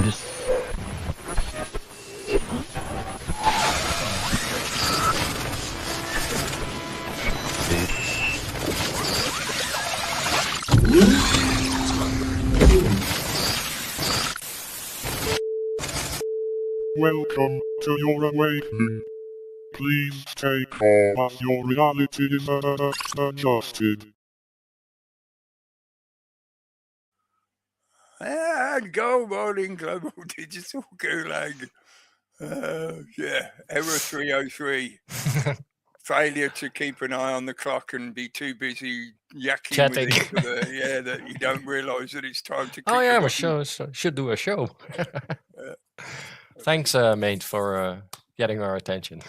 Welcome to your awakening. Please take off as your reality is adjusted. And go morning, Global Digital Gulag. Yeah, error 303. Failure to keep an eye on the clock and be too busy yakking Chatting. with each other. Yeah, that you don't realise that it's time to click Oh yeah, the we button. should do a show. Thanks, mate, for getting our attention.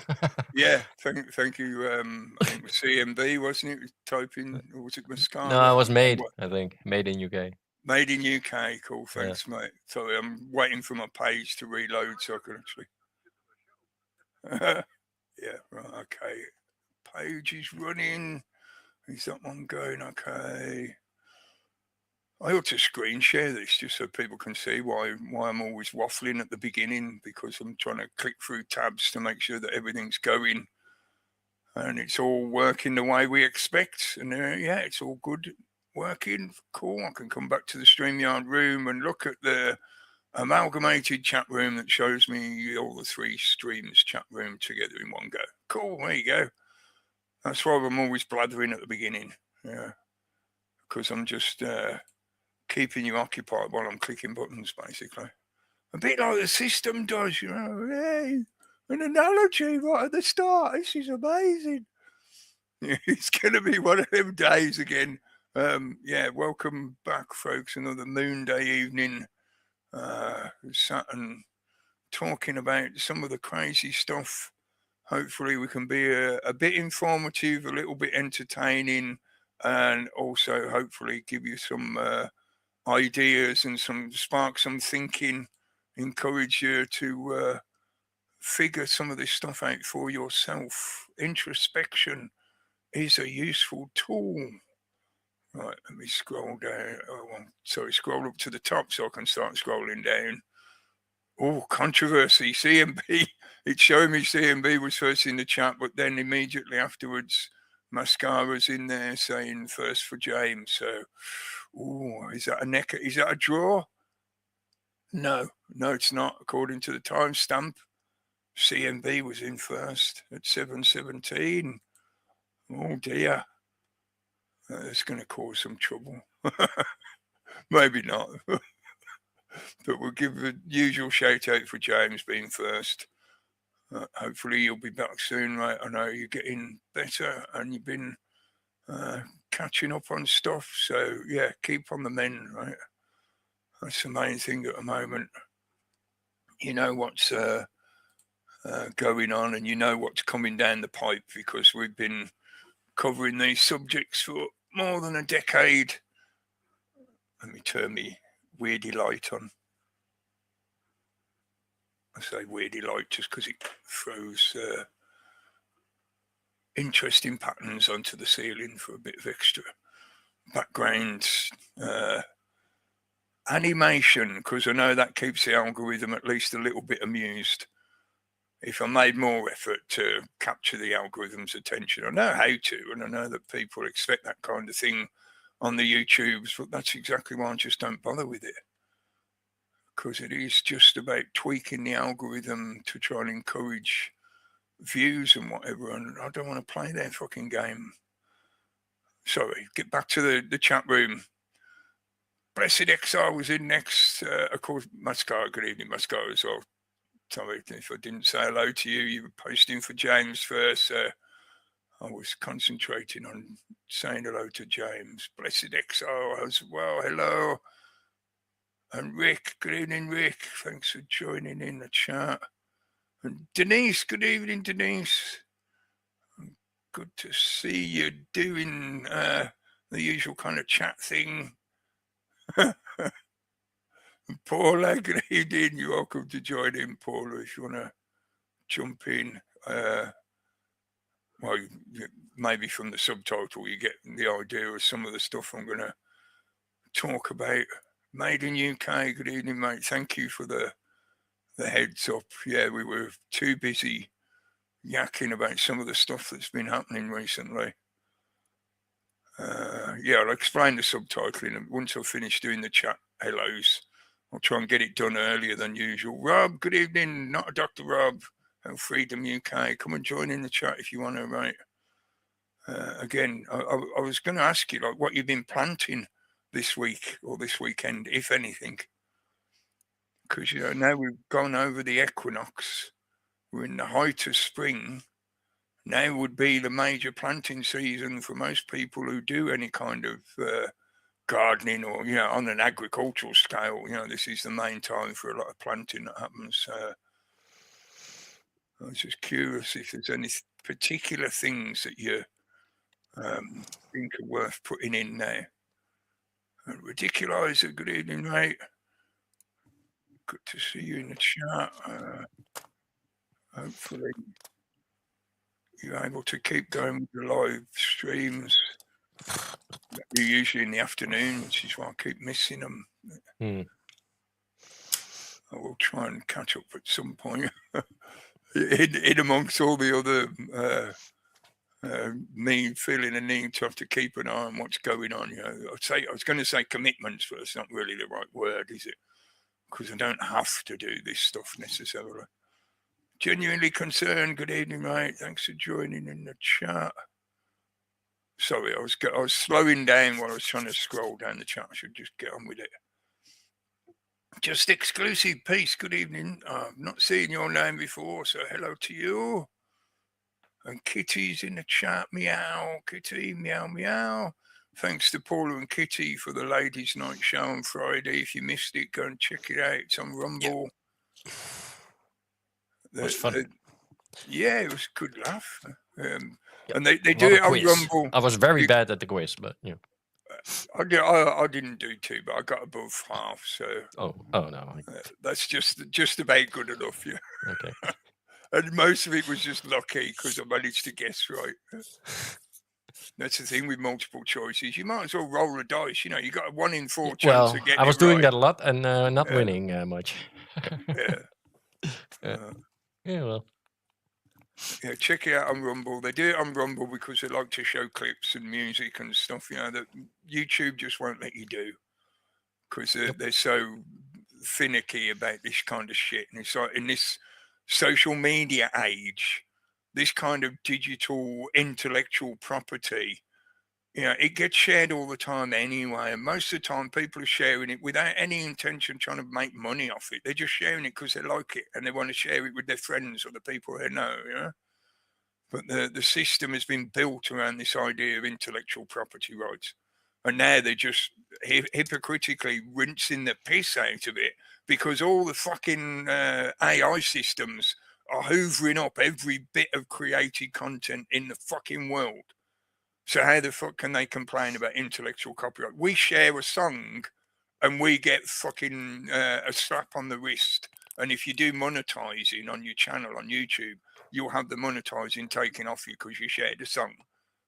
Yeah, thank you. I think it was CMB, wasn't it? Typing, or was it Mascara? No, it was made, I think. Made in UK. Made in UK. Cool, thanks, mate. Sorry, I'm waiting for my page to reload so I can actually... Yeah, right, okay. Page is running. Is that one going okay? I ought to screen share this just so people can see why I'm always waffling at the beginning, because I'm trying to click through tabs to make sure that everything's going and it's all working the way we expect. And yeah, it's all good, working. Cool. I can come back to the StreamYard room and look at the amalgamated chat room that shows me all the 3 streams chat room together in one go. Cool, there you go. That's why I'm always blathering at the beginning. Yeah, because I'm just keeping you occupied while I'm clicking buttons, basically. A bit like the system does, you know. Hey, an analogy right at the start. This is amazing. It's going to be one of them days again. Yeah, welcome back, folks. Another Moon Day evening. Sat and talking about some of the crazy stuff. Hopefully we can be a bit informative, a little bit entertaining, and also hopefully give you some ideas and spark some thinking, encourage you to figure some of this stuff out for yourself. Introspection is a useful tool. Right, let me scroll down. Oh, sorry, scroll up to the top so I can start scrolling down. Oh, controversy. CMB. It's showing me CMB was first in the chat, but then immediately afterwards, Mascara's in there saying first for James. So, oh, is that a neck? Is that a draw? No, it's not. According to the timestamp, CMB was in first at 7:17. Oh dear. That's going to cause some trouble. Maybe not. But we'll give the usual shout out for James being first. Hopefully you'll be back soon, right? I know you're getting better and you've been catching up on stuff. So yeah, keep on the mend, right? That's the main thing at the moment. You know what's going on and you know what's coming down the pipe, because we've been covering these subjects for more than a decade. Let me turn me weirdy light on. I say weirdy light just because it throws interesting patterns onto the ceiling for a bit of extra background animation, because I know that keeps the algorithm at least a little bit amused. If I made more effort to capture the algorithm's attention, I know how to, and I know that people expect that kind of thing on the YouTubes, but that's exactly why I just don't bother with it. Because it is just about tweaking the algorithm to try and encourage views and whatever, and I don't want to play their fucking game. Sorry, get back to the chat room. Blessed XR was in next. Of course, Mascara, good evening, Mascara as well. Sorry if I didn't say hello to you. You were posting for James first. I was concentrating on saying hello to James. Blessed XR as well. Hello. And Rick, good evening, Rick. Thanks for joining in the chat. And Denise, good evening, Denise. Good to see you doing the usual kind of chat thing. Paula, good evening. You're welcome to join in, Paula, if you want to jump in. Well, maybe from the subtitle you get the idea of some of the stuff I'm going to talk about. Made in UK. Good evening, mate. Thank you for the heads up. Yeah, we were too busy yakking about some of the stuff that's been happening recently. Yeah, I'll explain the subtitling, and once I've finished doing the chat hellos, I'll try and get it done earlier than usual. Rob, good evening. Not a Dr. Rob. Health Freedom UK. Come and join in the chat if you want to, right? Again, I was going to ask you, like, what you've been planting this week or this weekend, if anything. Because, you know, now we've gone over the equinox. We're in the height of spring. Now would be the major planting season for most people who do any kind of gardening or, you know, on an agricultural scale. You know, this is the main time for a lot of planting that happens. I was just curious if there's any particular things that you think are worth putting in there. Ridiculizer, good evening, mate. Good to see you in the chat. Hopefully you're able to keep going with the live streams. You're usually in the afternoon, which is why I keep missing them. I will try and catch up at some point. in amongst all the other me feeling a need to have to keep an eye on what's going on. You know, I was going to say commitments, but it's not really the right word, is it? Because I don't have to do this stuff necessarily. Genuinely concerned. Good evening, mate. Thanks for joining in the chat. Sorry, I was slowing down while I was trying to scroll down the chat. I should just get on with it. Just exclusive piece. Good evening. I've not seen your name before, so hello to you. And Kitty's in the chat. Meow, Kitty, meow, meow. Thanks to Paula and Kitty for the ladies' night show on Friday. If you missed it, go and check it out. It's on Rumble. It was fun. Yeah, it was a good laugh. And they do it on Rumble. I was very bad at the quiz, but yeah. I didn't do too, but I got above half. So oh no, that's just about good enough. Yeah. Okay. And most of it was just lucky because I managed to guess right. That's the thing with multiple choices. You might as well roll the dice. You know, you got a 1 in 4 chance of getting it right. I was doing that a lot and not winning much. Well. Yeah, check it out on Rumble. They do it on Rumble because they like to show clips and music and stuff, you know, that YouTube just won't let you do because they're so finicky about this kind of shit. And it's like in this social media age, this kind of digital intellectual property, you know, it gets shared all the time anyway. And most of the time people are sharing it without any intention trying to make money off it. They're just sharing it because they like it and they want to share it with their friends or the people they know, you know. But the system has been built around this idea of intellectual property rights. And now they're just hypocritically rinsing the piss out of it because all the fucking AI systems are hoovering up every bit of created content in the fucking world. So how the fuck can they complain about intellectual copyright? We share a song and we get fucking a slap on the wrist. And if you do monetizing on your channel on YouTube, you'll have the monetizing taken off you because you shared a song.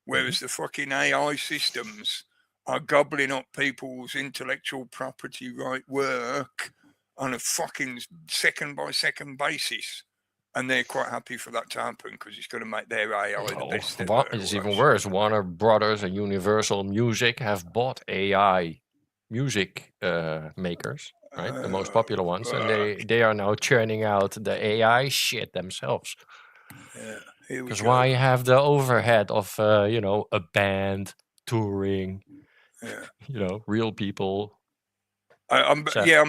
Whereas the fucking AI systems are gobbling up people's intellectual property right work on a fucking second by second basis. And they're quite happy for that to happen because it's going to make their AI the best. It's even worse. Warner Brothers and Universal Music have bought AI music makers, right? The most popular ones. And they are now churning out the AI shit themselves. Yeah. Because why have the overhead of, you know, a band, touring, you know, real people. I'm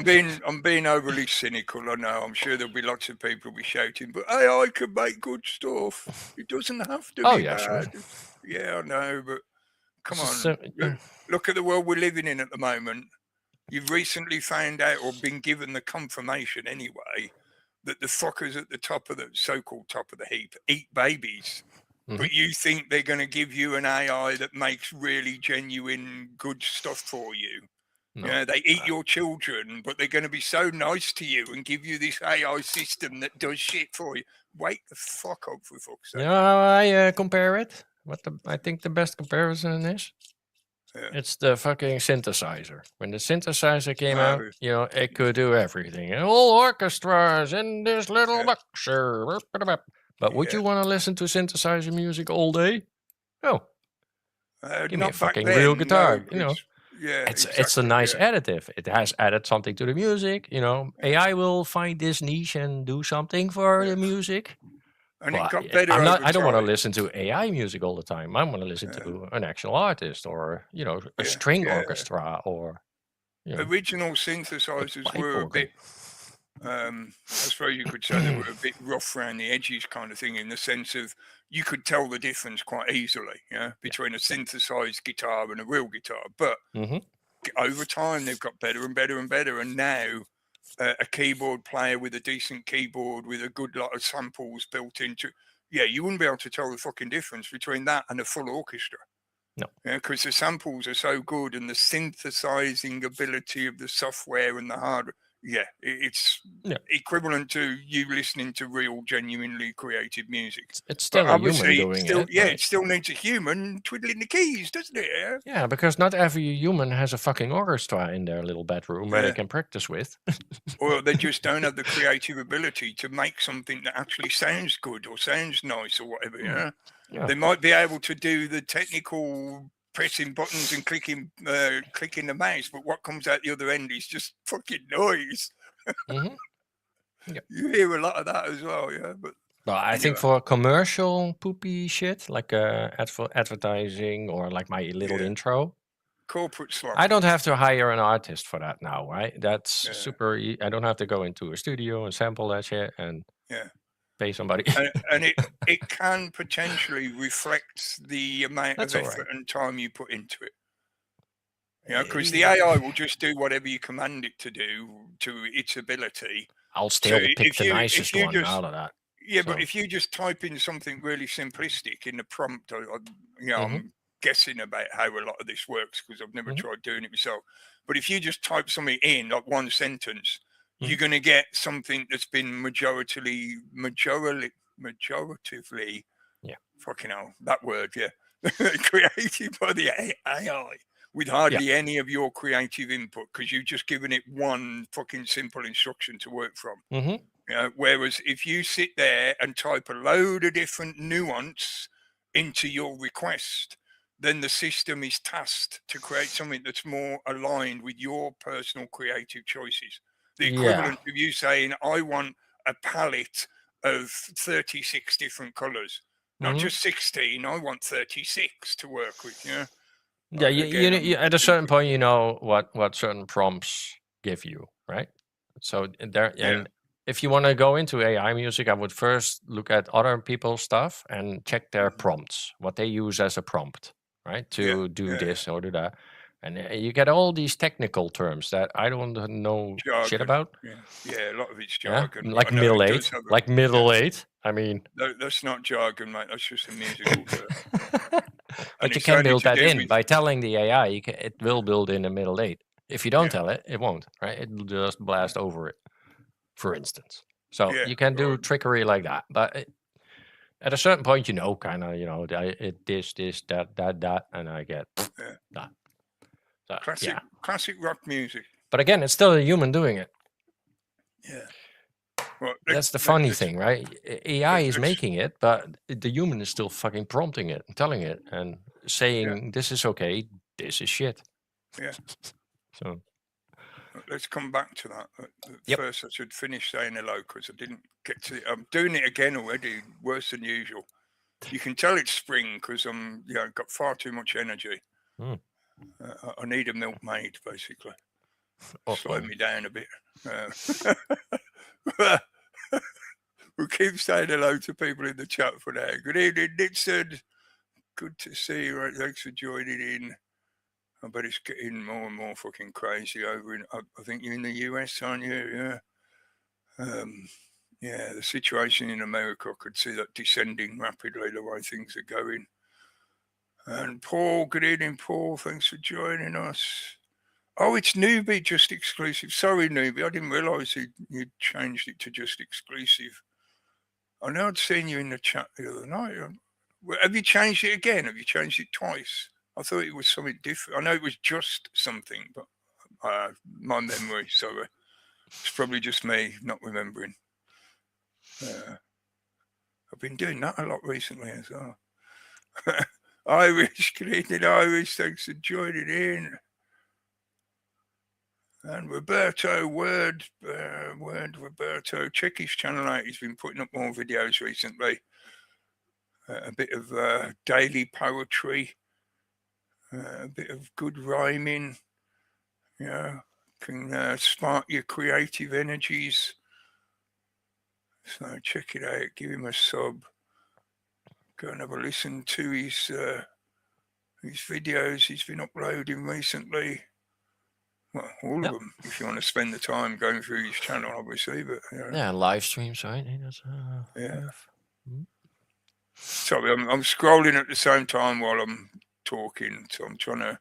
being overly cynical. I know. I'm sure there'll be lots of people be shouting, but AI can make good stuff. It doesn't have to be bad. Sure. Yeah, I know, but come on. Look at the world we're living in at the moment. You've recently found out or been given the confirmation anyway that the fuckers at the top of the so-called top of the heap eat babies. But you think they're going to give you an AI that makes really genuine good stuff for you. No. Yeah, they eat your children, but they're going to be so nice to you and give you this AI system that does shit for you. Wake the fuck up, for fuck's sake. You know how I compare it? I think the best comparison is? It's the fucking synthesizer. When the synthesizer came out, So, you know, it could do everything. And all orchestras in this little Yeah. boxer. But would you Yeah. want to listen to synthesizer music all day? No. Give me a not back fucking then, real no, guitar. You know, 'cause- yeah, it's a exactly. nice Yeah. additive. It has added something to the music. You know, AI will find this niche and do something for Yeah. the music. And it But got better over I don't want to time. listen to AI music all the time. I want to listen Yeah. to an actual artist or, you know, a Yeah, string yeah. orchestra or, you know, Original synthesizers pipe were a organ. bit, I suppose you could say they were a bit rough around the edges kind of thing, in the sense of you could tell the difference quite easily, between a synthesized guitar and a real guitar. But Mm-hmm. over time, they've got better and better and better. And now a keyboard player with a decent keyboard with a good lot of samples built into, you wouldn't be able to tell the fucking difference between that and a full orchestra. No. Because the samples are so good and the synthesizing ability of the software and the hardware. It's equivalent to you listening to real, genuinely creative music. It's still but a human doing it. Right? It still needs a human twiddling the keys, doesn't it? Yeah, because not every human has a fucking orchestra in their little bedroom where they can practice with. Or they just don't have the creative ability to make something that actually sounds good or sounds nice or whatever. Yeah. They might be able to do the technical pressing buttons and clicking the mouse, but what comes out the other end is just fucking noise. Mm-hmm. Yeah. You hear a lot of that as well, But I think for commercial poopy shit, like advertising or like my little intro, corporate slop, I don't have to hire an artist for that now, right? That's super. I don't have to go into a studio and sample that shit and pay somebody. and it can potentially reflect the amount of effort and time you put into it. Because the AI will just do whatever you command it to do to its ability. I'll still pick the nicest one out of that. Yeah, but if you just type in something really simplistic in the prompt, I'm guessing about how a lot of this works because I've never tried doing it myself. But if you just type something in, like one sentence, you're going to get something that's been majoritively, fucking hell, that word, created by the AI with hardly any of your creative input because you've just given it one fucking simple instruction to work from. Whereas if you sit there and type a load of different nuance into your request, then the system is tasked to create something that's more aligned with your personal creative choices. The equivalent of you saying, I want a palette of 36 different colors, not just 16, I want 36 to work with, you at a certain point, you know what certain prompts give you, right? So there, and if you want to go into AI music, I would first look at other people's stuff and check their prompts, what they use as a prompt, right? To do this or do that. And you get all these technical terms that I don't know shit about. Yeah, a lot of it's jargon. Like middle eight. I mean, that's not jargon, mate. That's just a musical term. But you can build that in by telling the AI. It will build in a middle eight. If you don't tell it, it won't. Right? It will just blast over it, for instance. So you can do trickery like that. But at a certain point, this, that, and I get that. So, classic rock music. But again, it's still a human doing it. Yeah. Well, that's the funny thing, right? AI is making it, but the human is still fucking prompting it, and telling it, and saying this is okay, this is shit. Yeah. So let's come back to that. First, I should finish saying hello because I didn't get to it. I'm doing it again already, worse than usual. You can tell it's spring because I'm, got far too much energy. I need a milkmaid, basically. Slow me down a bit. We'll keep saying hello to people in the chat for now. Good evening, Nixon. Good to see you. Right, thanks for joining in. I bet it's getting more and more fucking crazy over in. I think you're in the US, aren't you? Yeah. The situation in America, I could see that descending rapidly the way things are going. And Paul, good evening, Paul. Thanks for joining us. Oh, it's Newbie Just Exclusive. Sorry, Newbie. I didn't realise you'd changed it to Just Exclusive. I know I'd seen you in the chat the other night. Have you changed it again? Have you changed it twice? I thought it was something different. I know it was just something, but my memory, sorry. It's probably just me not remembering. I've been doing that a lot recently as well. Irish, Canadian Irish, thanks for joining in. And Roberto, Roberto, check his channel out. He's been putting up more videos recently. A bit of daily poetry, a bit of good rhyming. Yeah, can spark your creative energies. So check it out. Give him a sub. Go and have a listen to his videos he's been uploading recently. Well, all of them, if you want to spend the time going through his channel, obviously. But yeah, live streams, right? That's, yeah. Sorry, I'm scrolling at the same time while I'm talking, so I'm trying to.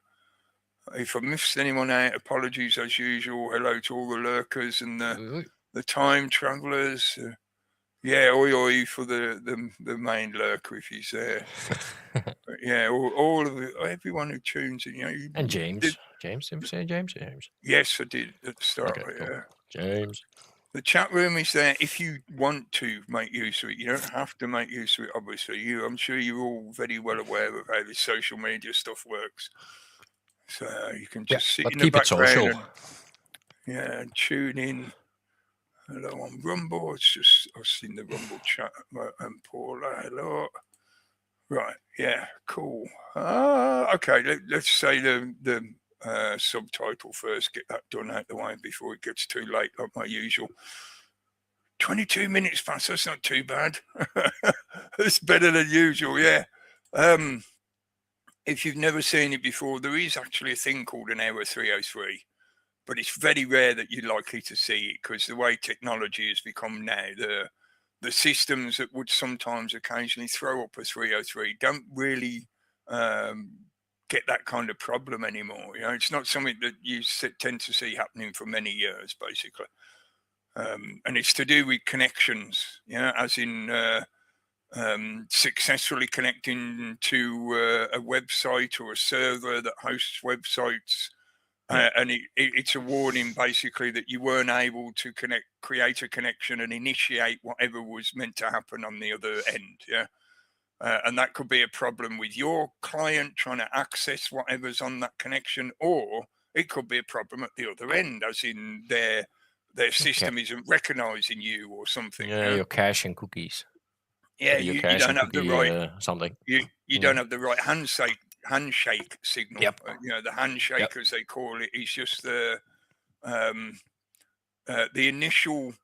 If I missed anyone out, apologies as usual. Hello to all the lurkers and the time travelers. Yeah, oi for the main lurker if he's there. Yeah, all of it, everyone who tunes in. And James. James, did you say James? James. Yes, I did at the start. Okay, cool. Yeah. James. The chat room is there if you want to make use of it. You don't have to make use of it, obviously. I'm sure you're all very well aware of how this social media stuff works. So you can just sit in the background and tune in. Hello on Rumble. It's just I've seen the Rumble chat and Paula. Hello. Right. Yeah. Cool. Okay. Let's say the subtitle first. Get that done out the way before it gets too late, like my usual. 22 minutes past. That's not too bad. It's better than usual. Yeah. If you've never seen it before, there is actually a thing called an Hour 303. But it's very rare that you're likely to see it because the way technology has become now, the systems that would sometimes occasionally throw up a 303 don't really get that kind of problem anymore. It's not something that you tend to see happening for many years, basically. And it's to do with connections, as in successfully connecting to a website or a server that hosts websites. And it's a warning, basically, that you weren't able to create a connection and initiate whatever was meant to happen on the other end. Yeah. And that could be a problem with your client trying to access whatever's on that connection, or it could be a problem at the other end, as in their system isn't recognizing you or something. Yeah, your cache and cookies. Yeah, you don't have the right something. You don't have the right handshake signal. Yep. The handshake, as they call it, is just the initial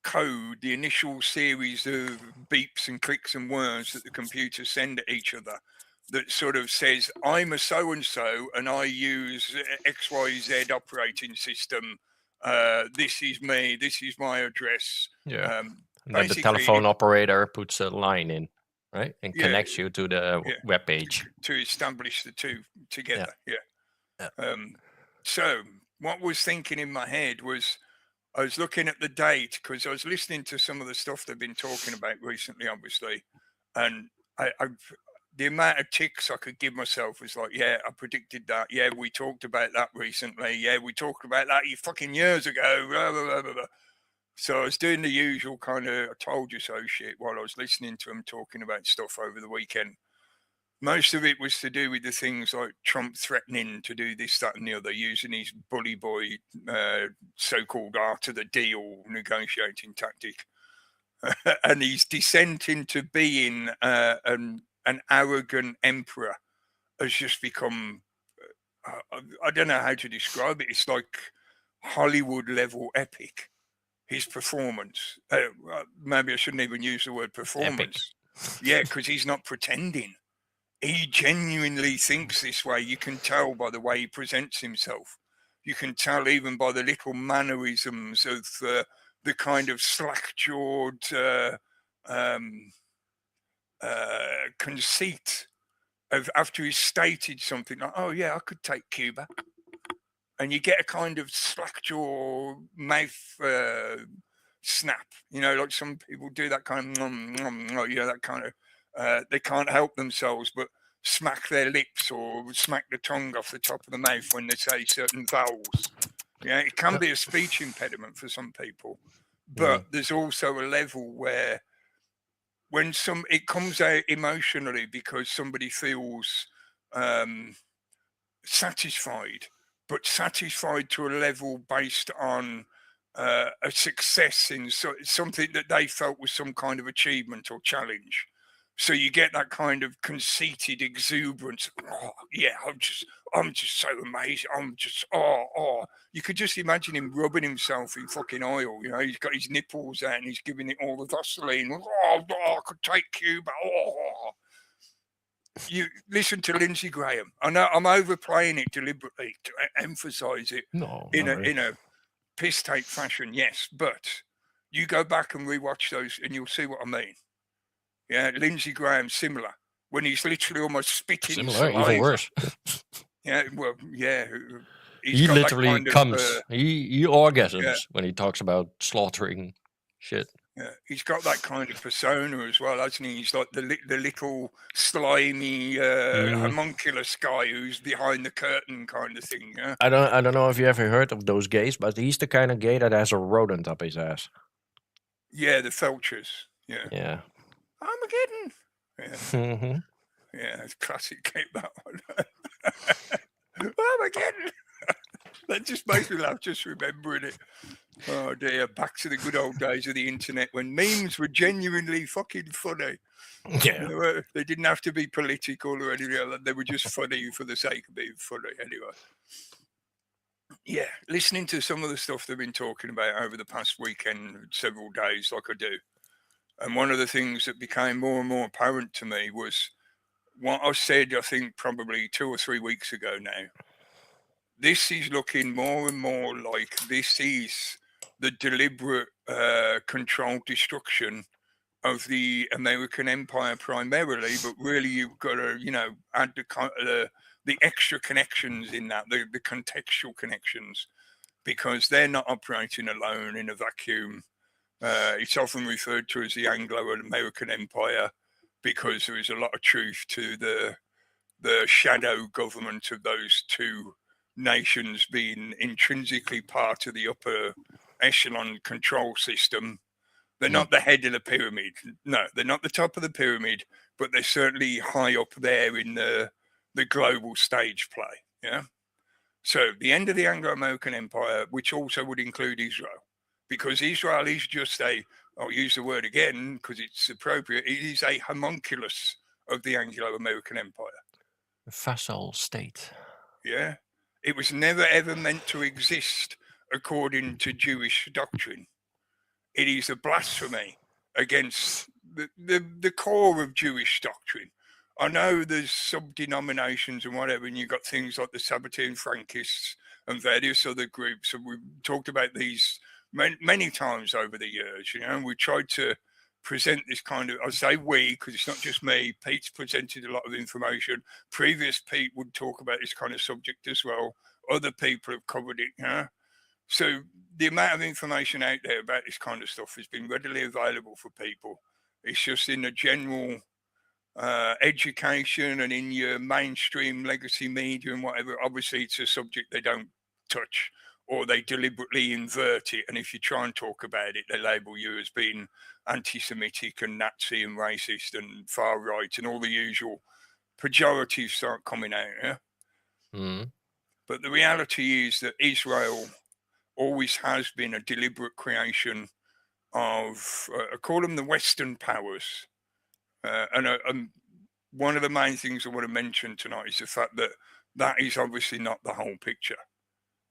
code, the initial series of beeps and clicks and words that the computers send at each other that sort of says, I'm a so-and-so and I use XYZ operating system. This is me. This is my address. Yeah. And then the telephone operator puts a line in, right? And connects you to the web page. To establish the two together. Yeah. So what was thinking in my head was I was looking at the date because I was listening to some of the stuff they've been talking about recently, obviously. And the amount of ticks I could give myself was like, yeah, I predicted that. Yeah, we talked about that recently. Yeah, we talked about that fucking years ago. Blah, blah, blah, blah, blah. So I was doing the usual kind of I told you so shit while I was listening to them talking about stuff over the weekend. Most of it was to do with the things like Trump threatening to do this, that, and the other, using his bully boy, so-called art of the deal negotiating tactic. And his descent into being an arrogant emperor has just become, I don't know how to describe it. It's like Hollywood level epic. His performance, maybe I shouldn't even use the word performance. Epic. Yeah, because he's not pretending. He genuinely thinks this way. You can tell by the way he presents himself. You can tell even by the little mannerisms of the kind of slack-jawed conceit of after he's stated something like, oh yeah, I could take Cuba. And you get a kind of slack-jaw mouth snap, like some people do that kind of, that kind of, they can't help themselves. But smack their lips or smack the tongue off the top of the mouth when they say certain vowels. Yeah, it can be a speech impediment for some people, but there's also a level where when it comes out emotionally because somebody feels satisfied, but satisfied to a level based on a success in something that they felt was some kind of achievement or challenge. So you get that kind of conceited exuberance. Oh, yeah, I'm just so amazing. You could just imagine him rubbing himself in fucking oil. You know, he's got his nipples out and he's giving it all the Vaseline. I could take you, but You listen to Lindsey Graham. I know I'm overplaying it deliberately to emphasise it in a piss take fashion. Yes, but you go back and rewatch those, and you'll see what I mean. Yeah, Lindsey Graham, similar when he's literally almost spitting. Similar, even worse. Yeah, well, yeah. He literally comes. He orgasms when he talks about slaughtering shit. Yeah, he's got that kind of persona as well, hasn't he? He's like the little slimy homunculus guy who's behind the curtain kind of thing. Yeah. I don't know if you ever heard of those gays, but he's the kind of gay that has a rodent up his ass. Yeah, the Felchers. Yeah. Yeah. Armageddon. Yeah. Yeah, it's classic Cape, that one. Armageddon. That just makes me laugh just remembering it. Oh dear, back to the good old days of the internet when memes were genuinely fucking funny. Yeah. They didn't have to be political or anything like that. They were just funny for the sake of being funny anyway. Yeah, listening to some of the stuff they've been talking about over the past weekend, several days, like I do. And one of the things that became more and more apparent to me was what I said, I think probably 2 or 3 weeks ago now. This is looking more and more like this is the deliberate controlled destruction of the American empire primarily, but really you've got to, add the extra connections in that, the contextual connections, because they're not operating alone in a vacuum. It's often referred to as the Anglo-American Empire because there is a lot of truth to the shadow government of those two nations being intrinsically part of the upper echelon control system. They're not the head of the pyramid. No, they're not the top of the pyramid, but they're certainly high up there in the global stage play. Yeah. So the end of the Anglo-American Empire, which also would include Israel, because Israel is just I'll use the word again because it's appropriate, it is a homunculus of the Anglo-American Empire. A vassal state. Yeah. It was never ever meant to exist according to Jewish doctrine. It is a blasphemy against the core of Jewish doctrine. I know there's sub-denominations and whatever, and you've got things like the Sabbatean Frankists and various other groups, and we've talked about these many times over the years, and we tried to present this kind of, I say we, because it's not just me, Pete's presented a lot of information. Previous Pete would talk about this kind of subject as well. Other people have covered it, So the amount of information out there about this kind of stuff has been readily available for people. It's just in the general education and in your mainstream legacy media and whatever, obviously it's a subject they don't touch, or they deliberately invert it. And if you try and talk about it, they label you as being anti-Semitic and Nazi and racist and far right, and all the usual pejoratives start coming out. Yeah. But the reality is that Israel always has been a deliberate creation of, I call them the Western powers. And one of the main things I want to mention tonight is the fact that that is obviously not the whole picture.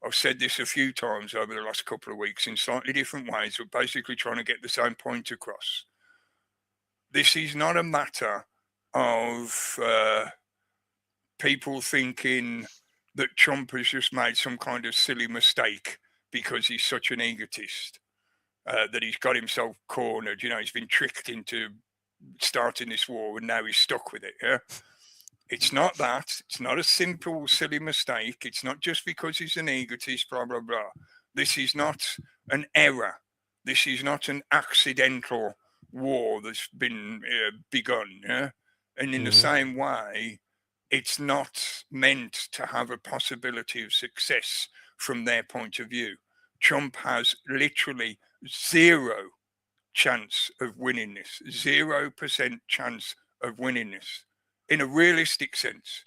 I've said this a few times over the last couple of weeks in slightly different ways, but basically trying to get the same point across. This is not a matter of people thinking that Trump has just made some kind of silly mistake because he's such an egotist, that he's got himself cornered. He's been tricked into starting this war and now he's stuck with it. Yeah. It's not that. It's not a simple, silly mistake. It's not just because he's an egotist, blah, blah, blah. This is not an error. This is not an accidental war that's been begun. Yeah? And in the same way, it's not meant to have a possibility of success from their point of view. Trump has literally zero chance of winning this, 0% chance of winning this in a realistic sense.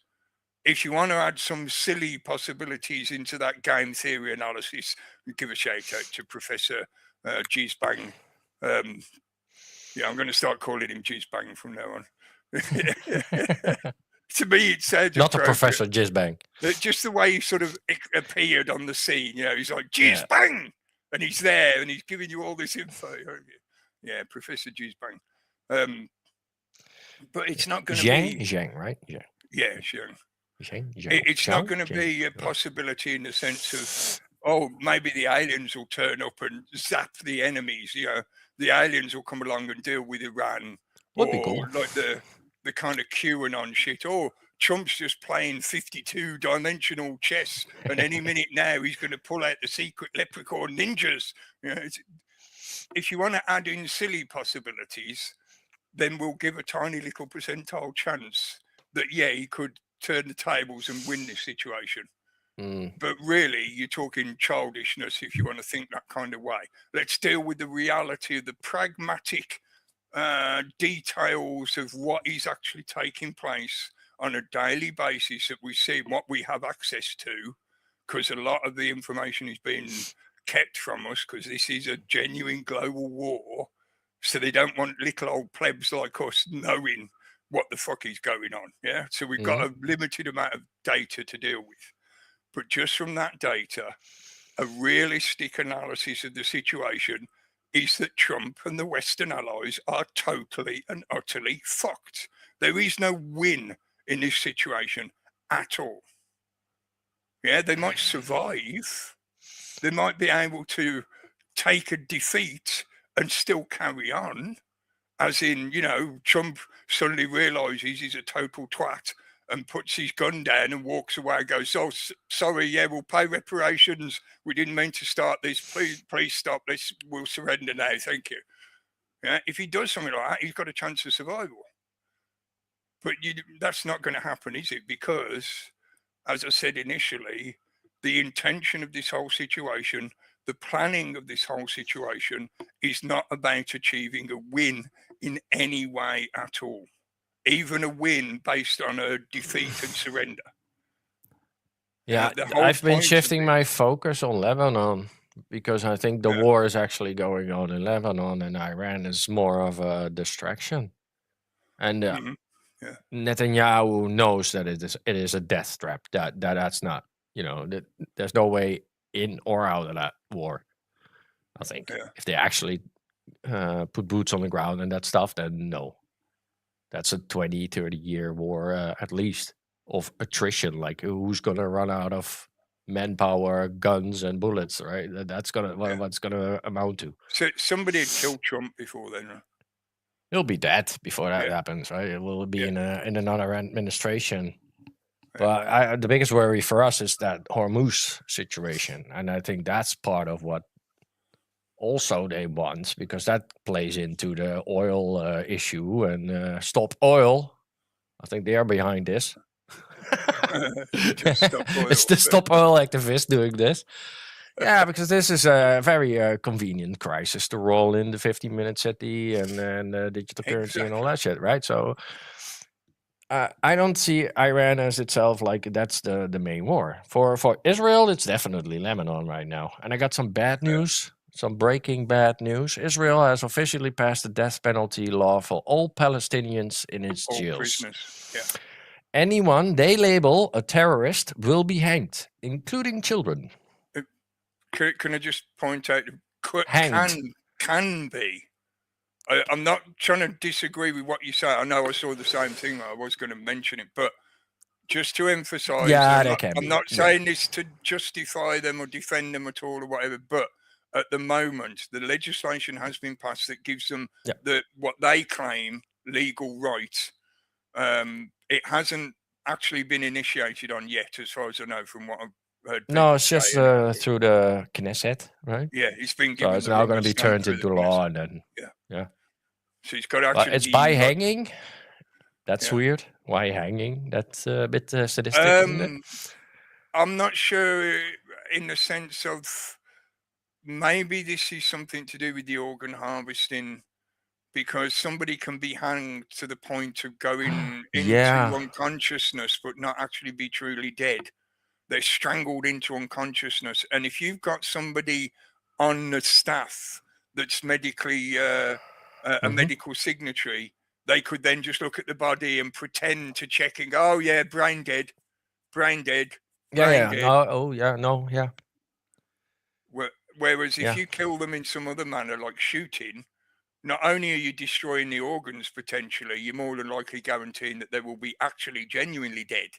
If you want to add some silly possibilities into that game theory analysis, give a shout out to Professor Gisbang. Yeah, I'm going to start calling him Gisbang from now on. To me, it sounds Not a appropriate. Professor Gisbang. Just the way he sort of appeared on the scene, he's like, Gisbang! And he's there and he's giving you all this info. Yeah, Professor Gisbang. But it's not going to be... Zhang, right? Yeah, Zhang. It's not going to be a possibility in the sense of, maybe the aliens will turn up and zap the enemies. The aliens will come along and deal with Iran. Would be cool. Like the kind of QAnon shit. Or Trump's just playing 52-dimensional chess, and any minute now he's going to pull out the secret leprechaun ninjas. If you want to add in silly possibilities, then we'll give a tiny little percentile chance that, he could turn the tables and win this situation. But really, you're talking childishness if you want to think that kind of way. Let's deal with the reality of the pragmatic details of what is actually taking place on a daily basis that we see, what we have access to, because a lot of the information is being kept from us because this is a genuine global war. So they don't want little old plebs like us knowing what the fuck is going on. Yeah. So we've got a limited amount of data to deal with. But just from that data, a realistic analysis of the situation is that Trump and the Western allies are totally and utterly fucked. There is no win in this situation at all. Yeah, they might survive. They might be able to take a defeat and still carry on. As in, Trump suddenly realizes he's a total twat and puts his gun down and walks away and goes, "Oh, sorry, we'll pay reparations. We didn't mean to start this. Please stop this. We'll surrender now. Thank you." Yeah, if he does something like that, he's got a chance of survival. But that's not going to happen, is it? Because, as I said initially, the intention of this whole situation, the planning of this whole situation is not about achieving a win in any way at all. Even a win based on a defeat and surrender. Yeah, I've been shifting my focus on Lebanon because I think the war is actually going on in Lebanon, and Iran is more of a distraction. And Netanyahu knows that it is a death trap. That's not, there's no way in or out of that war. I think if they actually put boots on the ground and that stuff, then no. That's a 20, 30-year war at least of attrition. Like, who's going to run out of manpower, guns, and bullets, right? That's what's going to amount to. So somebody had killed Trump before then, right? He'll be dead before that happens, right? It will be in another administration. But the biggest worry for us is that Hormuz situation. And I think that's part of what also they want, because that plays into the oil issue and Stop Oil. I think they are behind this. It's the Stop Oil activists doing this. Yeah, because this is a very convenient crisis to roll in the 15-minute city and digital currency and all that shit, right? So I don't see Iran as itself like that's the main war. For Israel, it's definitely Lebanon right now. And I got some bad news. Some breaking bad news. Israel has officially passed the death penalty law for all Palestinians in its jails. Prisoners. Yeah. Anyone they label a terrorist will be hanged, including children. Can I just point out, hanged. Can be. I'm not trying to disagree with what you say. I know I saw the same thing. I was going to mention it, but just to emphasize, I'm not saying this to justify them or defend them at all or whatever, but at the moment, the legislation has been passed that gives them what they claim legal rights. It hasn't actually been initiated on yet, as far as I know, from what I've heard. No, it's just through the Knesset, right? Yeah, it's been given. So it's now going to be turned into law, and then So it's got to actually. But it's by hanging. That's Yeah. weird. Why hanging? That's a bit sadistic, isn't it? I'm not sure in the sense of maybe this is something to do with the organ harvesting, because somebody can be hanged to the point of going into Yeah. unconsciousness but not actually be truly dead. They're strangled into unconsciousness. And if you've got somebody on the staff that's medically a medical signatory, they could then just look at the body and pretend to check and go, oh yeah, brain dead, brain dead, brain Yeah. dead. No. Oh, yeah. No. Yeah. Whereas if Yeah. you kill them in some other manner, like shooting, not only are you destroying the organs potentially, you're more than likely guaranteeing that they will be actually genuinely dead.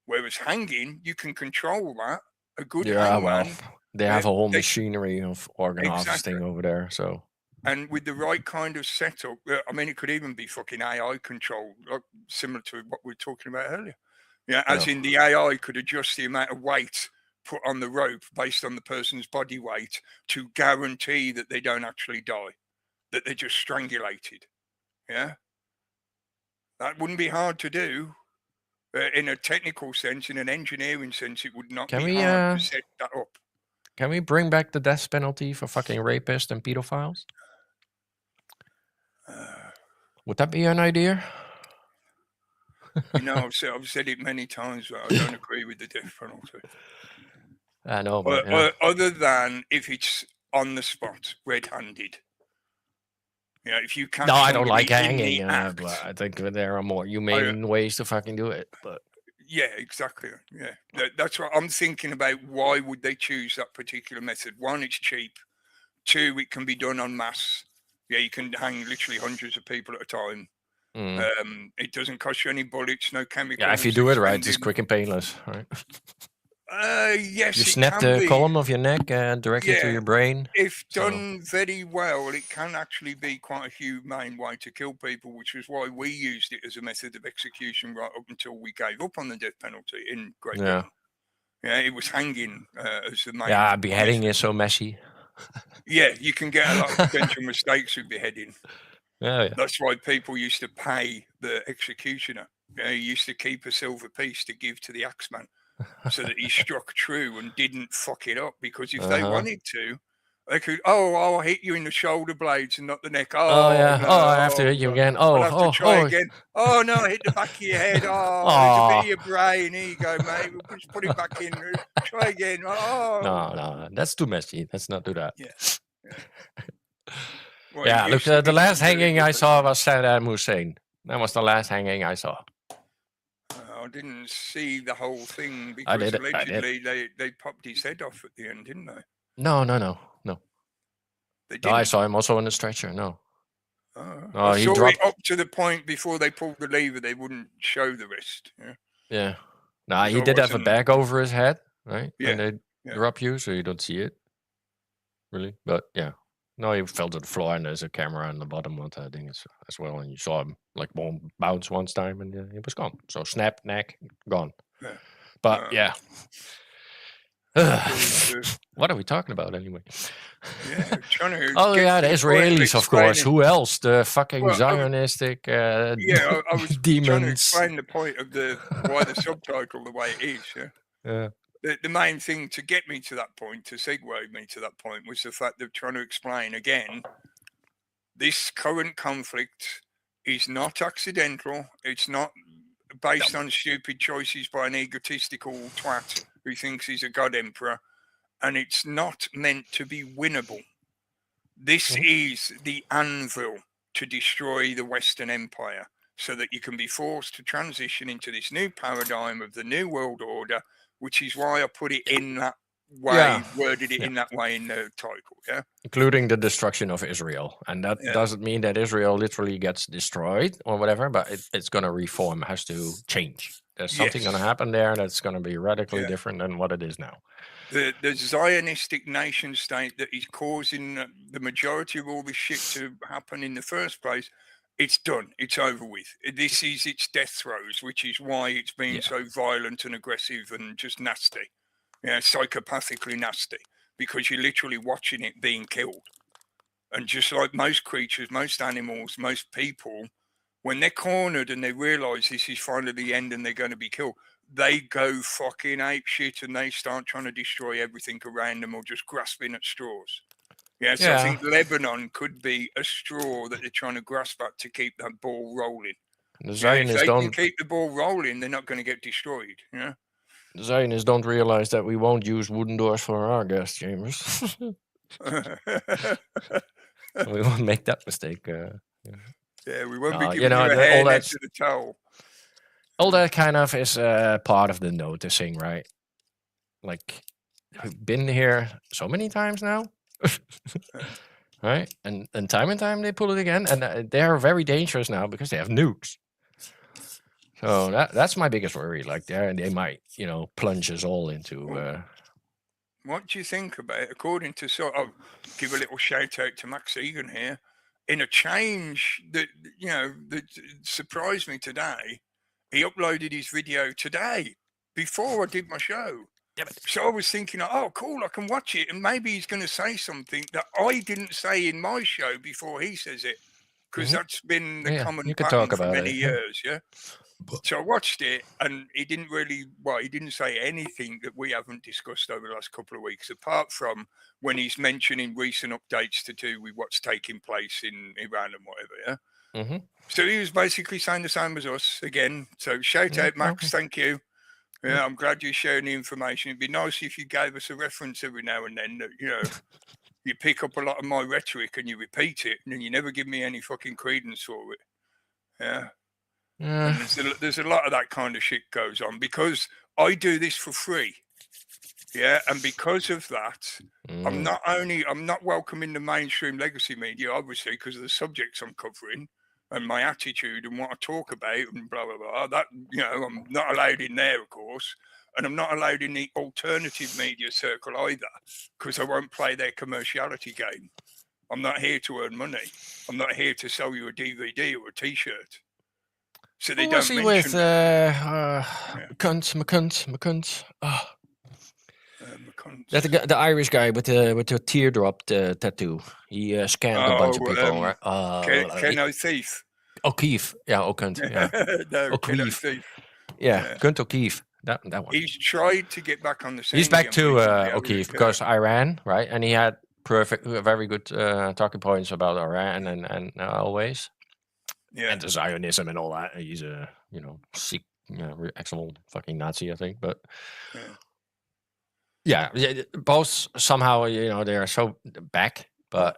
Whereas hanging, you can control that. A good Yeah. Well, hangman, they have a whole they- machinery of organ harvesting over there. So. and with the right kind of setup, I mean, it could even be fucking AI controlled, like, similar to what we were talking about earlier. Yeah, as in the AI could adjust the amount of weight put on the rope based on the person's body weight to guarantee that they don't actually die, that they're just strangulated. Yeah, that wouldn't be hard to do. In a technical sense, in an engineering sense, it would not be hard to set that up. Can we bring back the death penalty for fucking rapists and pedophiles? Would that be an idea? You know, I've said it many times, but I don't agree with the death penalty. I know, but Other than if it's on the spot, red-handed. You know, if you catch I don't like somebody in hanging, the act, but I think there are more humane ways to fucking do it. But yeah, exactly. Yeah, that's what I'm thinking about. Why would they choose that particular method? One, it's cheap. Two, it can be done en masse. Yeah, you can hang literally hundreds of people at a time. It doesn't cost you any bullets, no chemicals. Yeah, if you do it right, it's quick and painless, right? Yes, you it snap can the be. column of your neck directly to your brain. If done very well, it can actually be quite a humane way to kill people, which was why we used it as a method of execution right up until we gave up on the death penalty in Great Britain. Yeah, it was hanging as the main. Yeah, beheading is so messy. Yeah, you can get a lot of potential mistakes with beheading. Yeah. That's why people used to pay the executioner. He used to keep a silver piece to give to the axeman so that he struck true and didn't fuck it up. Because if they wanted to, they could, I'll hit you in the shoulder blades and not the neck. Oh, yeah. No, I have to hit you again. I'll have to try again. Oh, no, I hit the back of your head. There's a bit of your brain. Here you go, mate. We'll just put it back in. Try again. No, that's too messy. Let's not do that. Yeah. Look, the last hanging I saw was Saddam Hussein. That was the last hanging I saw. I didn't see the whole thing because allegedly they popped his head off at the end, didn't they? No. They didn't. No, I saw him also on the stretcher. No. I saw it up to the point before they pulled the lever. They wouldn't show the rest. Yeah. No, he did have a bag over his head, right? Yeah. And they drop you, so you don't see it. Really? But yeah. No, he fell to the floor, and there's a camera on the bottom of the thing as well, and you saw him like bounce once time, and he was gone. So snap, neck, gone. Yeah. But yeah. What are we talking about anyway? Yeah, the Israelis, of course. Who else? The fucking Zionistic I was demons. trying to explain the point of why the subtitle the way it is. Yeah. The main thing to get me to that point, to segue me to that point, was the fact of trying to explain again, this current conflict is not accidental. It's not based on stupid choices by an egotistical twat who thinks he's a god emperor, and it's not meant to be winnable. This is the anvil to destroy the Western Empire so that you can be forced to transition into this new paradigm of the New World Order, which is why I put it in that way, worded it in that way in the title, including the destruction of Israel. And that doesn't mean that Israel literally gets destroyed or whatever, but it's going to reform, has to change. There's something going to happen there that's going to be radically different than what it is now. The Zionistic nation state that is causing the majority of all this shit to happen in the first place, it's done. It's over with. This is its death throes, which is why it's been so violent and aggressive and just nasty. Psychopathically nasty, because you're literally watching it being killed. And just like most creatures, most animals, most people, when they're cornered and they realise this is finally the end and they're going to be killed, they go fucking ape shit and they start trying to destroy everything around them or just grasping at straws. Yeah, so I think Lebanon could be a straw that they're trying to grasp at to keep that ball rolling. The If Zionists they can don't. keep the ball rolling, they're not going to get destroyed. Yeah. The Zionists don't realize that we won't use wooden doors for our gas chambers. We won't make that mistake. Yeah, we won't be you giving know, you a all hairnet that to the towel. all that kind of is part of the noticing, right? Like, we've been here so many times now, right? And time they pull it again, and they are very dangerous now because they have nukes. So that's my biggest worry. Like, they might, plunge us all into. What do you think about it? According to I'll give a little shout out to Max Egan here. In a change that that surprised me today, he uploaded his video today before I did my show. Yeah, so I was thinking, oh, cool, I can watch it, and maybe he's going to say something that I didn't say in my show before he says it, because that's been the common pattern for many years. Yeah. So I watched it, and he didn't he didn't say anything that we haven't discussed over the last couple of weeks, apart from when he's mentioning recent updates to do with what's taking place in Iran and whatever, yeah? So he was basically saying the same as us again. So shout out, Max, thank you. Yeah, I'm glad you're sharing the information. It'd be nice if you gave us a reference every now and then that, you pick up a lot of my rhetoric and you repeat it, and then you never give me any fucking credence for it. Yeah. And there's a lot of that kind of shit goes on because I do this for free. Yeah. And because of that, I'm not welcoming the mainstream legacy media, obviously, because of the subjects I'm covering and my attitude and what I talk about and blah, blah, blah. That, I'm not allowed in there, of course. And I'm not allowed in the alternative media circle either, because I won't play their commerciality game. I'm not here to earn money. I'm not here to sell you a DVD or a T-shirt. So they don't mention with McCunt. Oh. The Irish guy with the teardrop tattoo. He scammed a bunch of people, right? Ken O'Keefe. O'Keefe, yeah, O'Cunt, yeah. No, O'Keefe. Ken O'Keefe. Yeah, Cunt O'Keefe. That one. He's tried to get back on the scene. He's back to O'Keefe because Iran, right? And he had very good talking points about Iran and always. Yeah. And the Zionism and all that. He's a sick, excellent fucking Nazi, I think. But yeah, both somehow they are so back, but.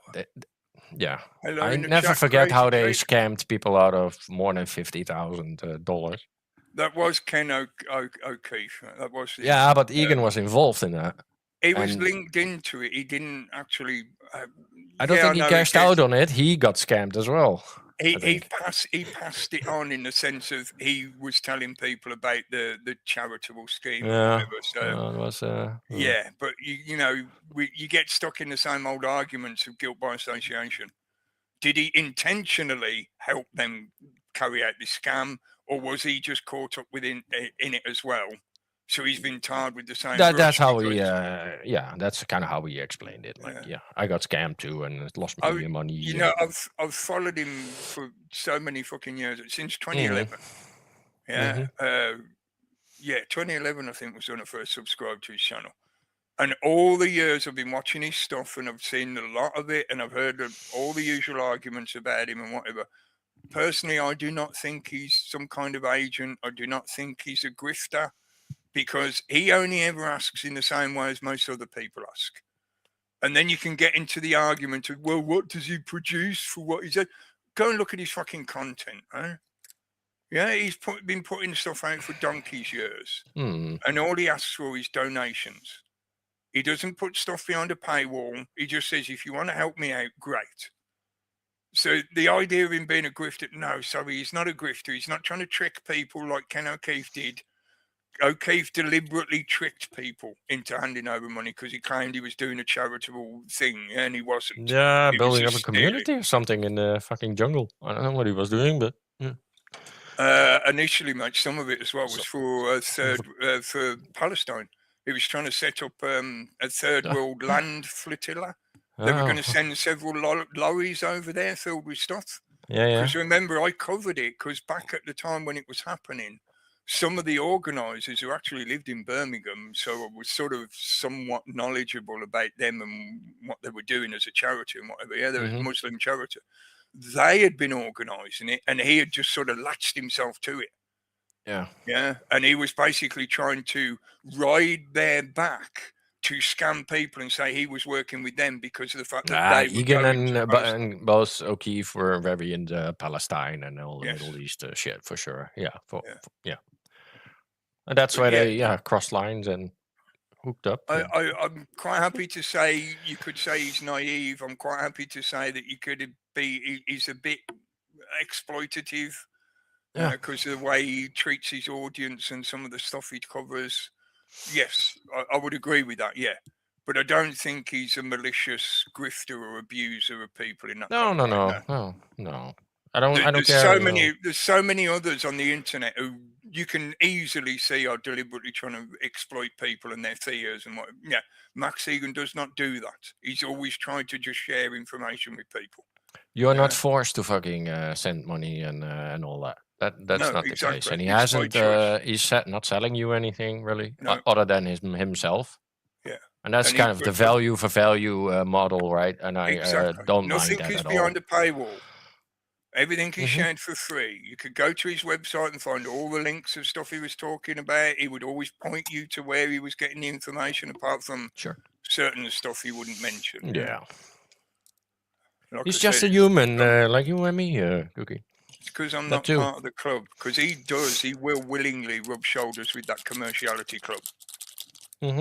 I never forget how they scammed people out of more than $50,000. That was Ken O'Keefe. That was. But Egan was involved in that. He was linked into it. He didn't actually. I don't think he cashed out on it. He got scammed as well. He passed it on in the sense of he was telling people about the charitable scheme or whatever. So it was, but you get stuck in the same old arguments of guilt by association. Did he intentionally help them carry out this scam, or was he just caught up within in it as well? So he's been tarred with the same. That's how he. That's kind of how he explained it. Like, I got scammed too and lost my money. I've followed him for so many fucking years since 2011. Yeah, 2011 I think was when I first subscribed to his channel, and all the years I've been watching his stuff and I've seen a lot of it and I've heard all the usual arguments about him and whatever. Personally, I do not think he's some kind of agent. I do not think he's a grifter. Because he only ever asks in the same way as most other people ask. And then you can get into the argument of, well, what does he produce for what he said? Go and look at his fucking content, right? Yeah, he's been putting stuff out for donkey's years. And all he asks for is donations. He doesn't put stuff behind a paywall. He just says, if you want to help me out, great. So the idea of him being a grifter, no, sorry, he's not a grifter. He's not trying to trick people like Ken O'Keefe did. O'Keefe deliberately tricked people into handing over money because he claimed he was doing a charitable thing, and he wasn't. Yeah, building up a community or something in the fucking jungle. I don't know what he was doing, but initially, mate, some of it as well was for for Palestine. He was trying to set up a third world land flotilla. They were going to send several lorries over there filled with stuff. Yeah. Because remember, I covered it because back at the time when it was happening, some of the organisers who actually lived in Birmingham, so I was sort of somewhat knowledgeable about them and what they were doing as a charity and whatever. Yeah, they're a Muslim charity. They had been organising it, and he had just sort of latched himself to it. Yeah, and he was basically trying to ride their back to scam people and say he was working with them because of the fact that they were Egan going to post. and Buzz O'Keefe were very into Palestine and all the Yes. Middle East shit for sure. Yeah, Yeah. And that's But why yeah, they crossed lines and hooked up. I'm quite happy to say you could say he's naive. I'm quite happy to say that he's a bit exploitative because of the way he treats his audience and some of the stuff he covers. Yes, I would agree with that. Yeah, but I don't think he's a malicious grifter or abuser of people in that kind of way. No. I don't There's care. so many others on the internet who you can easily see are deliberately trying to exploit people and their fears and what. Yeah, Max Egan does not do that. He's always trying to just share information with people. You're not forced to fucking send money and all that. That's not the case, and he hasn't. He's not selling you anything really, other than himself. Yeah, and that's kind of the value for value model, right? And I don't mind that at all. Nothing is behind a paywall. Everything is shared for free. You could go to his website and find all the links of stuff he was talking about. He would always point you to where he was getting the information, apart from certain stuff he wouldn't mention. Yeah. Like he's just a human, like you and me, Cookie. It's because I'm not part of the club. Because he will willingly rub shoulders with that commerciality club.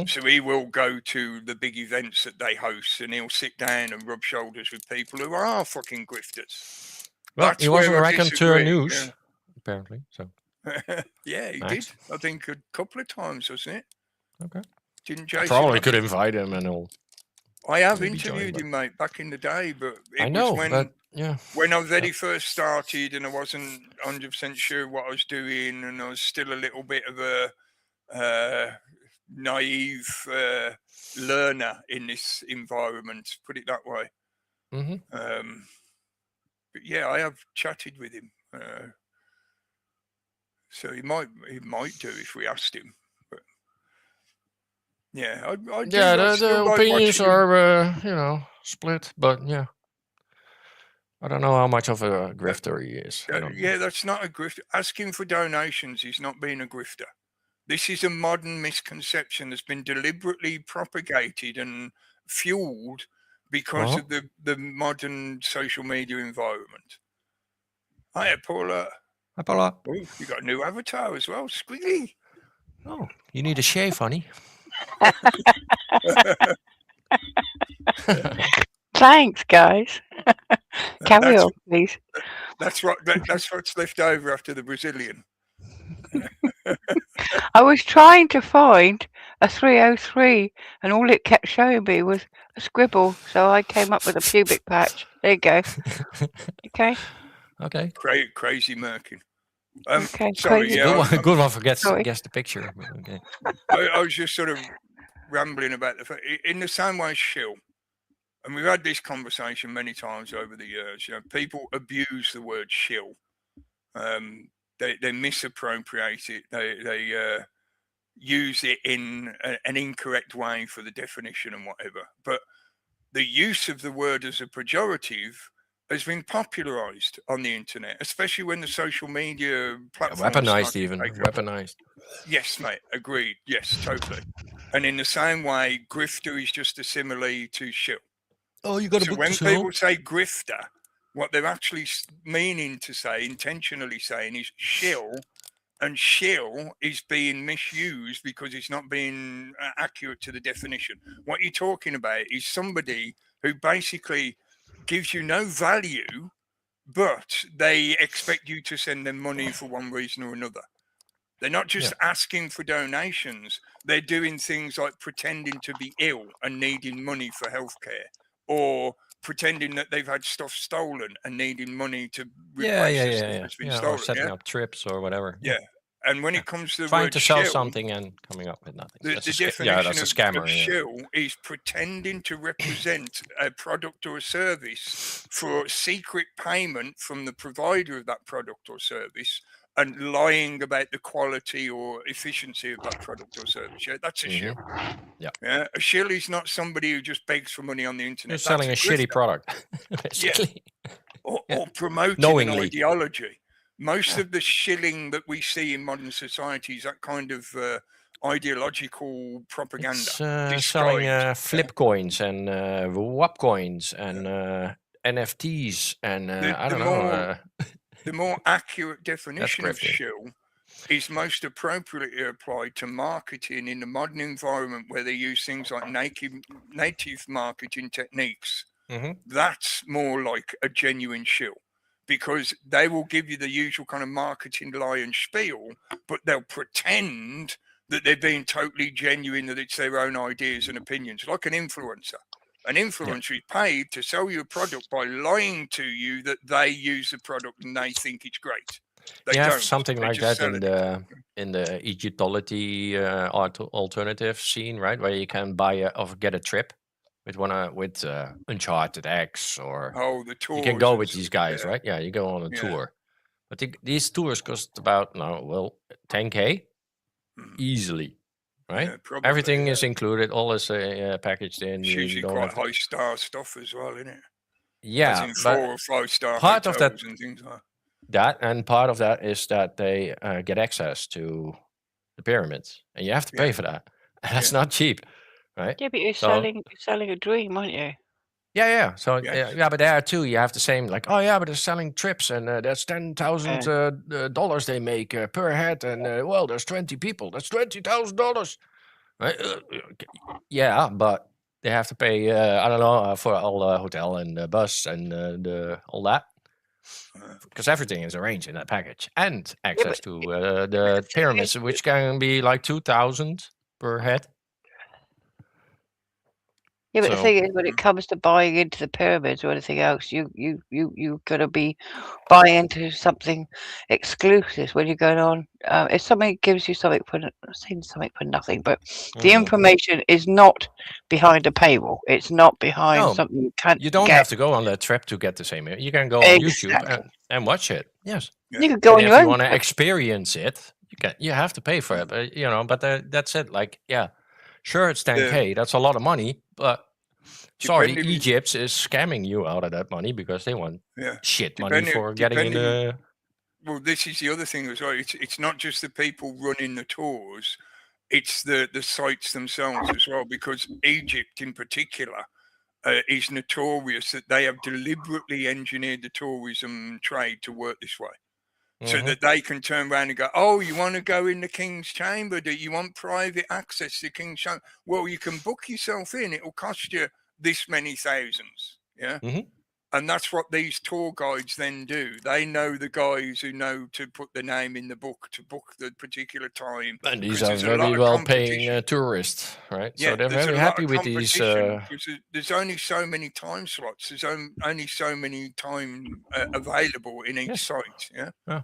So he will go to the big events that they host, and he'll sit down and rub shoulders with people who are fucking grifters. Well, he was on Raconteur News, apparently. So yeah, he did. I think a couple of times, wasn't it? Okay. Didn't Jason? Probably could invite him and all. I have interviewed him, mate, back in the day, but it was when I very first started and I wasn't 100% sure what I was doing, and I was still a little bit of a naive learner in this environment, put it that way. But yeah, I have chatted with him, so he might do if we asked him. But yeah, the opinions are split, but yeah, I don't know how much of a grifter he is. That's not a grifter. Asking for donations is not being a grifter. This is a modern misconception that's been deliberately propagated and fueled because of the modern social media environment. Hiya, Paula. Hi, Paula. Oh, you got a new avatar as well, Squiggly. Oh, you need a shave, honey. Thanks, guys. Carry on, please. That's what's left over after the Brazilian. I was trying to find a 303, and all it kept showing me was a scribble. So I came up with a pubic patch. There you go. Okay. Crazy Merkin. Okay. Sorry, good one for guess the picture. Okay. I was just sort of rambling about the fact, in the same way as shill, and we've had this conversation many times over the years. People abuse the word shill. They misappropriate it. They use it in an incorrect way for the definition and whatever. But the use of the word as a pejorative has been popularized on the internet, especially when the social media platforms weaponized. Yes, mate. Agreed. Yes, totally. And in the same way, grifter is just a simile to shill. Oh, you got to book when people say grifter, what they're actually meaning to say, intentionally saying, is shill, and shill is being misused because it's not being accurate to the definition. What you're talking about is somebody who basically gives you no value, but they expect you to send them money for one reason or another. They're not just asking for donations. They're doing things like pretending to be ill and needing money for healthcare, or pretending that they've had stuff stolen and needing money to replace the stuff that's been stolen. Or setting up trips or whatever. Yeah. And when it comes to the Trying word to sell shill, something and coming up with nothing. the That's definition that's a of scammer. shill is pretending to represent a product or a service for secret payment from the provider of that product or service, and lying about the quality or efficiency of that product or service. Yeah, that's a shill. Yeah, a shill is not somebody who just begs for money on the internet. You're selling a shitty grifter. product, basically. Or promoting Knowingly. an ideology. Most of the shilling that we see in modern society is that kind of ideological propaganda. It's selling flip coins and WAP coins and NFTs and I don't know. The more accurate definition of grifting. shill is most appropriately applied to marketing in the modern environment where they use things like native marketing techniques. That's more like a genuine shill, because they will give you the usual kind of marketing lie and spiel, but they'll pretend that they're being totally genuine, that it's their own ideas and opinions, like an influencer. An influencer is paid to sell you a product by lying to you that they use the product and they think it's great. They you have don't. something They like just that sell in the Egyptology alternative scene, right? Where you can buy or get a trip with Uncharted X, or the tours. you can go with these guys, right? Yeah, you go on a tour. But these tours cost about 10K easily, right? Yeah, probably, everything is included, all is packaged in. It's usually quite high star stuff as well, isn't it? Yeah, as in 4 or 5 star part hotels of that, and things like that. And part of that is that they get access to the pyramids, and you have to pay for that. That's not cheap, right? Yeah, but you're selling a dream, aren't you? Yeah. So but there too, you have the same, like, oh yeah, but they're selling trips, and that's $10,000 they make per head, and well, there's 20 people, that's $20,000, right? Yeah, but they have to pay I don't know for all the hotel and the bus and all that, because everything is arranged in that package, and access to the pyramids, which can be like 2,000 per head. Yeah, but the thing is, when it comes to buying into the pyramids or anything else, you've got to be buying into something exclusive when you're going on. If somebody gives you something for nothing, but the information is not behind a paywall. It's not behind something you can't. You don't have to go on that trip to get the same. You can go on YouTube and watch it. Yes, you can go on your own. If you want to experience it, you have to pay for it. But but that's it. Like, sure, it's 10K. That's a lot of money, but sorry, Egypt is scamming you out of that money because they want shit money for getting in the. Well, this is the other thing as well. It's not just the people running the tours; it's the sites themselves as well. Because Egypt, in particular, is notorious that they have deliberately engineered the tourism trade to work this way. So that they can turn around and go, oh, you want to go in the King's Chamber? Do you want private access to the King's Chamber? Well, you can book yourself in. It'll cost you this many thousands. Yeah. And that's what these tour guides then do. They know the guys who know to put the name in the book, to book the particular time. And these are very well-paying tourists, right? So they're very happy with these. There's only so many time slots. There's only so many time available in each site. Yeah.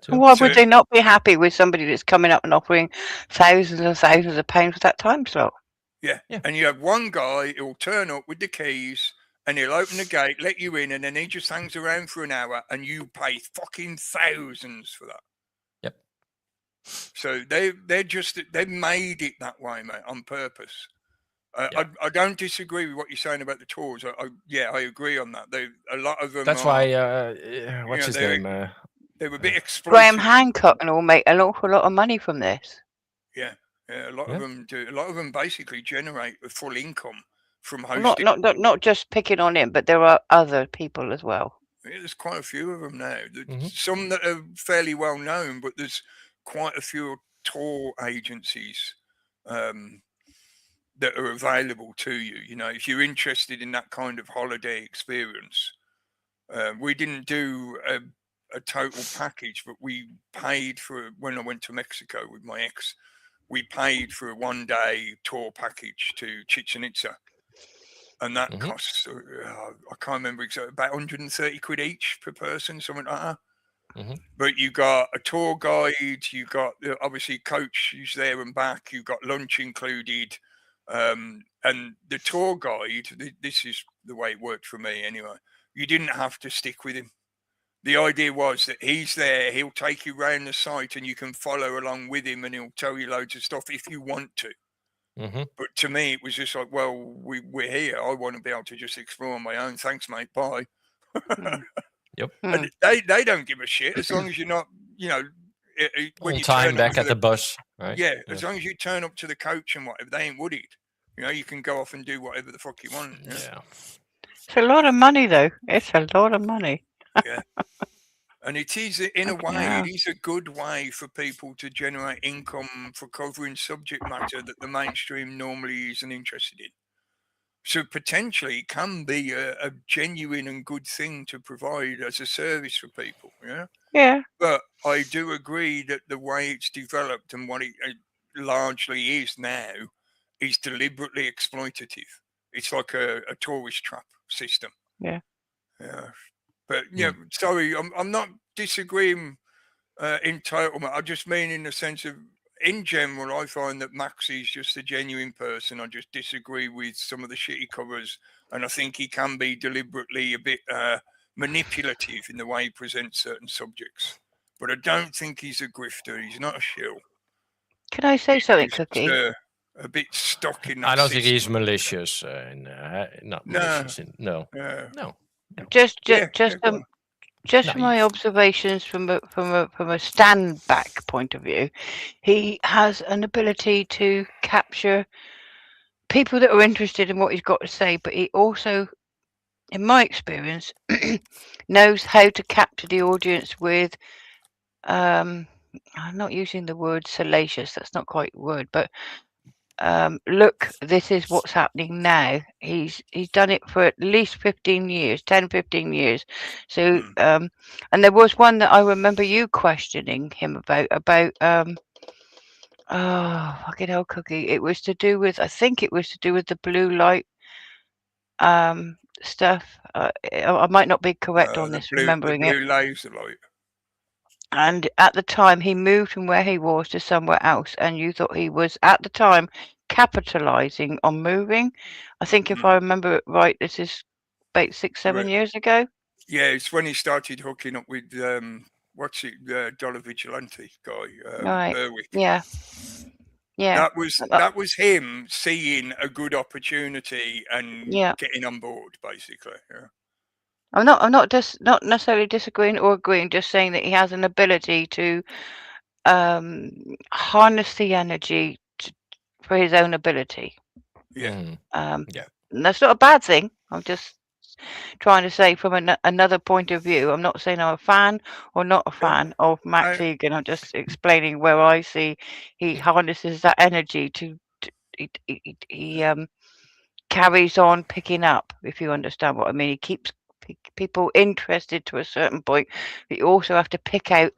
Why would they not be happy with somebody that's coming up and offering thousands and thousands of pounds for that time slot? Yeah. And you have one guy who will turn up with the keys, and he'll open the gate, let you in, and then he just hangs around for an hour, and you pay fucking thousands for that. Yep. So they've made it that way, mate, on purpose. I don't disagree with what you're saying about the tours. I agree on that. A lot of them. That's why. What's his name? They were a bit explosive. Graham Hancock and all make an awful lot of money from this. Yeah, a lot of them do. A lot of them basically generate a full income from hosting. Not just picking on him, but there are other people as well. Yeah, there's quite a few of them now. Some that are fairly well known, but there's quite a few tour agencies that are available to you. If you're interested in that kind of holiday experience. We didn't do a total package, but we paid for, when I went to Mexico with my ex, we paid for a 1-day tour package to Chichen Itza. And that costs, I can't remember exactly, about 130 quid each per person, something like that. But you got a tour guide, you got obviously coach who's there and back, you got lunch included, and the tour guide. This is the way it worked for me anyway. You didn't have to stick with him. The idea was that he's there, he'll take you around the site, and you can follow along with him, and he'll tell you loads of stuff if you want to. But to me, it was just like, well, we're here. I want to be able to just explore on my own. Thanks, mate. Bye. Yep. And they don't give a shit as long as you're not, when On you time turn back up to at the bus, right? Yeah, as long as you turn up to the coach and whatever, they ain't woodied. You can go off and do whatever the fuck you want. Yeah. It's a lot of money, though. It's a lot of money. Yeah. And it is, in a way, Yeah. it is a good way for people to generate income for covering subject matter that the mainstream normally isn't interested in. So potentially it can be a genuine and good thing to provide as a service for people. Yeah. Yeah. But I do agree that the way it's developed and what it largely is now is deliberately exploitative. It's like a tourist trap system. Yeah. Yeah. But sorry, I'm not disagreeing in total. I just mean in the sense of, in general, I find that Max is just a genuine person. I just disagree with some of the shit he covers, and I think he can be deliberately a bit manipulative in the way he presents certain subjects. But I don't think he's a grifter. He's not a shill. Can I say something, He's Cookie? just, a bit stuck in that I don't think system. he's malicious. Not malicious. No. Just go on. from my observations from a stand back point of view, he has an ability to capture people that are interested in what he's got to say, but he also, in my experience, knows how to capture the audience with I'm not using the word salacious, that's not quite a word, but look, this is what's happening now. He's done it for at least 15 years, 10, 15 years. So, and there was one that I remember you questioning him about, oh, fucking hell, Cookie. It was to do with, I think it was to do with the blue light stuff. I might not be correct on this, remembering the blue laser light. And at the time, he moved from where he was to somewhere else, and you thought he was, at the time, capitalizing on moving. I think if I remember it right, this is about 6, 7 years ago. Yeah, it's when he started hooking up with Dollar Vigilante guy, Right. Berwick. Yeah. Yeah. That was him seeing a good opportunity and getting on board, basically. Yeah. I'm not necessarily disagreeing or agreeing, just saying that he has an ability to harness the energy for his own ability. Yeah. And that's not a bad thing. I'm just trying to say from another point of view. I'm not saying I'm a fan or not a fan of Max Egan. I'm just explaining where I see he harnesses that energy to he carries on picking up, if you understand what I mean. He keeps people interested to a certain point, but you also have to pick out.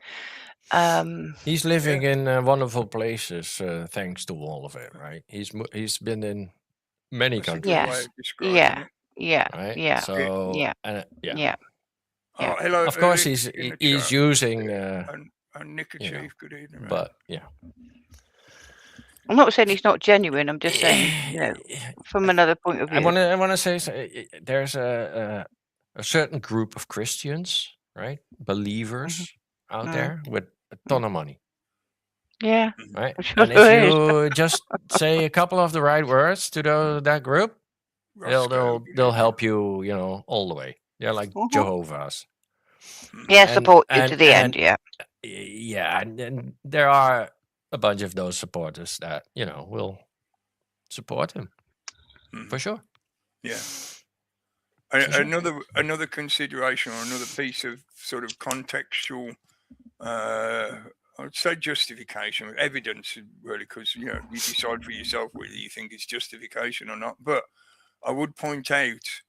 He's living in wonderful places, thanks to all of it, right? He's been in many countries. Yeah. Right? Yeah. So yeah. Oh, hello. Of course, he's using. And Nick Chief, good evening. But yeah. I'm not saying he's not genuine. I'm just saying, from another point of view. I want to say there's a certain group of Christians, right? Believers out there with a ton of money. Yeah. Right. Sure, and if you just say a couple of the right words to that group, they'll help you, all the way. They're like Jehovah's. Yeah, support you to the end. Yeah. Yeah, and there are a bunch of those supporters that will support him for sure. Yeah. Another consideration, or another piece of sort of contextual, I would say justification, evidence, really, because you decide for yourself whether you think it's justification or not. But I would point out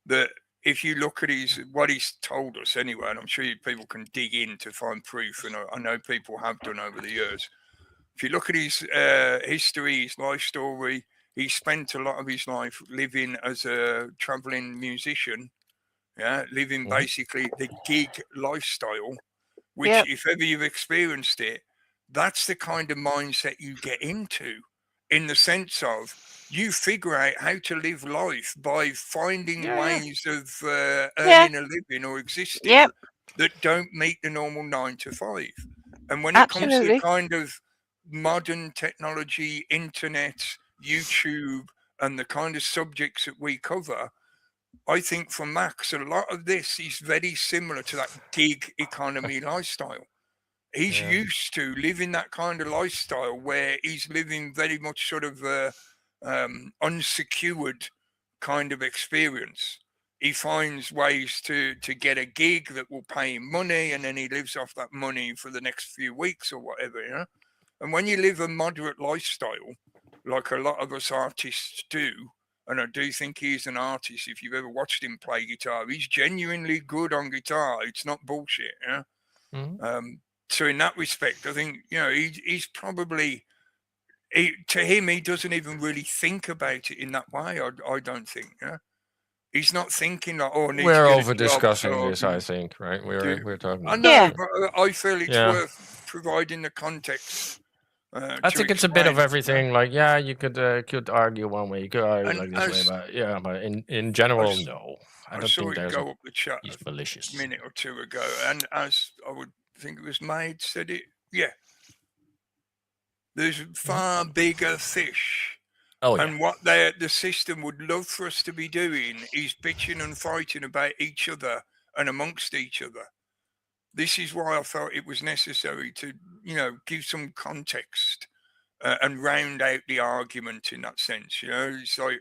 that if you look at what he's told us anyway, and I'm sure people can dig in to find proof, and I know people have done over the years. If you look at his history, his life story, he spent a lot of his life living as a traveling musician, living basically the gig lifestyle, which Yep. if ever you've experienced it, that's the kind of mindset you get into, in the sense of you figure out how to live life by finding Yeah. ways of Yeah. earning a living or existing Yep. that don't meet the normal 9 to 5. And when it comes to the Absolutely. kind of modern technology, internet, YouTube, and the kind of subjects that we cover, I think for Max, a lot of this is very similar to that gig economy lifestyle. He's Yeah. used to living that kind of lifestyle where he's living very much sort of unsecured kind of experience. He finds ways to get a gig that will pay him money, and then he lives off that money for the next few weeks or whatever, you know. And when you live a moderate lifestyle, like a lot of us artists do, and I do think he's an artist. If you've ever watched him play guitar, he's genuinely good on guitar. It's not bullshit, you know? Mhm. So in that respect, I think, you know, he's probably, to him, he doesn't even really think about it in that way. I don't think, you know? He's not thinking like, oh, I need to We're get over a job discussing so I this, I can think, right? do. We're talking. I know, Yeah. but I feel it's Yeah. worth providing the context. I think it's a bit of explain, everything. Like, yeah, you could argue one way, you could argue And like this way, as but yeah, but in general, s- no. I I don't saw think it there's go up the chat he's a malicious. minute or two ago, and as I would think it was Maid said it, yeah. There's far bigger fish. Oh yeah. And what the system would love for us to be doing is bitching and fighting about each other and amongst each other. This is why I felt it was necessary to, you know, give some context and round out the argument in that sense. You know, it's like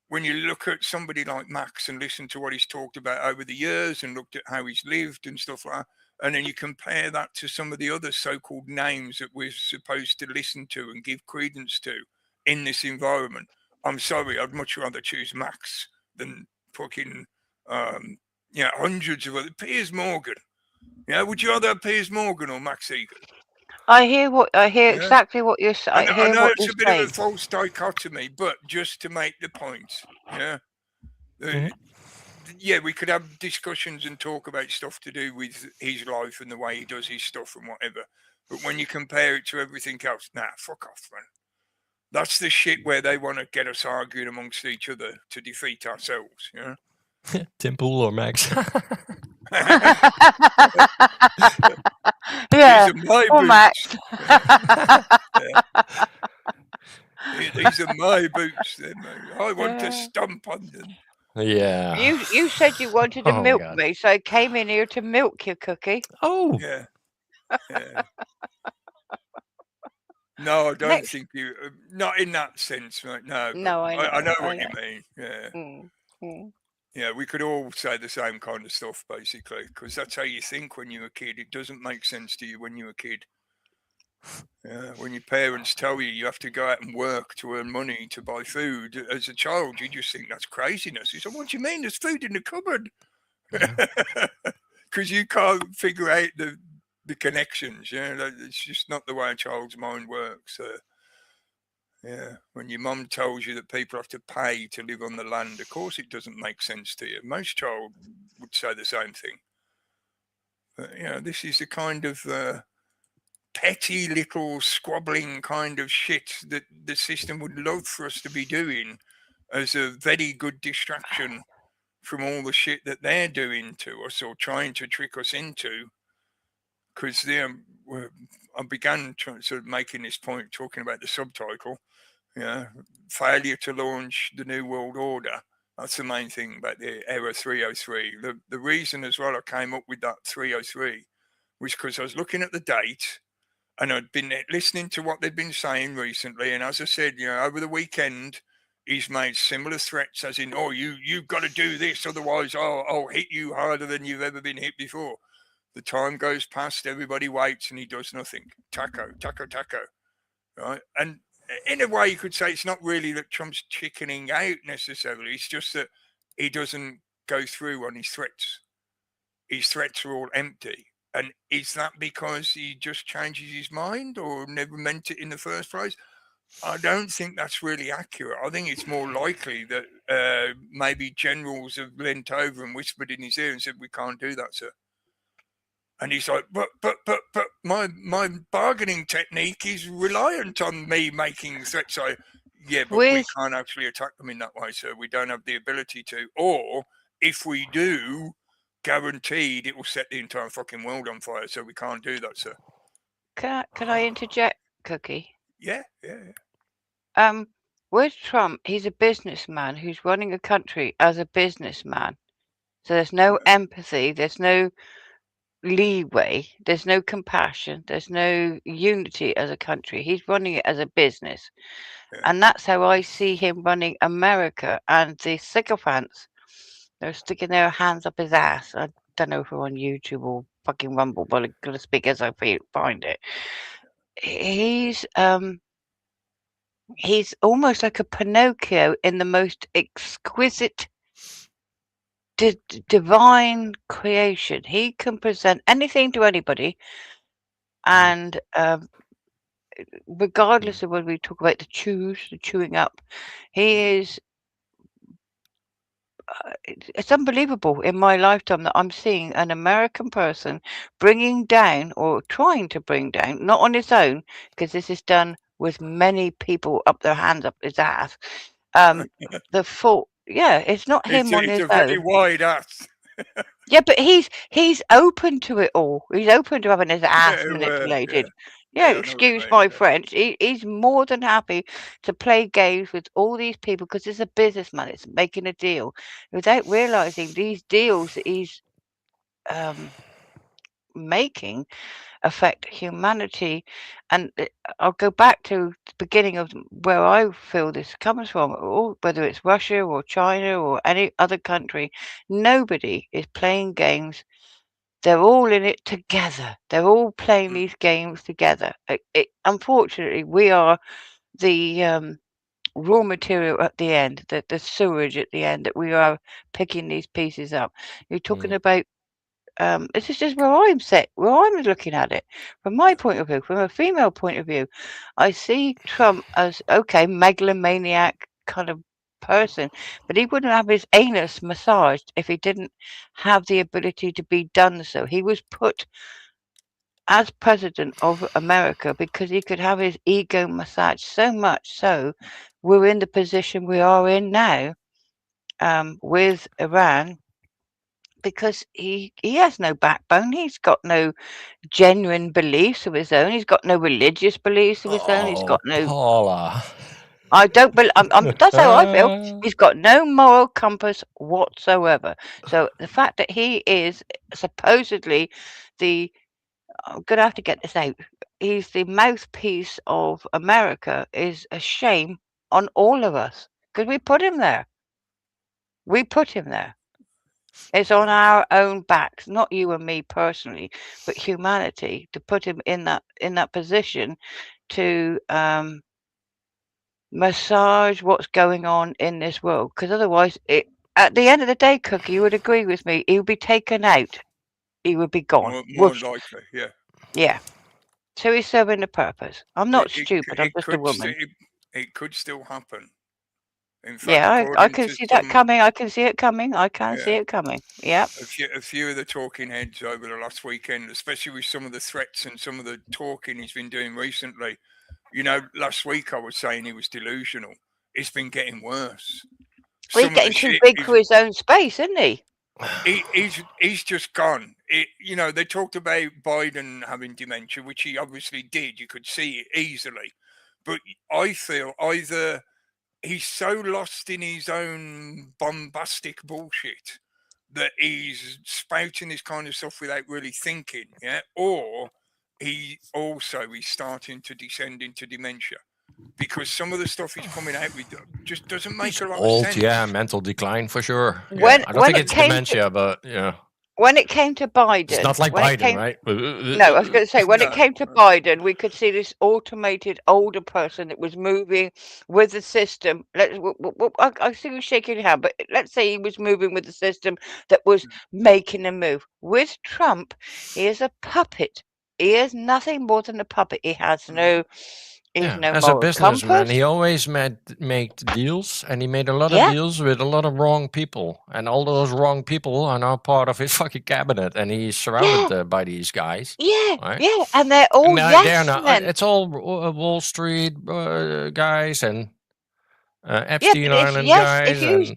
when you look at somebody like Max and listen to what he's talked about over the years and looked at how he's lived and stuff like that, and then you compare that to some of the other so-called names that we're supposed to listen to and give credence to in this environment. I'm sorry, I'd much rather choose Max than fucking, hundreds of other. Piers Morgan. Yeah, would you rather have Piers Morgan or Max Egan? I hear Yeah. exactly what you're saying. I I hear know what it's you're a bit of saying. a false dichotomy, but just to make the point, yeah. Mhm. Yeah, we could have discussions and talk about stuff to do with his life and the way he does his stuff and whatever. But when you compare it to everything else, nah, fuck off, man. That's the shit where they want to get us arguing amongst each other to defeat ourselves, you know? Tim Pool or Max? Yeah. These are my Or Max. boots. These are my boots. I want to Yeah. stomp on them. Yeah. You said you wanted to Oh my milk God. me, so I came in here to milk you, Cookie. Oh. Yeah. Yeah. No, I don't Next. think you. Not in that sense, right? No. No, I know. I know I what you know. mean. Yeah. Mm. Yeah, we could all say the same kind of stuff, basically, because that's how you think when you're a kid. It doesn't make sense to you when you're a kid. Yeah, when your parents tell you you have to go out and work to earn money to buy food, as a child, you just think that's craziness. You say, what do you mean? There's food in the cupboard. Because you can't figure out the connections. Yeah, it's just not the way a child's mind works. Yeah, when your mum tells you that people have to pay to live on the land, of course it doesn't make sense to you. Most child would say the same thing. But, you know, this is the kind of petty little squabbling kind of shit that the system would love for us to be doing as a very good distraction from all the shit that they're doing to us or trying to trick us into. Because I began sort of making this point talking about the subtitle. Yeah, failure to launch the New World Order. That's the main thing about the Error 303. The reason as well I came up with that 303 was because I was looking at the date and I'd been listening to what they'd been saying recently. And as I said, you know, over the weekend, he's made similar threats as in, oh, you've got to do this, otherwise I'll hit you harder than you've ever been hit before. The time goes past, everybody waits, and he does nothing. Taco. Right? And in a way, you could say it's not really that Trump's chickening out necessarily. It's just that he doesn't go through on his threats. His threats are all empty. And is that because he just changes his mind or never meant it in the first place? I don't think that's really accurate. I think it's more likely that maybe generals have leant over and whispered in his ear and said, we can't do that, sir. And he's like, but my bargaining technique is reliant on me making threats. So, yeah, but we can't actually attack them in that way, sir. We don't have the ability to. Or if we do, guaranteed it will set the entire fucking world on fire. So we can't do that, sir. Can I interject, Cookie? Yeah. With Trump, he's a businessman who's running a country as a businessman. So there's no empathy, there's no leeway, there's no compassion, there's no unity as a country. He's running it as a business. Yeah. And that's how I see him running America. And the sycophants, they're sticking their hands up his ass. I don't know if we're on YouTube or fucking Rumble, but I'm going to speak as I find it. He's almost like a Pinocchio in the most exquisite divine creation. He can present anything to anybody, and regardless of whether we talk about the chewing up, he is. It's unbelievable in my lifetime that I'm seeing an American person bringing down or trying to bring down, not on his own, because this is done with many people up their hands up his ass. The fault, it's not him on his own. It's a very wide ass. Yeah, but he's open to it all. He's open to having his ass manipulated. Excuse my French. He's more than happy to play games with all these people because it's a businessman. It's making a deal without realizing these deals that he's making affect humanity. And I'll go back to the beginning of where I feel this comes from, whether it's Russia or China or any other country. Nobody is playing games. They're all in it together. They're all playing these games together. Unfortunately, we are the raw material at the end, the sewage at the end, that we are picking these pieces up. You're talking about this is just where I'm looking at it. From my point of view, from a female point of view, I see Trump as, okay, megalomaniac kind of person, but he wouldn't have his anus massaged if he didn't have the ability to be done so. He was put as president of America because he could have his ego massaged so much so we're in the position we are in now with Iran, because he has no backbone. He's got no genuine beliefs of his own. He's got no religious beliefs of his own. He's got no. Paula. I don't believe. That's how I feel. He's got no moral compass whatsoever. So the fact that he is supposedly I'm gonna have to get this out. He's the mouthpiece of America is a shame on all of us because we put him there. It's on our own backs, not you and me personally, but humanity, to put him in that position to massage what's going on in this world. Because otherwise, at the end of the day, Cookie, you would agree with me, he would be taken out. He would be gone. More likely, yeah. Yeah. So he's serving the purpose. I'm not stupid. I'm just a woman. It could still happen. In fact, yeah, I can see that coming. I can see it coming. See it coming. Yeah. A few of the talking heads over the last weekend, especially with some of the threats and some of the talking he's been doing recently. You know, last week I was saying he was delusional. It's been getting worse. Well, he's getting too big for his own space, isn't he? He's just gone. You know, they talked about Biden having dementia, which he obviously did. You could see it easily. But I feel either he's so lost in his own bombastic bullshit that he's spouting this kind of stuff without really thinking, or he's starting to descend into dementia. Because some of the stuff he's coming out with just doesn't make a lot of sense. Yeah, mental decline for sure. I don't think it's dementia, but yeah. When it came to Biden... It's not like Biden, right? No, I was going to say, when it came to Biden, we could see this automated older person that was moving with the system. I see you shaking your hand, but let's say he was moving with the system that was making a move. With Trump, he is a puppet. He is nothing more than a puppet. He has no He's no as a moral businessman, compass. he always made deals, and he made a lot of Yeah. deals with a lot of wrong people, and all those wrong people are now part of his fucking cabinet, and he's surrounded by these guys. Yeah, Right? yeah, and they're all And they're yes not. men. It's all Wall Street guys and Yeah, Epstein but if Island yes, guys, and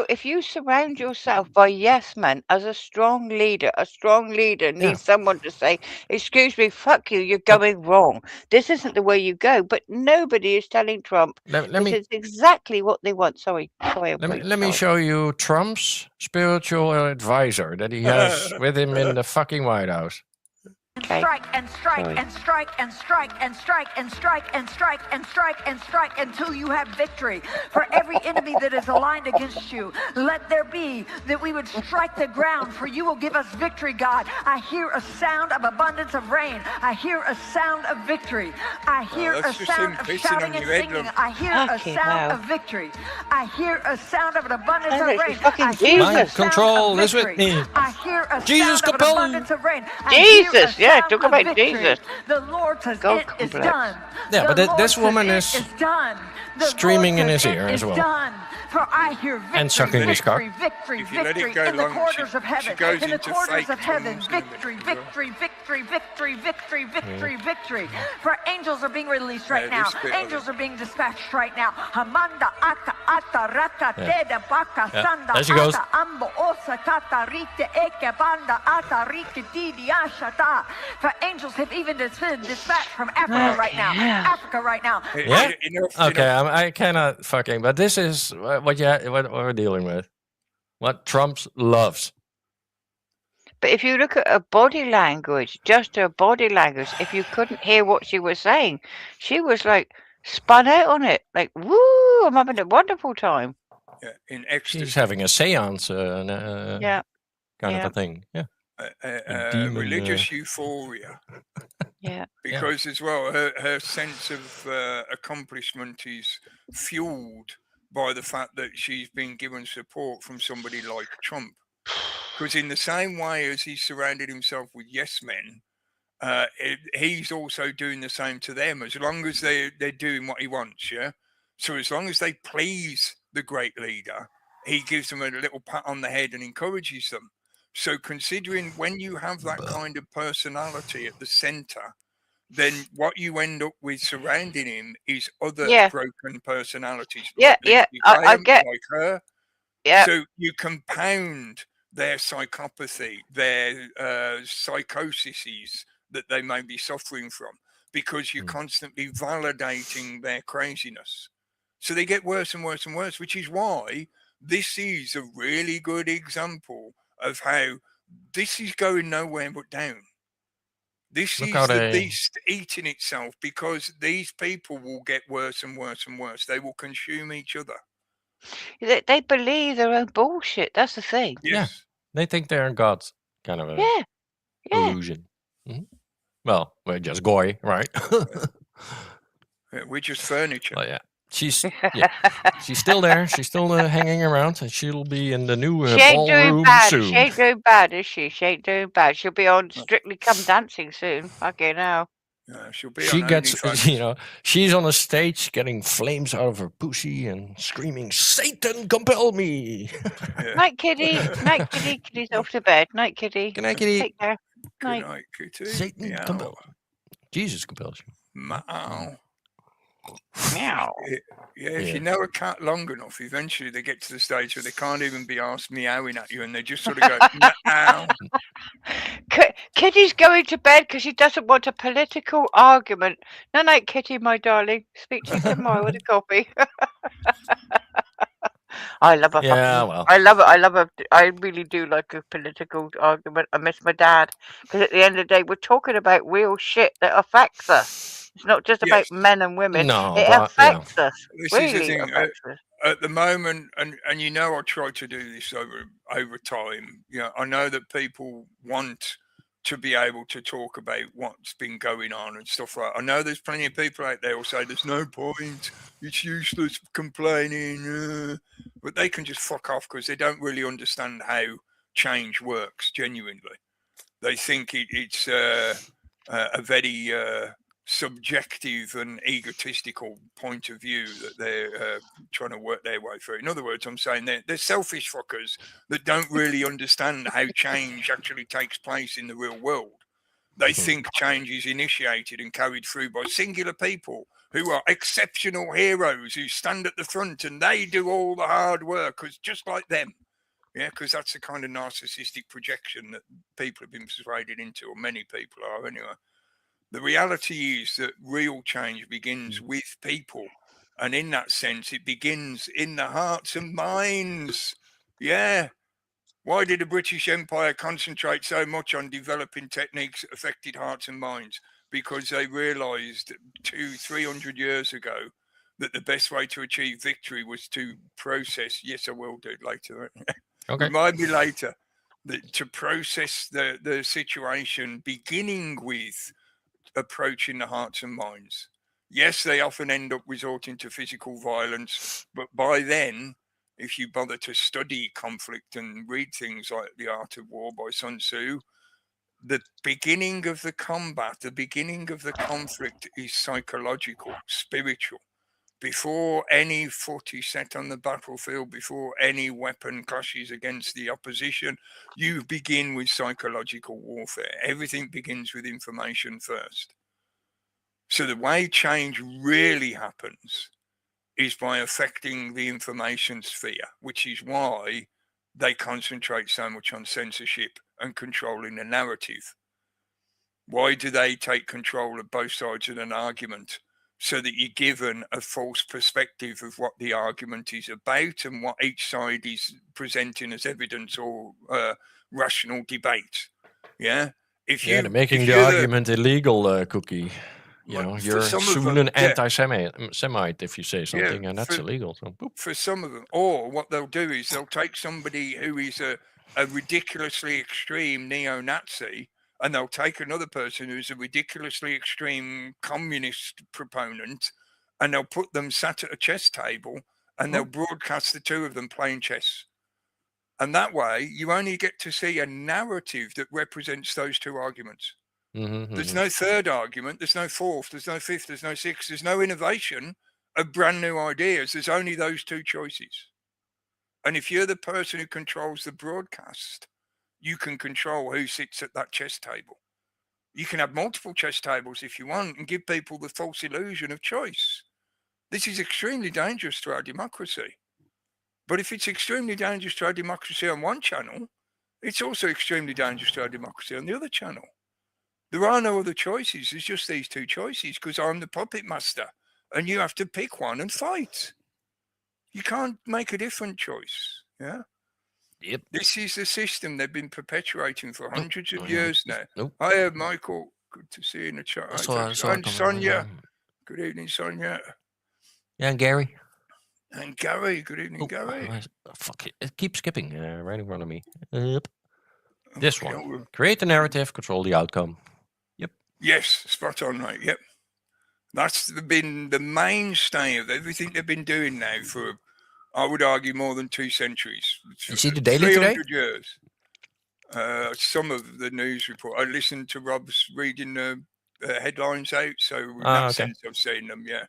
if you surround yourself by yes men as a strong leader needs someone to say, "Excuse me, fuck you, you're going wrong. This isn't the way you go." But nobody is telling Trump let this me is exactly what they want. Sorry, let me show you Trump's spiritual advisor that he has with him in the fucking White House. Okay. Strike and strike Sorry. and strike and strike and strike and strike and strike and strike and strike until you have victory. For every enemy that is aligned against you, let there be that we would strike the ground, for you will give us victory, God. I hear a sound of abundance of rain. I hear a sound of victory. I hear a sound of shouting and singing. I hear a sound of victory. I hear a sound of an abundance of rain. I hear a Mind sound control of is with victory. me. I hear a Jesus sound of an compel. abundance of rain. I hear a Jesus, yeah, sound talk of about victory. Jesus. The Lord says God it is complex. done. Yeah, The but Lord this says woman it is done. The screaming Lord in his says ear it as is well. done. For I hear victory, And sucking his cock. victory, If you let it victory go in the long, quarters she- of heaven. she goes In the into quarters fake of heaven, tongues in a victory, minute as well. victory, victory, victory, victory, victory, victory. For angels are being released right now. this bit of Angels it. are being dispatched right now. Hamanda aka ata raka teda baka sanda There she goes. ata ambo osa kata rite eke banda ata rike didi ashata. For angels have even been dispatched from Africa right now. Africa right now. Yeah. Enough, Okay, enough. I cannot fucking. But this is what what we're dealing with. What Trump loves. But if you look at her body language, just her body language, if you couldn't hear what she was saying, she was like spun out on it. Like, woo, I'm having a wonderful time. Yeah, in ecstasy. She's having a séance Yeah. kind of a thing. Yeah. demon, religious euphoria. Yeah. Because as well, her sense of accomplishment is fueled by the fact that she's been given support from somebody like Trump. Because in the same way as he's surrounded himself with yes men, he's also doing the same to them, as long as they're doing what he wants, yeah? So as long as they please the great leader, he gives them a little pat on the head and encourages them. So considering when you have that kind of personality at the center, then what you end up with surrounding him is other broken personalities. Like I get. like her. Yeah. So you compound their psychopathy, their psychoses that they may be suffering from, because you're constantly validating their craziness. So they get worse and worse and worse, which is why this is a really good example of how this is going nowhere but down. This is the beast eating itself, because these people will get worse and worse and worse. They will consume each other. They believe their own bullshit. That's the thing. Yes. Yeah. They think they're gods. Kind of a illusion. Mm-hmm. Well, we're just goy, right? We're just furniture. Well, yeah. She's still there. She's still hanging around, and she'll be in the new ballroom soon. She ain't doing bad, is she? She ain't doing bad. She'll be on Strictly Come Dancing soon. Fucking hell. She'll be She on gets, OnlyFans. she's on a stage getting flames out of her pussy and screaming, "Satan, compel me!" Night, kitty. Night, kitty. Kitty's off to bed. Night, kitty. Good night, kitty. Take care. Good night, kitty. Satan compels. Jesus compels you. Meow. Meow. Yeah, if you know a cat long enough, eventually they get to the stage where they can't even be asked meowing at you, and they just sort of go, meow. Kitty's going to bed because she doesn't want a political argument. No night, Kitty, my darling. Speak to you tomorrow with a coffee. I love a I love it. I love a. I really do like a political argument. I miss my dad, because at the end of the day, we're talking about real shit that affects us. It's not just about men and women. No, it affects us. This really is the thing. affects us. At the moment, and I try to do this over time. I know that people want to be able to talk about what's been going on and stuff like that. I know there's plenty of people out there who say there's no point, it's useless complaining, but they can just fuck off, because they don't really understand how change works genuinely. They think it's a very subjective and egotistical point of view that they're trying to work their way through. In other words, I'm saying they're selfish fuckers that don't really understand how change actually takes place in the real world. They think change is initiated and carried through by singular people who are exceptional heroes who stand at the front and they do all the hard work, just like them. Yeah, because that's the kind of narcissistic projection that people have been persuaded into, or many people are anyway. The reality is that real change begins with people. And in that sense, it begins in the hearts and minds. Yeah. Why did the British Empire concentrate so much on developing techniques that affected hearts and minds? Because they realized 200-300 years ago that the best way to achieve victory was to process. Yes, I will do it later. Okay. Remind me later that to process the situation, beginning with approaching the hearts and minds. Yes, they often end up resorting to physical violence, but by then, if you bother to study conflict and read things like The Art of War by Sun Tzu, the beginning of the combat, the beginning of the conflict is psychological, spiritual. Before any foot is set on the battlefield, before any weapon clashes against the opposition, you begin with psychological warfare. Everything begins with information first. So the way change really happens is by affecting the information sphere, which is why they concentrate so much on censorship and controlling the narrative. Why do they take control of both sides of an argument? So that you're given a false perspective of what the argument is about and what each side is presenting as evidence or rational debate. Yeah? They're making the argument illegal, Cookie. You know, you're soon an anti-Semite if you say something, and that's illegal. So, for some of them. Or what they'll do is they'll take somebody who is a ridiculously extreme neo-Nazi, and they'll take another person who's a ridiculously extreme communist proponent, and they'll put them sat at a chess table, and they'll broadcast the two of them playing chess. And that way, you only get to see a narrative that represents those two arguments. There's no third argument, there's no fourth, there's no fifth, there's no sixth, there's no innovation of brand new ideas. There's only those two choices. And if you're the person who controls the broadcast, you can control who sits at that chess table. You can have multiple chess tables if you want and give people the false illusion of choice. This is extremely dangerous to our democracy. But if it's extremely dangerous to our democracy on one channel, it's also extremely dangerous to our democracy on the other channel. There are no other choices. There's just these two choices because I'm the puppet master and you have to pick one and fight. You can't make a different choice. Yeah. Yep. This is the system they've been perpetuating for hundreds of years now. Hi, Michael. Good to see you in the chat. And Sonia. Good evening, Sonia. Yeah, and Gary. And Gary. Good evening, Gary. Fuck it keeps skipping right in front of me. This one. Create the narrative, control the outcome. Yep. Yes, spot on, right. Yep. That's been the mainstay of everything they've been doing now for, I would argue, more than 2 centuries. You see the Daily today? 300 years. Some of the news report. I listened to Rob's reading the headlines out, so in that sense I've seen them, yeah.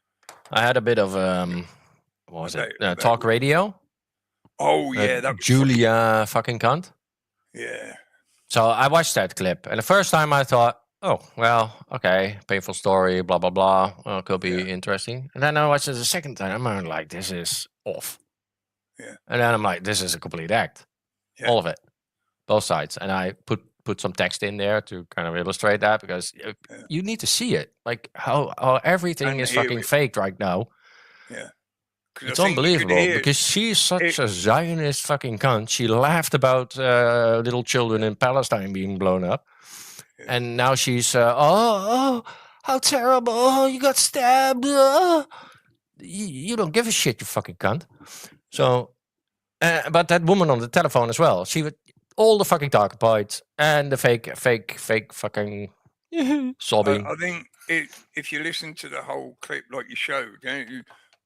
I had a bit of, what was it? Talk radio. Oh, yeah. That was Julia fucking cunt. Yeah. So I watched that clip, and the first time I thought, oh, well, okay, painful story, blah, blah, blah. Well, could be interesting. And then I watched it the second time, I'm like, this is off. Yeah. And then I'm like, this is a complete act. Yeah. All of it. Both sides. And I put some text in there to kind of illustrate that, because you need to see it. Like, how everything is fucking faked right now. Yeah. It's unbelievable, because she's such a Zionist fucking cunt. She laughed about little children in Palestine being blown up. Yeah. And now she's, how terrible. Oh, you got stabbed. You don't give a shit, you fucking cunt. So, but that woman on the telephone as well. She would, all the fucking talking points and the fake fucking sobbing. I think if you listen to the whole clip like you showed,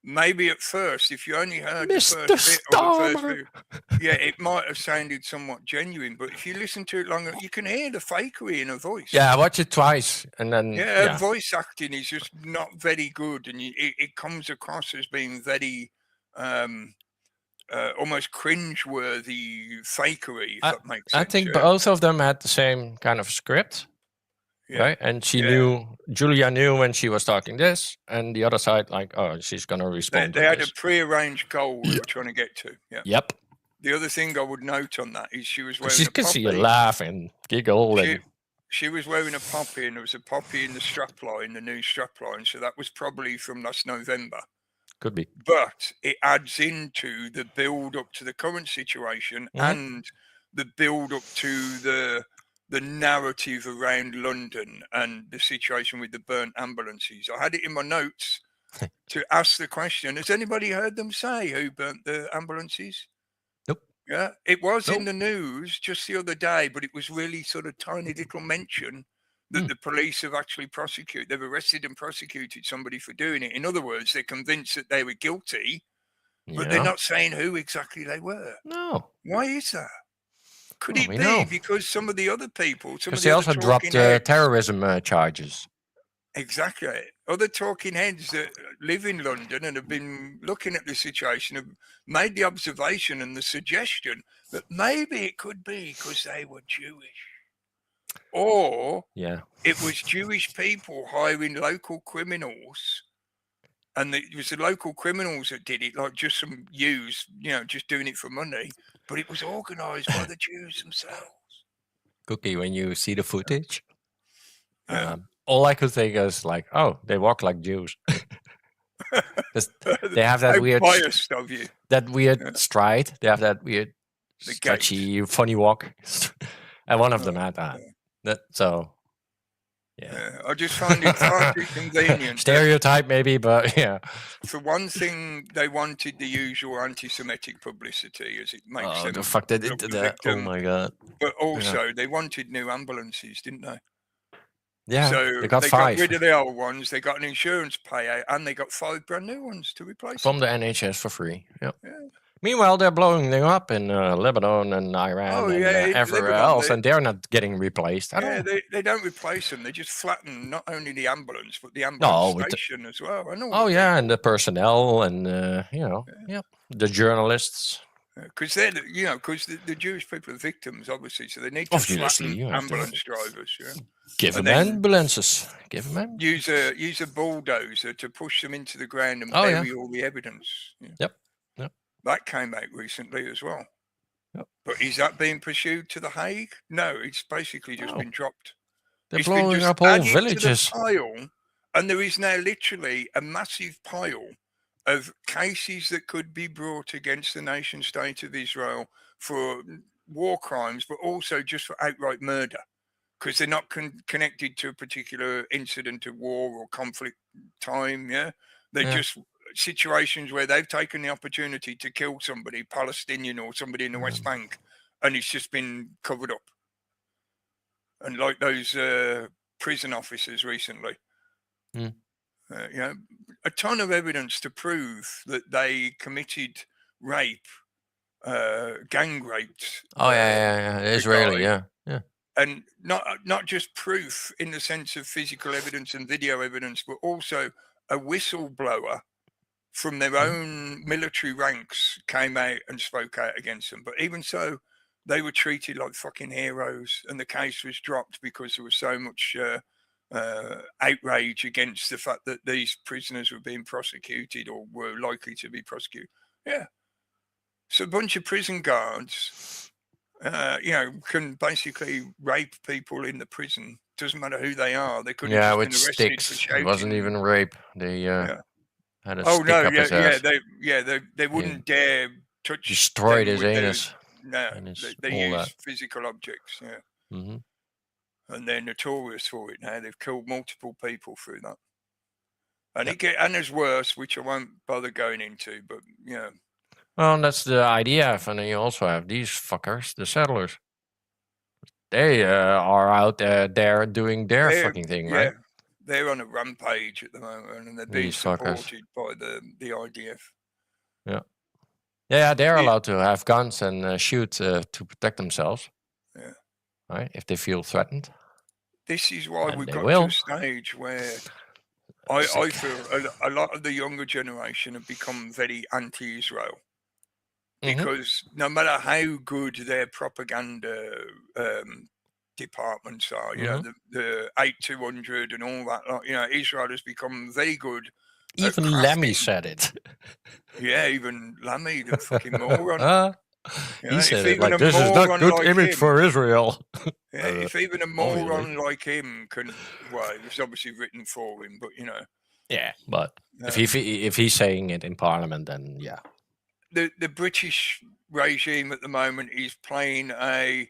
maybe at first, if you only heard the Mr. first bit of the first Starmer. bit, yeah, it might have sounded somewhat genuine. But if you listen to it longer, you can hear the fakery in her voice. Yeah, I watched it twice, and then Yeah, her voice acting is just not very good, and it comes across as being very almost cringe-worthy fakery, if that makes sense. I think both of them had the same kind of script, right? And Julia knew when she was talking this, and the other side, like, oh, she's gonna respond. They had a pre-arranged goal we were trying to get to. Yeah. Yep. The other thing I would note on that is she was wearing She a could poppy. see you laugh and giggle. She was wearing a poppy, and there was a poppy in the strapline, the new strapline. So that was probably from last November. Could be. But it adds into the build up to the current situation and the build up to the narrative around London and the situation with the burnt ambulances. I had it in my notes to ask the question, has anybody heard them say who burnt the ambulances? Nope. Yeah, it was in the news just the other day, but it was really sort of tiny little mention that the police have actually they've arrested and prosecuted somebody for doing it. In other words, they're convinced that they were guilty, but they're not saying who exactly they were. No. Why is that? Could it be because some of the other people... Because they also dropped terrorism charges. Exactly. Other talking heads that live in London and have been looking at the situation have made the observation and the suggestion that maybe it could be because they were Jewish. Or it was Jewish people hiring local criminals, and it was the local criminals that did it, like just some Jews, just doing it for money, but it was organised by the Jews themselves. Cookie, when you see the footage, all I could think is like, oh, they walk like Jews. They have that weird biased of you. That weird stride. They have that weird sketchy, funny walk. And one of them had that. I just find it far too convenient. Stereotype maybe, but yeah. For one thing, they wanted the usual anti-Semitic publicity, as it makes them. The fuck they did that! Oh my god! But also, they wanted new ambulances, didn't they? Yeah. So they got 5. Got rid of the old ones. They got an insurance payout, and they got 5 brand new ones to replace from the NHS for free. Yep. Yeah. Meanwhile, they're blowing them up in Lebanon and Iran and everywhere else, and they're not getting replaced at all. They don't replace them. They just flatten not only the ambulance, but the ambulance station as well. I know. And the personnel and, the journalists. Because the Jewish people are victims, obviously, so they need to flatten ambulance drivers. Yeah. Give them ambulances. Give them use a bulldozer to push them into the ground and bury all the evidence. Yeah. Yep. That came out recently as well. Yep. But is that being pursued to The Hague? No, it's basically just been dropped. They're blowing up whole villages. To the pile, and there is now literally a massive pile of cases that could be brought against the nation state of Israel for war crimes, but also just for outright murder, because they're not connected to a particular incident of war or conflict time. Yeah, they're just situations where they've taken the opportunity to kill somebody, Palestinian or somebody in the West Bank, and it's just been covered up. And like those prison officers recently, a ton of evidence to prove that they committed rape, gang raped. Israeli, yeah. And not just proof in the sense of physical evidence and video evidence, but also a whistleblower from their own military ranks came out and spoke out against them. But even so, they were treated like fucking heroes, and the case was dropped because there was so much outrage against the fact that these prisoners were being prosecuted or were likely to be prosecuted. Yeah. So a bunch of prison guards, can basically rape people in the prison. Doesn't matter who they are. They couldn't have been arrested sticks. for shouting. It wasn't even rape. They had a stick up his ass. They wouldn't dare touch. Destroyed his anus. They use physical objects. Yeah. Mm-hmm. And they're notorious for it now. They've killed multiple people through that. And and there's worse, which I won't bother going into, but Well, that's the IDF, and then you also have these fuckers, the settlers. They are out there doing their fucking thing, right? they're on a rampage at the moment, and they're being These fuckers. supported by the IDF. Yeah, they're allowed to have guns and shoot to protect themselves. Yeah. Right, if they feel threatened. This is why And we've they got will. to a stage where I Sick. feel a lot of the younger generation have become very anti-Israel. Mhm. Because no matter how good their propaganda departments are, you know, the 8200 and all that, you know, Israel has become very good. Even Lemmy said it. Yeah, even Lemmy, the fucking moron. He said it like, this is not good like image him, for Israel. Yeah, if even a moron obviously. like him can, well, it was obviously written for him, but you know. Yeah, but if he's saying it in Parliament, then yeah. The British regime at the moment is playing a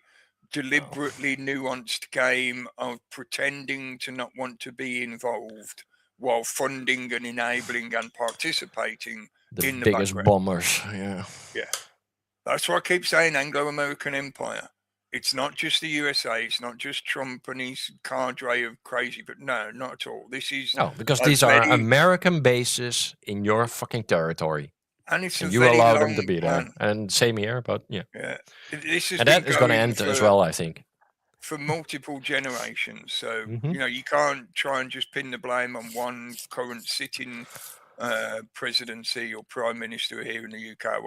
deliberately nuanced game of pretending to not want to be involved while funding and enabling and participating in the biggest background. bombers. Yeah. That's why I keep saying Anglo-American empire. It's not just the USA. It's not just Trump and his cadre of crazy. But no, not at all. This is because these are American bases in your fucking territory. And it's you allow them to be there. And same here, but yeah. This is and that is going to end as well, I think. For multiple generations. So, you know, you can't try and just pin the blame on one current sitting presidency or prime minister here in the UK.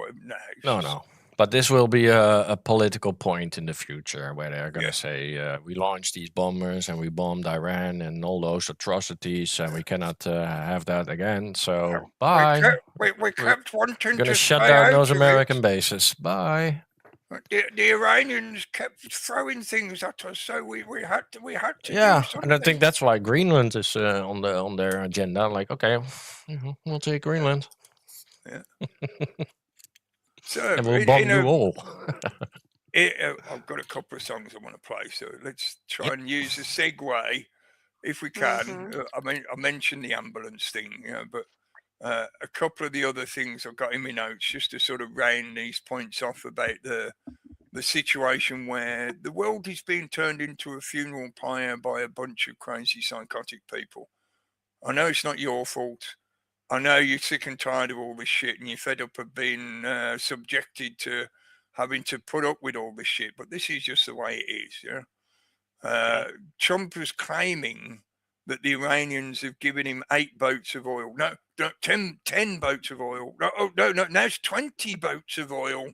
No. But this will be a political point in the future where they're going to say, we launched these bombers and we bombed Iran and all those atrocities and we cannot have that again. So, bye. We kept wanting to shut down those American bases. Bye. The Iranians kept throwing things at us, so we had to do something. And I think that's why Greenland is on their agenda. Like, okay, we'll take Greenland. Yeah. So, and we'll bomb you all. I've got a couple of songs I want to play, so let's try and use a segue if we can. I mean, I mentioned the ambulance thing, you know, but a couple of the other things I've got in my notes just to sort of round these points off about the situation where the world is being turned into a funeral pyre by a bunch of crazy psychotic people. I know it's not your fault. I know you're sick and tired of all this shit and you're fed up of being subjected to having to put up with all this shit, but this is just the way it is. Yeah. Trump was claiming that the Iranians have given him 8 boats of oil. No, 10 boats of oil. No, now it's 20 boats of oil.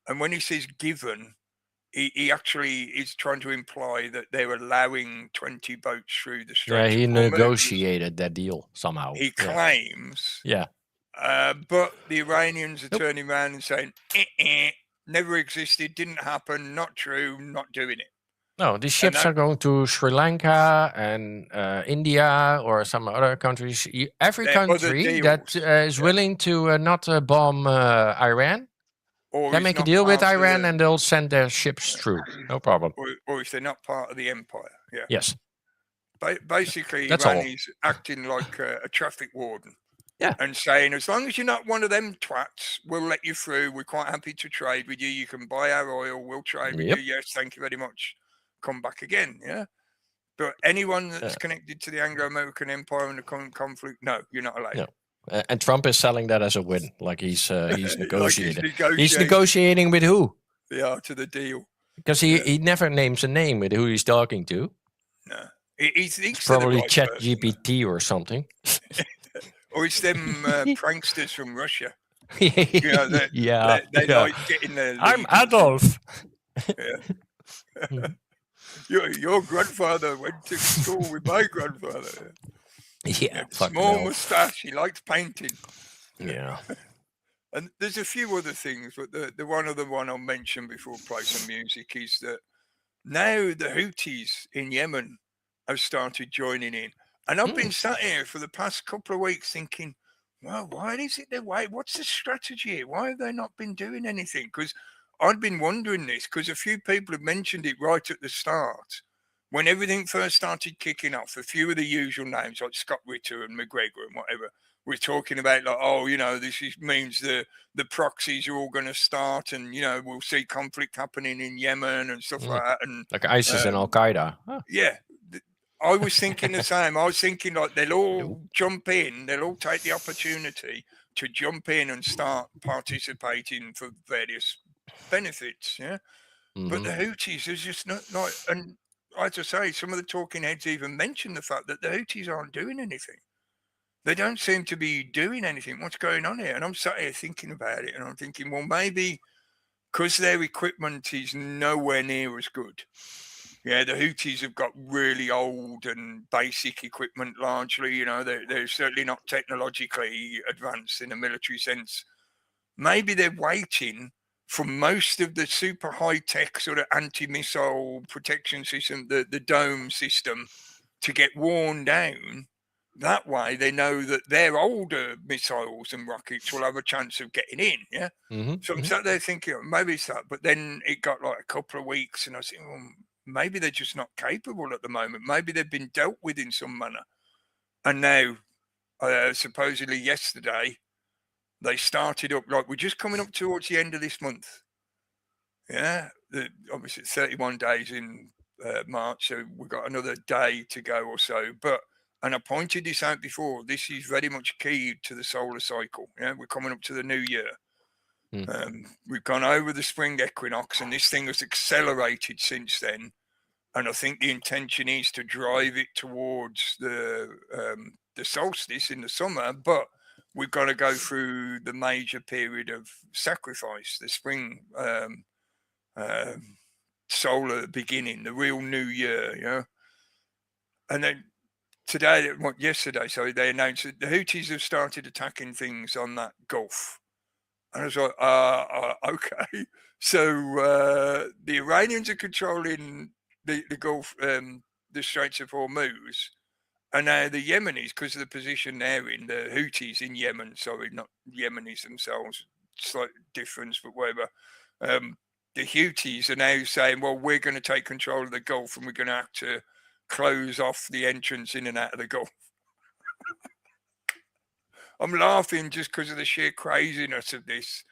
And when he says given, he actually is trying to imply that they're allowing 20 boats through the Strait. Yeah, he negotiated that deal somehow. He claims. Yeah. But the Iranians are turning around and saying, never existed, didn't happen, not true, not doing it. No, these ships are going to Sri Lanka and India or some other countries. Every country that is willing to not bomb Iran can make a deal with Iran and they'll send their ships through. No problem. Or if they're not part of the empire. Yeah. Yes. Basically, Iran is acting like a traffic warden. Yeah. And saying, as long as you're not one of them twats, we'll let you through. We're quite happy to trade with you. You can buy our oil. We'll trade with you. Yes, thank you very much. Come back again. Yeah. But anyone that's connected to the Anglo-American Empire and the current conflict, no, you're not allowed. No. And Trump is selling that as a win, like he's negotiating. He's negotiating with who? Yeah, to the deal. Because he never names a name with who he's talking to. No, it's probably ChatGPT or something. Or it's them pranksters from Russia. You know, they like getting their. I'm Adolf. Your grandfather went to school with my grandfather. Yeah, small moustache. He liked painting. Yeah. And there's a few other things, but the one other one I'll mention before we play some music is that now the Houthis in Yemen have started joining in. And I've been sat here for the past couple of weeks thinking, well, why is it their way? What's the strategy here? Why have they not been doing anything? Because I'd been wondering this, because a few people have mentioned it right at the start. When everything first started kicking off, a few of the usual names like Scott Ritter and McGregor and whatever, we're talking about like, oh, you know, means the proxies are all going to start and, you know, we'll see conflict happening in Yemen and stuff like that. And like ISIS and Al-Qaeda. Yeah. I was thinking the same. I was thinking like they'll all Nope. jump in, they'll all take the opportunity to jump in and start participating for various benefits. Yeah. But the Houthis is just not like, and I have to say, some of the talking heads even mentioned the fact that the Houthis aren't doing anything. They don't seem to be doing anything. What's going on here? And I'm sat here thinking about it, and I'm thinking, well, maybe because their equipment is nowhere near as good. Yeah, the Houthis have got really old and basic equipment largely. You know, they're certainly not technologically advanced in a military sense. Maybe they're waiting for most of the super high-tech sort of anti-missile protection system, the dome system, to get worn down. That way they know that their older missiles and rockets will have a chance of getting in, yeah? So I'm sat there thinking, maybe it's that. But then it got like a couple of weeks and I was thinking, well, maybe they're just not capable at the moment. Maybe they've been dealt with in some manner. And now, supposedly yesterday, they started up, like we're just coming up towards the end of this month. Yeah, obviously 31 days in March, so we've got another day to go or so. But, and I pointed this out before, this is very much keyed to the solar cycle. Yeah, we're coming up to the new year. We've gone over the spring equinox, and this thing has accelerated since then. And I think the intention is to drive it towards the solstice in the summer, but we've got to go through the major period of sacrifice, the spring solar beginning, the real new year, you know. And then yesterday, sorry, they announced that the Houthis have started attacking things on that Gulf. And I was like, okay. So the Iranians are controlling the Gulf, the Straits of Hormuz. And now the Yemenis, because of the position they're in, the Houthis in Yemen, sorry, not Yemenis themselves, slight difference, but whatever. The Houthis are now saying, well, we're going to take control of the Gulf and we're going to have to close off the entrance in and out of the Gulf. I'm laughing just because of the sheer craziness of this,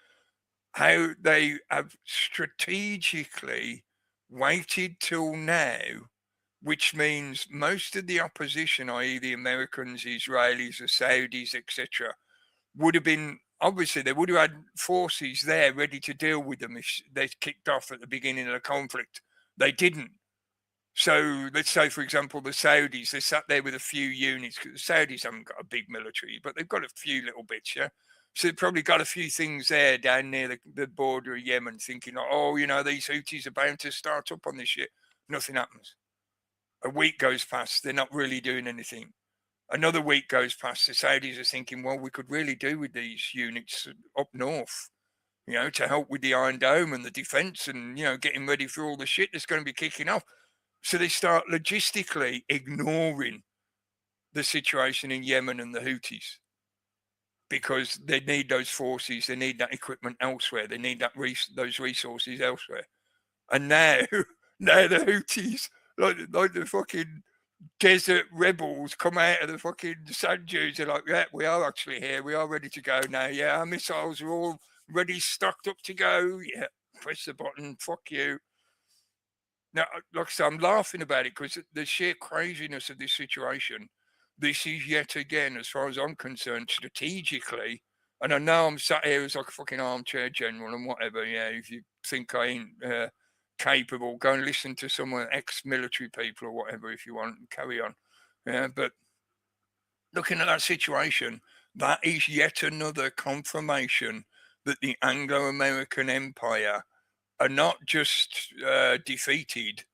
how they have strategically waited till now, which means most of the opposition, i.e. the Americans, Israelis, the Saudis, etc., would have been, obviously they would have had forces there ready to deal with them if they kicked off at the beginning of the conflict. They didn't. So let's say, for example, the Saudis, they sat there with a few units, because the Saudis haven't got a big military, but they've got a few little bits, yeah? So they've probably got a few things there down near the border of Yemen, thinking, like, oh, you know, these Houthis are bound to start up on this shit. Nothing happens. A week goes past, they're not really doing anything. Another week goes past, the Saudis are thinking, well, we could really do with these units up north, you know, to help with the Iron Dome and the defense and, you know, getting ready for all the shit that's going to be kicking off. So they start logistically ignoring the situation in Yemen and the Houthis because they need those forces, they need that equipment elsewhere, they need those resources elsewhere. And now the Houthis, like the fucking desert rebels, come out of the fucking sand dunes. They're like, yeah, we are actually here. We are ready to go now. Yeah, our missiles are all ready, stocked up to go. Yeah, press the button. Fuck you. Now, like I said, I'm laughing about it because the sheer craziness of this situation, this is yet again, as far as I'm concerned, strategically, and I know I'm sat here as like a fucking armchair general and whatever, yeah, if you think I ain't capable, go and listen to some ex-military people or whatever if you want, and carry on. Yeah, but looking at that situation, that is yet another confirmation that the Anglo-American Empire are not just defeated,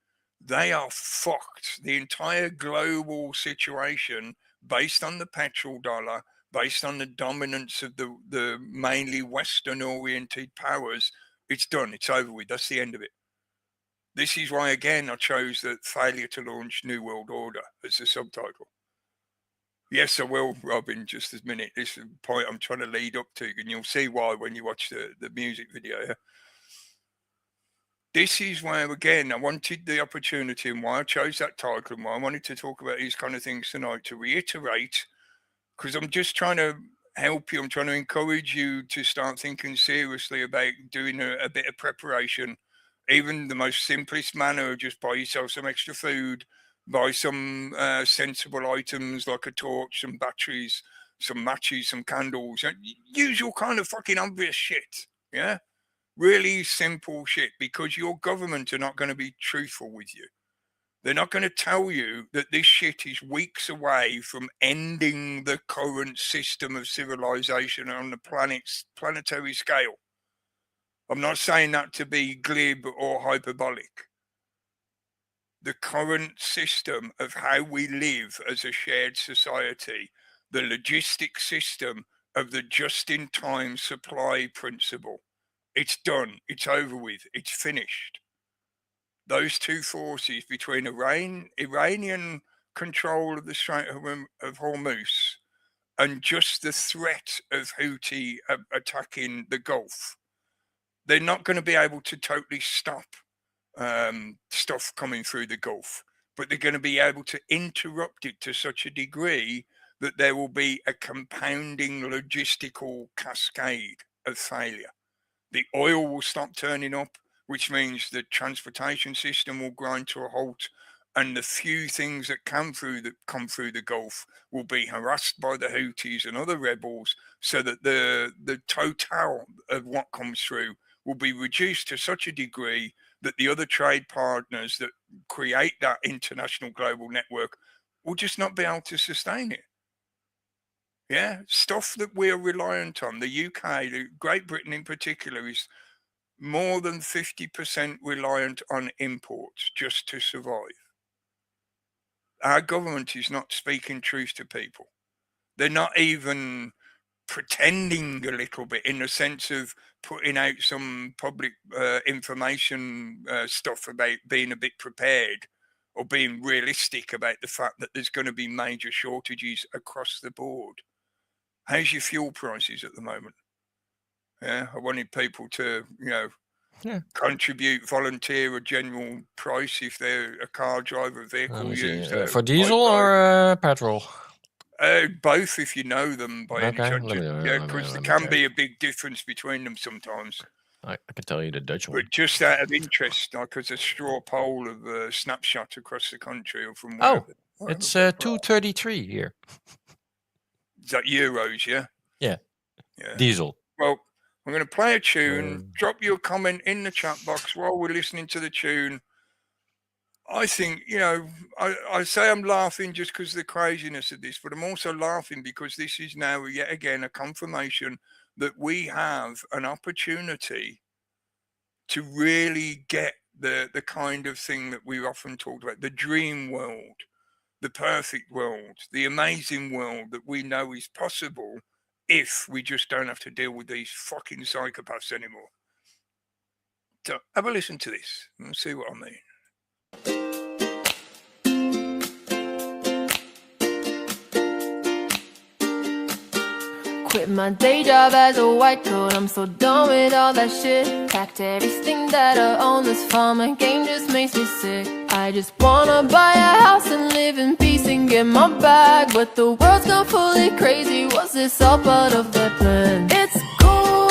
they are fucked. The entire global situation, based on the petrodollar, based on the dominance of the mainly Western-oriented powers, it's done. It's over with. That's the end of it. This is why, again, I chose the failure to launch New World Order as the subtitle. Yes, I will, Robin, just a minute. This is the point I'm trying to lead up to, and you'll see why when you watch the music video. This is where, again, I wanted the opportunity and why I chose that title and why I wanted to talk about these kind of things tonight, to reiterate, because I'm just trying to help you. I'm trying to encourage you to start thinking seriously about doing a bit of preparation, even the most simplest manner of just buy yourself some extra food, buy some sensible items like a torch, some batteries, some matches, some candles, usual kind of fucking obvious shit. Yeah, really simple shit, because your government are not going to be truthful with you. They're not going to tell you that this shit is weeks away from ending the current system of civilization on the planetary scale. I'm not saying that to be glib or hyperbolic. The current system of how we live as a shared society, the logistic system of the just-in-time supply principle, it's done, it's over with, it's finished. Those two forces between Iranian control of the Strait of Hormuz and just the threat of Houthi attacking the Gulf, they're not going to be able to totally stop stuff coming through the Gulf, but they're going to be able to interrupt it to such a degree that there will be a compounding logistical cascade of failure. The oil will stop turning up, which means the transportation system will grind to a halt, and the few things that come through the Gulf will be harassed by the Houthis and other rebels, so that the total of what comes through will be reduced to such a degree that the other trade partners that create that international global network will just not be able to sustain it. Yeah, stuff that we're reliant on, the UK, Great Britain in particular, is more than 50% reliant on imports just to survive. Our government is not speaking truth to people. They're not even pretending a little bit, in the sense of putting out some public information stuff about being a bit prepared or being realistic about the fact that there's going to be major shortages across the board. How's your fuel prices at the moment? Yeah, I wanted people to, contribute, volunteer a general price if they're a car driver, vehicle user. For diesel or petrol? Both, if you know them by any chance. Because there can be a big difference between them sometimes. I can tell you the Dutch one. But just out of interest, like as a straw poll of a snapshot across the country or from wherever. It's 2.33 here. Is that euros, yeah? Yeah. Diesel. Well, I'm going to play a tune. Drop your comment in the chat box while we're listening to the tune. I think, I say I'm laughing just because of the craziness of this, but I'm also laughing because this is now yet again a confirmation that we have an opportunity to really get the kind of thing that we've often talked about, the dream world, the perfect world, the amazing world that we know is possible if we just don't have to deal with these fucking psychopaths anymore. So have a listen to this and see what I mean. Quit my day job as a white coat, I'm so done with all that shit. Packed everything that I own, this farmer game just makes me sick. I just wanna buy a house and live in peace and get my bag, but the world's gone fully crazy, was this all part of their plan? It's cool,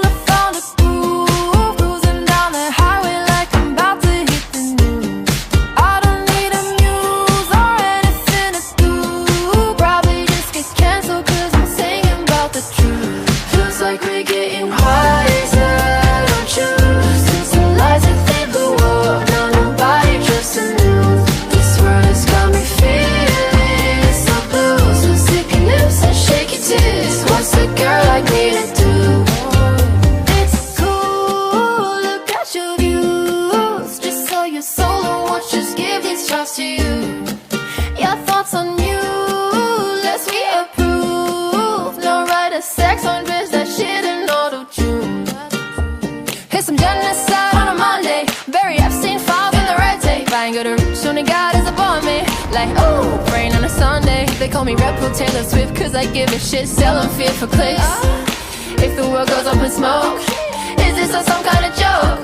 I found a groove, cruising down the highway like I'm about to hit the news. I don't need a muse or anything to do, probably just get cancelled cause I'm singing about the truth. Feels like we're getting wiser, don't you? Since the lies that they blew up, now nobody trusts the news. This world has got me feeling so blue, so stick your lips and shake your tits. What's a girl like me to do? It's cool, look at your views, just sell your soul and watch us give these jobs to you. Your thoughts on you, lest we approve. No right of sex on dress, that shit in auto-tune. Here's some genocide on a Monday, very Epstein files in the red tape. I ain't gonna reach, only God is upon me. Like, ooh, rain on a Sunday. They call me Red Pill Taylor Swift, cause I give a shit, selling fear for clicks. If the world goes up in smoke, is this some kind of joke?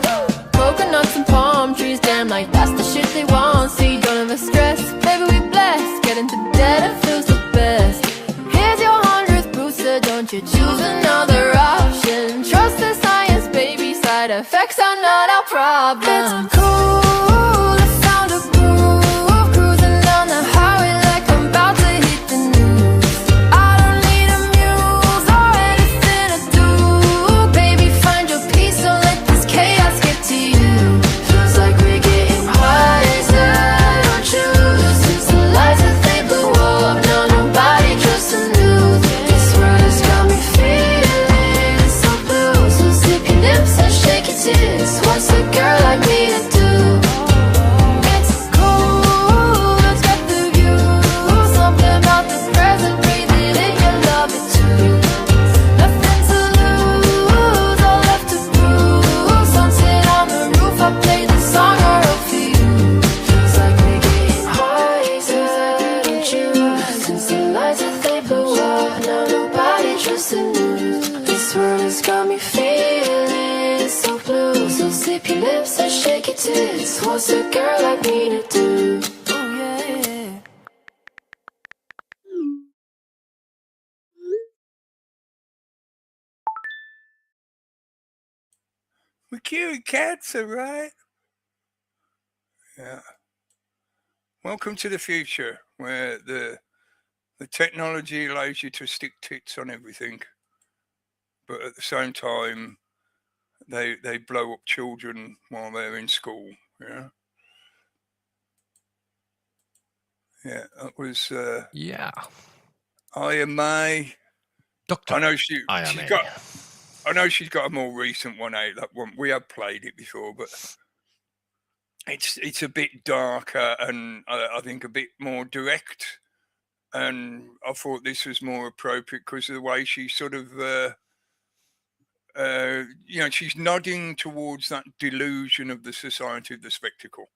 Coconuts and palm trees, damn, like that's the shit they want. See, don't ever stress, baby, we blessed. Get into debt, it feels the best. Here's your 100th booster, don't you choose another option. Trust the science, baby, side effects are not our problem. It's cool, I found a groove, this. What's a girl like me to do? Oh yeah. We're curing cancer, right? Yeah. Welcome to the future, where the technology allows you to stick tits on everything, but at the same time, they blow up children while they're in school. Yeah. Yeah, that was Yeah. IMA. Doctor. I know she's IMA. got. I know she's got a more recent one out. That one we have played it before, but it's a bit darker and I think a bit more direct. And I thought this was more appropriate because of the way she sort of, she's nodding towards that delusion of the society of the spectacle.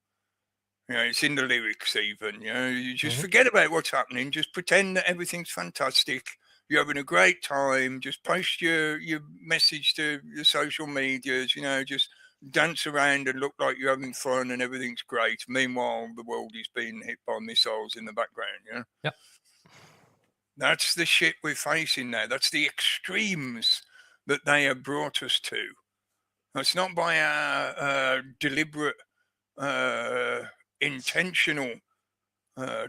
It's in the lyrics even. You just forget about what's happening. Just pretend that everything's fantastic. You're having a great time. Just post your message to your social medias. Just dance around and look like you're having fun and everything's great. Meanwhile, the world is being hit by missiles in the background. Yep. That's the shit we're facing now. That's the extremes that they have brought us to. That's not by our deliberate, intentional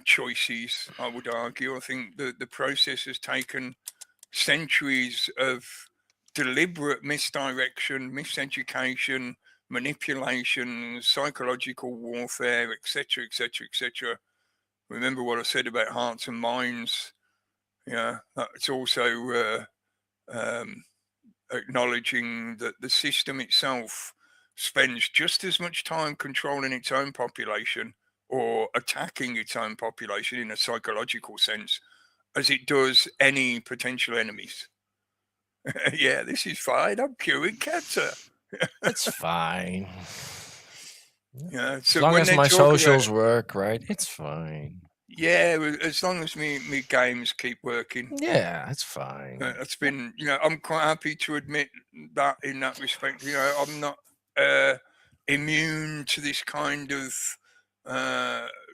choices, I would argue. I think the process has taken centuries of deliberate misdirection, miseducation, manipulation, psychological warfare, etc., etc., etc. Remember what I said about hearts and minds. It's also acknowledging that the system itself spends just as much time controlling its own population or attacking its own population in a psychological sense as it does any potential enemies. Yeah, this is fine. I'm curing cancer. It's fine. Yeah, As so long when as they my talk socials about, work, right? It's fine. yeah, as long as me games keep working. Yeah, it's fine. That's been, I'm quite happy to admit that in that respect. I'm not immune to this kind of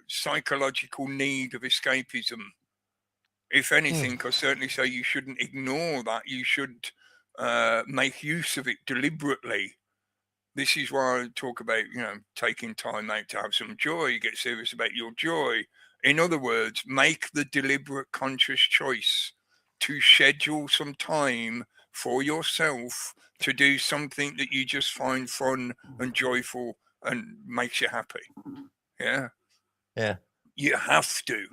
psychological need of escapism. If anything, I certainly say you shouldn't ignore that. You should make use of it deliberately. This is why I talk about, taking time out to have some joy, get serious about your joy. In other words, make the deliberate conscious choice to schedule some time for yourself to do something that you just find fun and joyful and makes you happy. Yeah. Yeah. You have to.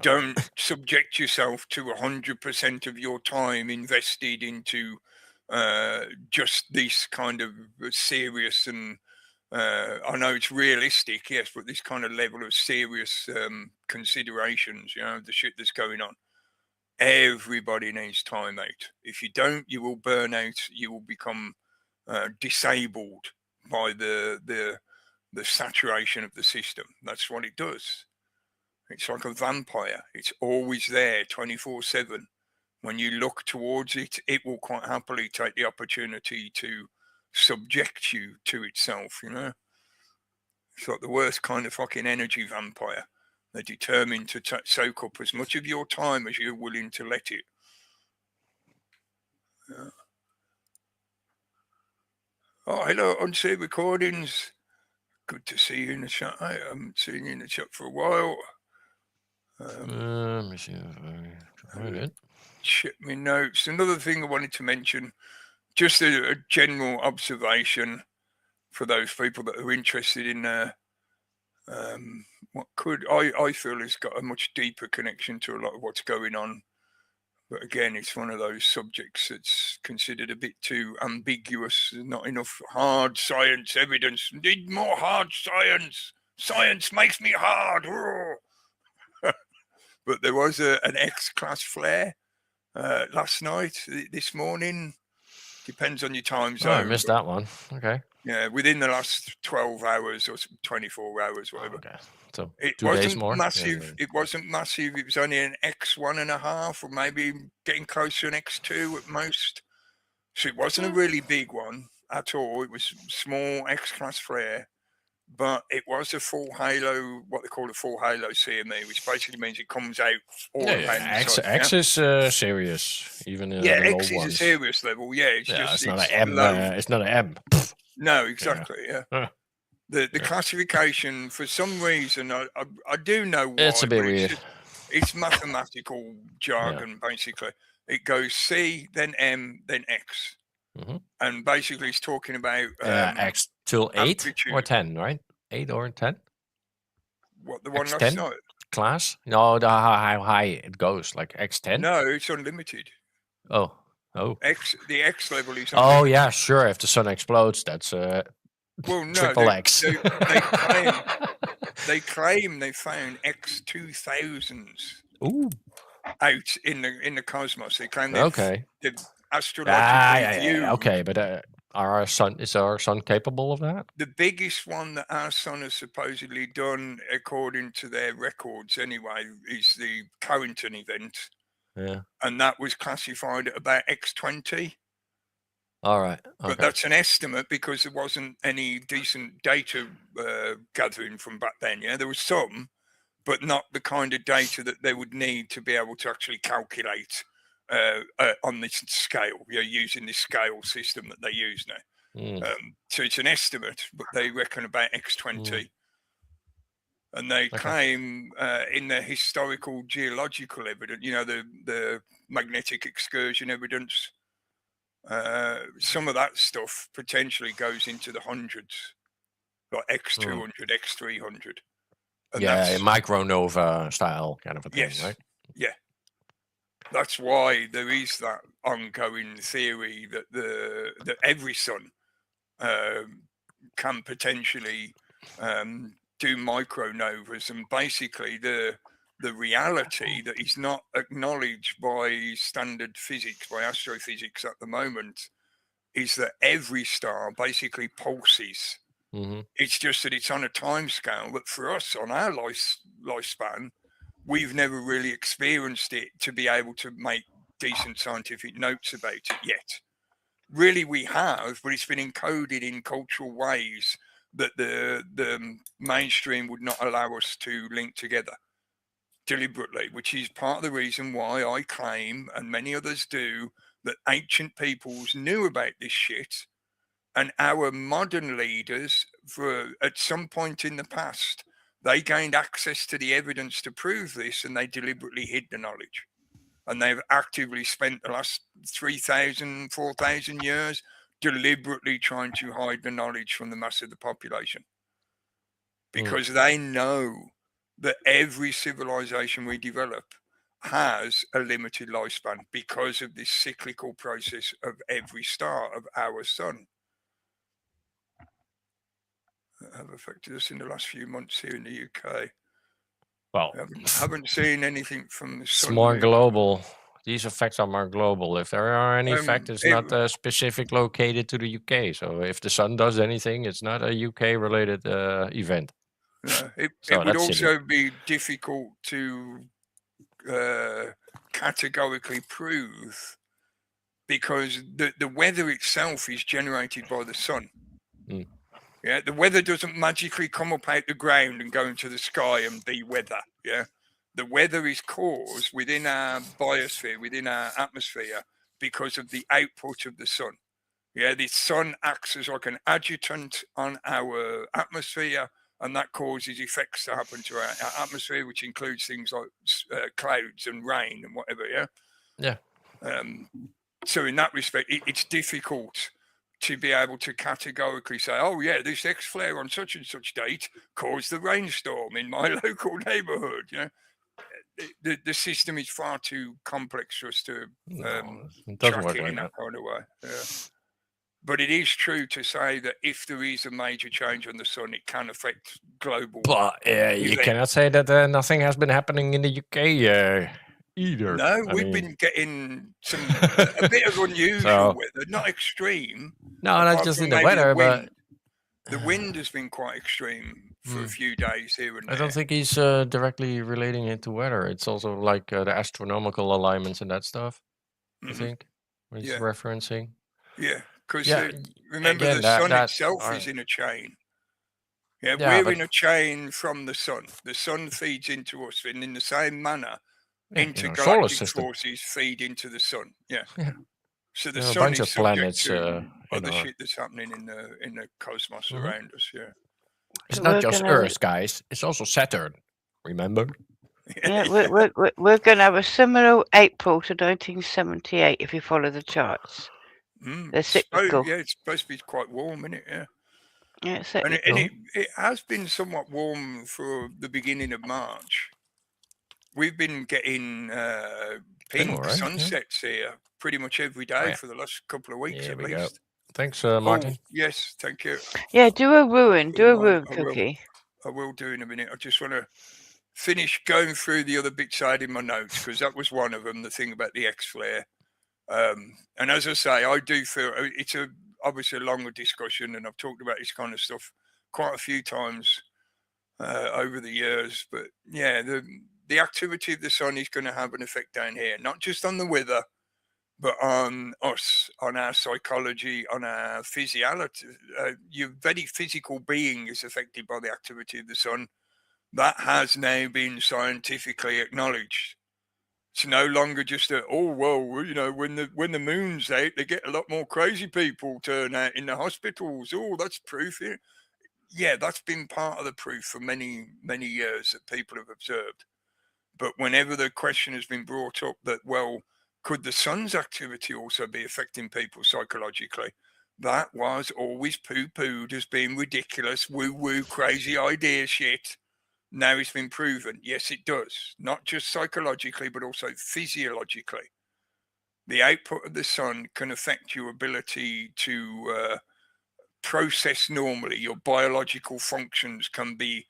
Don't subject yourself to 100% of your time invested into just this kind of serious and I know it's realistic, yes, but this kind of level of serious considerations, the shit that's going on. Everybody needs time out. If you don't, you will burn out. You will become disabled by the saturation of the system. That's what it does. It's like a vampire. It's always there 24/7. When you look towards it, it will quite happily take the opportunity to subject you to itself, It's like the worst kind of fucking energy vampire. They're determined to soak up as much of your time as you're willing to let it. Yeah. Oh, hello, Unseen Recordings. Good to see you in the chat. I haven't seen you in the chat for a while. Let me see if I can find it. Check my notes. Another thing I wanted to mention, just a general observation for those people that are interested in what I feel has got a much deeper connection to a lot of what's going on. But again, it's one of those subjects that's considered a bit too ambiguous. There's not enough hard science evidence. Need more hard science. Science makes me hard. But there was an X-class flare last night, this morning. Depends on your time zone. Oh, I missed that one. Okay. Yeah, within the last 12 hours or 24 hours, whatever. Okay. So It 2 days wasn't more. massive. Yeah. It wasn't massive. It was only an X1.5 or maybe getting close to an X2 at most. So it wasn't a really big one at all. It was small X-class flare. but it was a full halo, what they call a full halo CME, which basically means it comes out all around the sun. X is serious, even Yeah, the low X is ones. a serious level. Yeah, it's just it's not an M. low. It's not an M. No, exactly. Yeah. The classification, for some reason, I do know why. It's a bit weird. It's mathematical jargon, basically. It goes C, then M, then X. And basically it's talking about X till 8 amplitude. or 10, right? 8 or 10? What, the one X10 last night? class? No, how high it goes, like X10? No, it's unlimited. Oh. The X level is unlimited. Oh, yeah, sure. If the sun explodes, that's well, no, triple X. They claim they found X2000s out in the cosmos. They claim the astrologically viewed. Okay, but is our sun capable of that? The biggest one that our sun has supposedly done, according to their records anyway, is the Carrington event. Yeah. And that was classified at about X20. All right. Okay. But that's an estimate because there wasn't any decent data gathering from back then. Yeah, there was some, but not the kind of data that they would need to be able to actually calculate on this scale, using this scale system that they use now. So it's an estimate, but they reckon about X20. And they claim in the historical geological evidence, the magnetic excursion evidence, some of that stuff potentially goes into the hundreds, like X200, X300. And micronova style kind of a thing, right? Yeah. That's why there is that ongoing theory that every sun can potentially do micronovas, and basically the reality that is not acknowledged by standard physics, by astrophysics at the moment, is that every star basically pulses. It's just that it's on a time scale that for us, on our lifespan, we've never really experienced it to be able to make decent scientific notes about it yet. Really, we have, but it's been encoded in cultural ways that the mainstream would not allow us to link together deliberately, which is part of the reason why I claim, and many others do, that ancient peoples knew about this shit, and our modern leaders, at some point in the past, they gained access to the evidence to prove this, and they deliberately hid the knowledge. And they've actively spent the last 3,000, 4,000 years deliberately trying to hide the knowledge from the mass of the population. Because they know that every civilization we develop has a limited lifespan because of this cyclical process of every star of our sun. That have affected us in the last few months here in the UK. Well, haven't seen anything from the sun. It's more global. These effects are more global. If there are any effect, it's not specific located to the UK. So if the sun does anything, it's not a UK-related event. It would also be difficult to categorically prove, because the weather itself is generated by the sun. Yeah, the weather doesn't magically come up out the ground and go into the sky and be weather. Yeah, the weather is caused within our biosphere, within our atmosphere, because of the output of the sun. Yeah, the sun acts as like an adjutant on our atmosphere, and that causes effects to happen to our atmosphere, which includes things like clouds and rain and whatever. Yeah. So in that respect, it's difficult to be able to categorically say, oh yeah, this X flare on such and such date caused the rainstorm in my local neighborhood. You know, the system is far too complex for us to track it in that kind of way. Yeah. But it is true to say that if there is a major change on the sun, it can affect global. But you cannot say that nothing has been happening in the UK either. No, we've been getting a bit of unusual weather, not extreme. No, not just in the weather, but the wind has been quite extreme for a few days here and there. I don't think he's directly relating it to weather. It's also like the astronomical alignments and that stuff. I think he's referencing. Yeah, because remember the sun itself is in a chain. Yeah, Yeah, we're in a chain from the sun. The sun feeds into us, and in the same manner, solar intergalactic system. forces feed into the sun. Yeah. Yeah. So the There are a sun bunch is of subject planets to in other our. shit that's happening in the cosmos Mhm. around us. Yeah. It's So not we're just gonna have Earth, guys. It's also Saturn. Remember? yeah, we're going to have a similar April to 1978 if you follow the charts. They're cyclical. Yeah, it's supposed to be quite warm, isn't it? Yeah. Yeah, it's And cyclical. it has been somewhat warm for the beginning of March. We've been getting pink all right, yeah. sunsets here pretty much every day for the last couple of weeks There at we go. least. Thanks, Martin. Oh, yes, thank you. Yeah, do a ruin I will. cookie. I will do in a minute. I just want to finish going through the other bits I had in my notes because that was one of them, the thing about the X-flare. And as I say, I do feel it's obviously a longer discussion, and I've talked about this kind of stuff quite a few times over the years. But yeah, the activity of the sun is going to have an effect down here, not just on the weather, but on us, on our psychology, on our physiology. Your very physical being is affected by the activity of the sun. That has now been scientifically acknowledged. It's no longer just when the moon's out, they get a lot more crazy people turn out in the hospitals. Oh, that's proof. Yeah, that's been part of the proof for many, many years that people have observed. But whenever the question has been brought up that, well, could the sun's activity also be affecting people psychologically? That was always poo-pooed as being ridiculous, woo-woo, crazy idea shit. Now it's been proven. Yes, it does. Not just psychologically, but also physiologically. The output of the sun can affect your ability to process normally. Your biological functions can be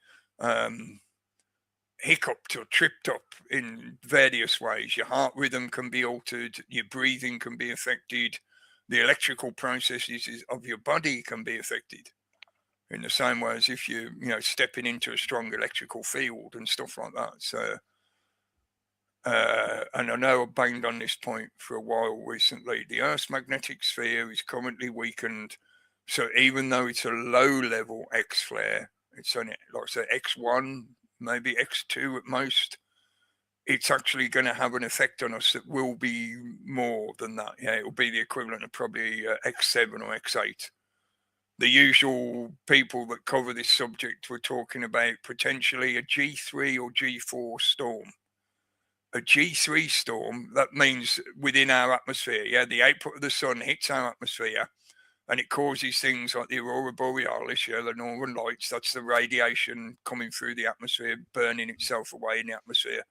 hiccuped or tripped up in various ways. Your heart rhythm can be altered. Your breathing can be affected. The electrical processes of your body can be affected in the same way as if you're, stepping into a strong electrical field and stuff like that. So, and I know I've banged on this point for a while recently. The Earth's magnetic sphere is currently weakened. So even though it's a low-level X-flare, it's only, like I said, X1, maybe X2 at most, it's actually going to have an effect on us that will be more than that. Yeah, it will be the equivalent of probably X7 or X8. The usual people that cover this subject were talking about potentially a G3 or G4 storm. A G3 storm, that means within our atmosphere. Yeah, the output of the sun hits our atmosphere and it causes things like the aurora borealis, the northern lights. That's the radiation coming through the atmosphere, burning itself away in the atmosphere.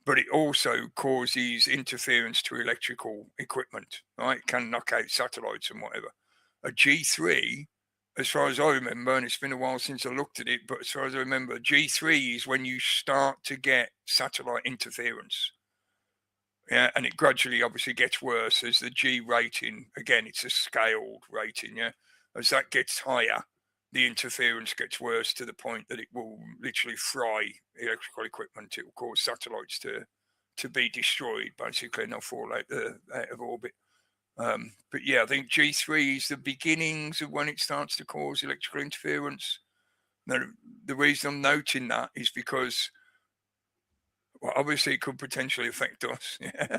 But it also causes interference to electrical equipment, right? It can knock out satellites and whatever. A G3, as far as I remember, and it's been a while since I looked at it, but as far as I remember, G3 is when you start to get satellite interference. Yeah, and it gradually obviously gets worse as the G rating, again, it's a scaled rating, yeah. As that gets higher, the interference gets worse to the point that it will literally fry electrical equipment. It will cause satellites to be destroyed, basically, and they'll fall out of orbit. But yeah, I think G3 is the beginnings of when it starts to cause electrical interference. Now, the reason I'm noting that is because, well, obviously it could potentially affect us. Yeah,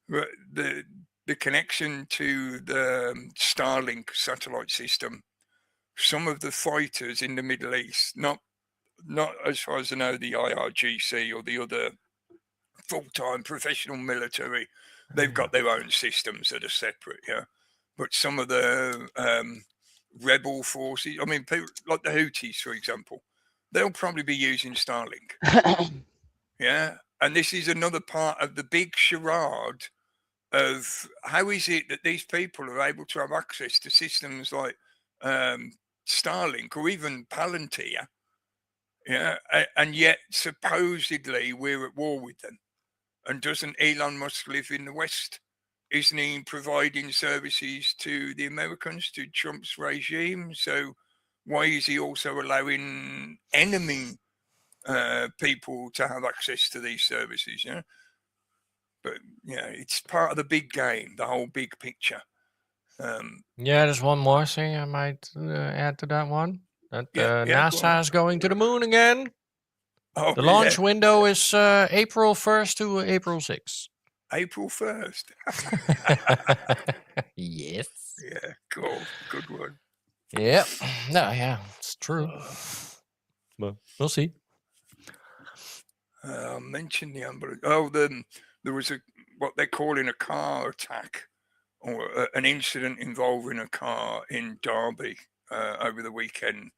but the connection to the Starlink satellite system, some of the fighters in the Middle East, not as far as I know, the IRGC or the other full-time professional military, they've got their own systems that are separate, yeah. But some of the rebel forces, I mean, people like the Houthis, for example, they'll probably be using Starlink. Yeah. And this is another part of the big charade of how is it that these people are able to have access to systems like Starlink or even Palantir, yeah, and yet supposedly we're at war with them. And doesn't Elon Musk live in the West? Isn't he providing services to the Americans, to Trump's regime? So why is he also allowing enemy people to have access to these services? Yeah, but yeah, it's part of the big game, the whole big picture. Yeah, there's one more thing I might add to that one. that Yeah, yeah, go on. NASA is going to the moon again. Oh, The launch yeah. window is April 1st to April 6th. April 1st. Yes. Yeah, cool. Good one. Yeah. No, yeah, it's true. But we'll see. Mention the ambulance. Oh, then there was what they're calling a car attack or an incident involving a car in Derby over the weekend.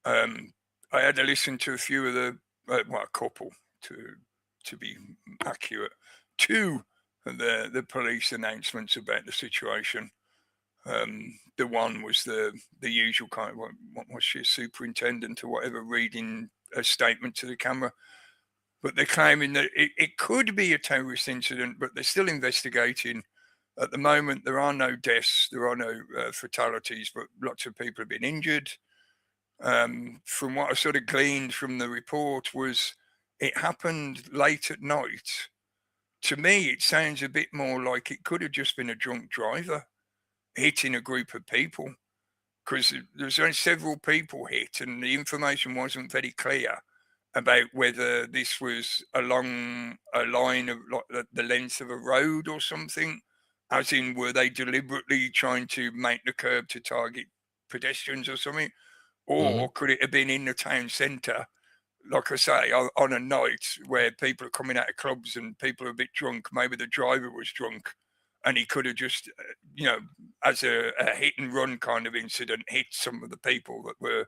I had to listen to a few of the, well, a couple to be accurate, two of the police announcements about the situation. The one was the usual kind of, what was she, a superintendent or whatever, reading a statement to the camera. But they're claiming that it could be a terrorist incident, but they're still investigating. At the moment, there are no deaths, there are no fatalities, but lots of people have been injured. From what I sort of gleaned from the report was it happened late at night. To me, it sounds a bit more like it could have just been a drunk driver hitting a group of people, because there's only several people hit and the information wasn't very clear about whether this was along a line of like the length of a road or something, as in were they deliberately trying to make the curb to target pedestrians or something, or could it have been in the town centre, like I say, on a night where people are coming out of clubs and people are a bit drunk? Maybe the driver was drunk and he could have just, as a hit and run kind of incident, hit some of the people that were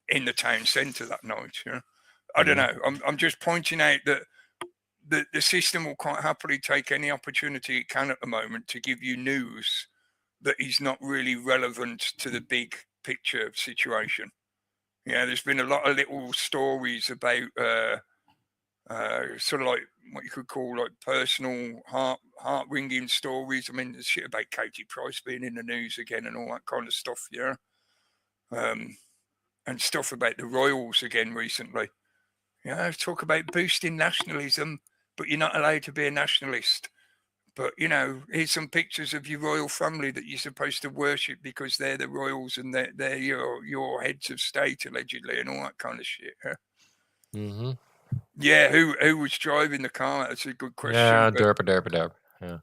in the town centre that night. I don't know. I'm just pointing out that the system will quite happily take any opportunity it can at the moment to give you news that is not really relevant to the big picture situation. There's been a lot of little stories about sort of like what you could call like personal heart-wringing stories. I mean, there's shit about Katie Price being in the news again and all that kind of stuff, and stuff about the royals again recently. Talk about boosting nationalism, but you're not allowed to be a nationalist. But, here's some pictures of your royal family that you're supposed to worship because they're the royals and they're your heads of state, allegedly, and all that kind of shit. Yeah, who was driving the car? That's a good question. Yeah, derp. Yeah.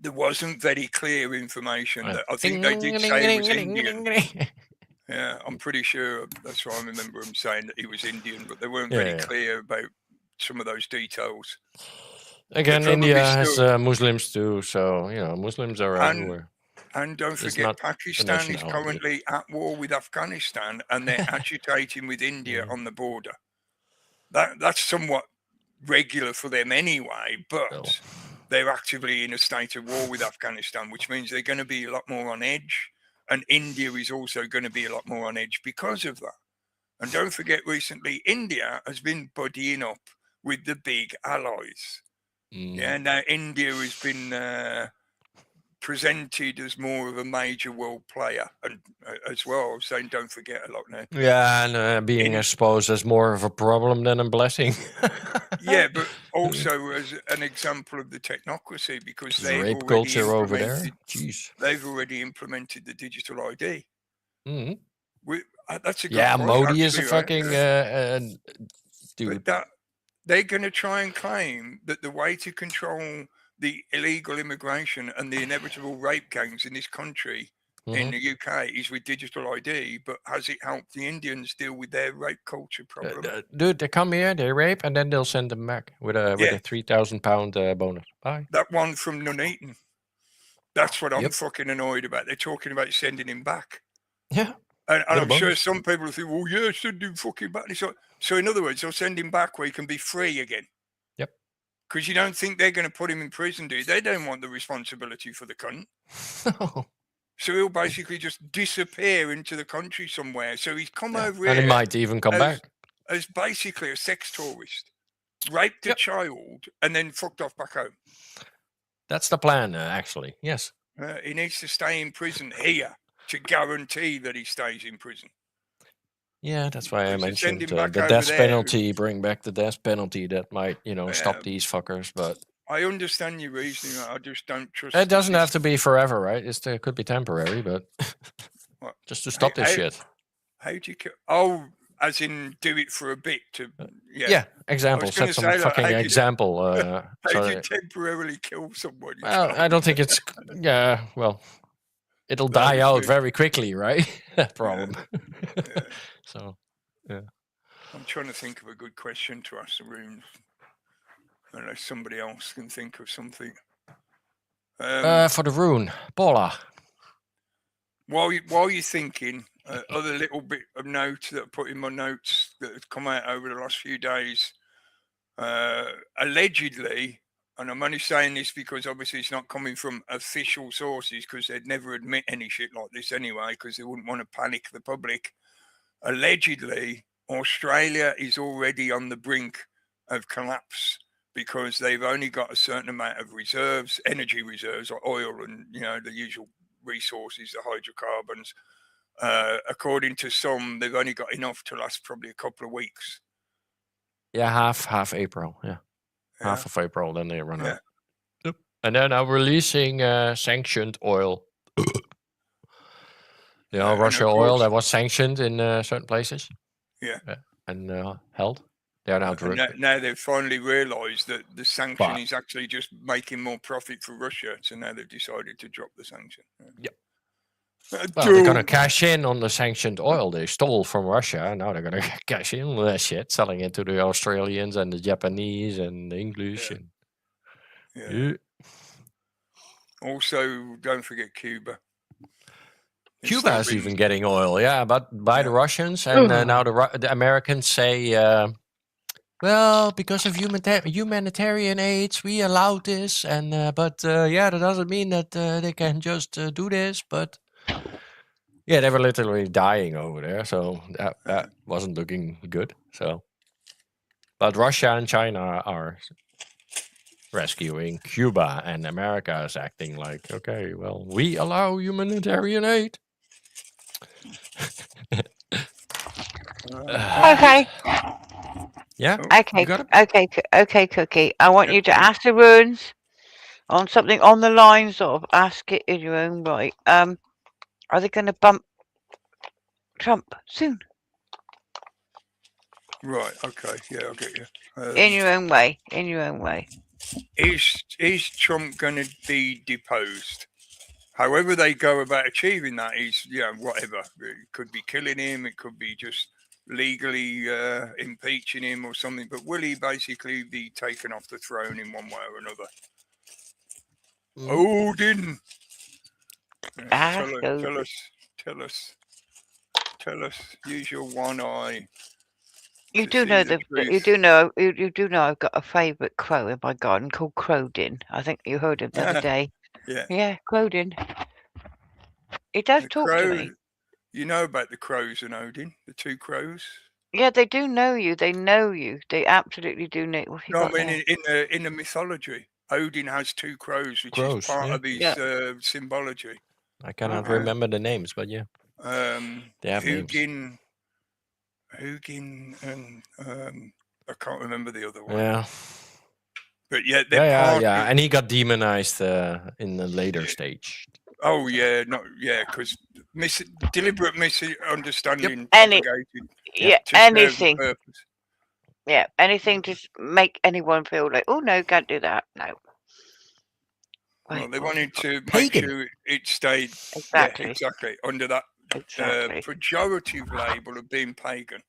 There wasn't very clear information. That I think they did say he was Indian. Yeah, I'm pretty sure that's what I remember him saying, that he was Indian, but they weren't very clear about some of those details. Again, India has Muslims too, so Muslims are everywhere. And don't forget, Pakistan is currently at war with Afghanistan, and they're agitating with India on the border. That's somewhat regular for them anyway, but they're actively in a state of war with Afghanistan, which means they're going to be a lot more on edge. And India is also going to be a lot more on edge because of that. And don't forget, recently, India has been buddying up with the big allies. Now India has been presented as more of a major world player, and as well, I'm saying don't forget a lot now. Yeah, and being exposed as more of a problem than a blessing. Yeah, but also as an example of the technocracy, because they've rape culture over there. Jeez, they've already implemented the digital ID. That's a good point, Modi actually, is a fucking dude. But they're going to try and claim that the way to control the illegal immigration and the inevitable rape gangs in this country, in the UK, is with digital ID. But has it helped the Indians deal with their rape culture problem? Dude, they come here, they rape, and then they'll send them back with a £3,000 bonus. Bye. That one from Nuneaton. That's what I'm fucking annoyed about. They're talking about sending him back. Yeah. And I'm sure some people will think, well, yeah, send him fucking back. So in other words, they'll send him back where he can be free again. Yep. Because you don't think they're going to put him in prison, do you? They don't want the responsibility for the cunt. No. So he'll basically just disappear into the country somewhere. So he's come over here. And he might even come back. As basically a sex tourist. Raped a child and then fucked off back home. That's the plan, actually. Yes. He needs to stay in prison here to guarantee that he stays in prison. Yeah, that's why I mentioned the death penalty. Bring back the death penalty. That might, stop these fuckers. But I understand your reasoning. I just don't trust. It doesn't have to be forever, right? It could be temporary, but What? Just to stop this shit. How do you kill? Oh, as in do it for a bit to. Yeah, example. Set some fucking example. How do you temporarily kill somebody? Well, I don't think it's. Yeah, well, it'll die out very quickly, right? That problem. Yeah. So, yeah. I'm trying to think of a good question to ask the room. Unless somebody else can think of something. For the rune, Paula. While you're thinking, other little bit of notes that I put in my notes that have come out over the last few days. Allegedly, and I'm only saying this because obviously it's not coming from official sources because they'd never admit any shit like this anyway because they wouldn't want to panic the public. Allegedly, Australia is already on the brink of collapse because they've only got a certain amount of reserves, energy reserves, or oil and, the usual resources, the hydrocarbons. According to some, they've only got enough to last probably a couple of weeks. Yeah, half April. Yeah. Half of April, then they run out. Yep. And then I'm releasing sanctioned oil. Russia oil that was sanctioned in certain places. Yeah. And held. They are now now they've finally realised that the sanction is actually just making more profit for Russia. So now they've decided to drop the sanction. Yep. Well, they're going to cash in on the sanctioned oil they stole from Russia. And now they're going to cash in on that shit, selling it to the Australians and the Japanese and the English. Yeah. Also, don't forget Cuba. Cuba is even getting oil, but by the Russians. And now the Americans say, well, because of humanitarian aids, we allowed this. And but that doesn't mean that they can just do this. But they were literally dying over there. So that wasn't looking good. So, but Russia and China are rescuing Cuba, and America is acting like, okay, well, we allow humanitarian aid. Okay. Yeah. Okay, Cookie. I want you to ask the runes on something on the lines of ask it in your own right. Are they going to bump Trump soon? Right. Okay. Yeah, I'll get you. In your own way. In your own way. Is Trump going to be deposed? However they go about achieving that is, whatever. It could be killing him. It could be just legally impeaching him or something. But will he basically be taken off the throne in one way or another? Odin. Tell us. Use your one eye. You do know I've got a favourite crow in my garden called Crowdin. I think you heard him the other day. Yeah, Crowdin. He does talk to me. You know about the crows and Odin, the two crows? Yeah, they do know you. They know you. They absolutely do know. In the mythology, Odin has two crows, which is part of his symbology. I cannot remember the names, but they have Hugin and I can't remember the other one. Yeah. But they're and he got demonized in the later stage. Oh because deliberate misunderstanding. Anything. Yeah, anything to make anyone feel like, oh no, can't do that. No. Well, they wanted to make sure it stayed exactly under that pejorative label of being pagan.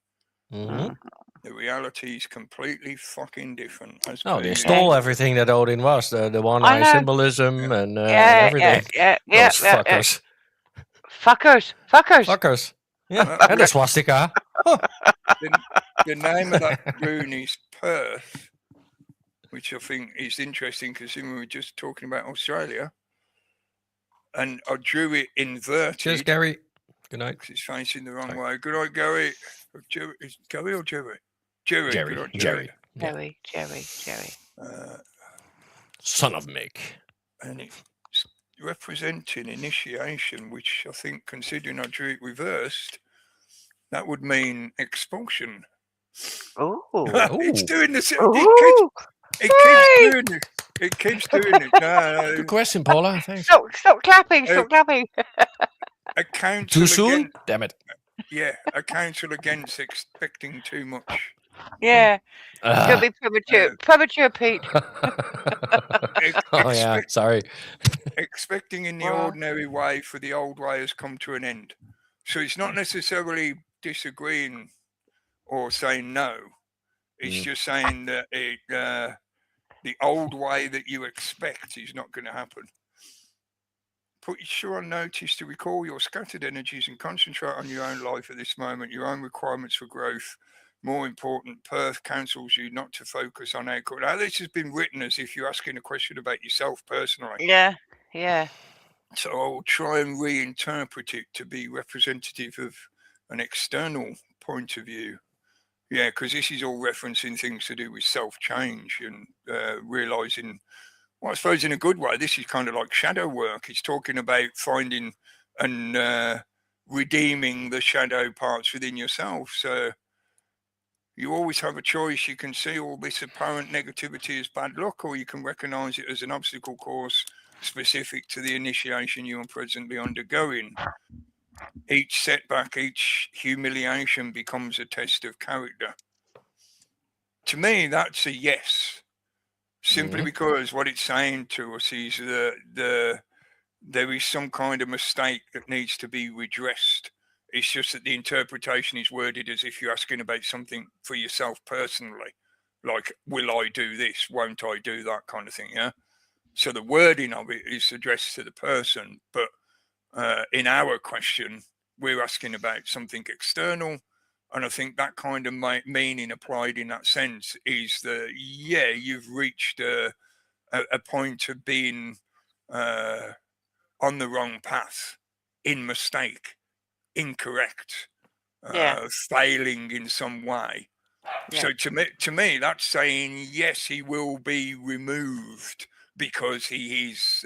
Mm-hmm. The reality is completely fucking different. They stole everything that Odin was, the one-eye symbolism and everything. Those fuckers. Fuckers. Yeah, and the swastika. The name of that rune is Perth, which I think is interesting because we were just talking about Australia. And I drew it inverted. Cheers, Gary. Good night. Because it's facing the wrong way. Good night, Gary. Is Gary or Jerry? Jerry. Jerry. Son of Mick. And it's representing initiation, which I think, considering I drew it reversed, that would mean expulsion. Oh, it's doing this. It keeps doing it. No. Good question, Paula. Thanks. Stop clapping. Stop clapping. a counsel Too soon? against, Damn it. a counsel against expecting too much. Yeah. It's gonna Ah. be premature, Pete. Oh yeah, sorry. Expecting in the Well. ordinary way for the old way has come to an end. So it's not necessarily disagreeing or saying no. It's just saying that the old way that you expect is not going to happen. Put your sure on notice to recall your scattered energies and concentrate on your own life at this moment, your own requirements for growth. More important, Perth counsels you not to focus on outcome. Now, this has been written as if you're asking a question about yourself personally. Yeah. Yeah. So I will try and reinterpret it to be representative of an external point of view. Yeah, because this is all referencing things to do with self-change and realizing, well, I suppose in a good way, this is kind of like shadow work. It's talking about finding and redeeming the shadow parts within yourself. So you always have a choice. You can see all this apparent negativity as bad luck, or you can recognize it as an obstacle course specific to the initiation you are presently undergoing. Each setback, each humiliation becomes a test of character. To me, that's a yes. Simply because what it's saying to us is that there is some kind of mistake that needs to be redressed. It's just that the interpretation is worded as if you're asking about something for yourself personally, like, will I do this? Won't I do that kind of thing? Yeah. So the wording of it is addressed to the person, but in our question, we're asking about something external. And I think that kind of meaning applied in that sense is that, yeah, you've reached a point of being on the wrong path, in mistake, incorrect, failing in some way. Yeah. So to me, that's saying, yes, he will be removed because he is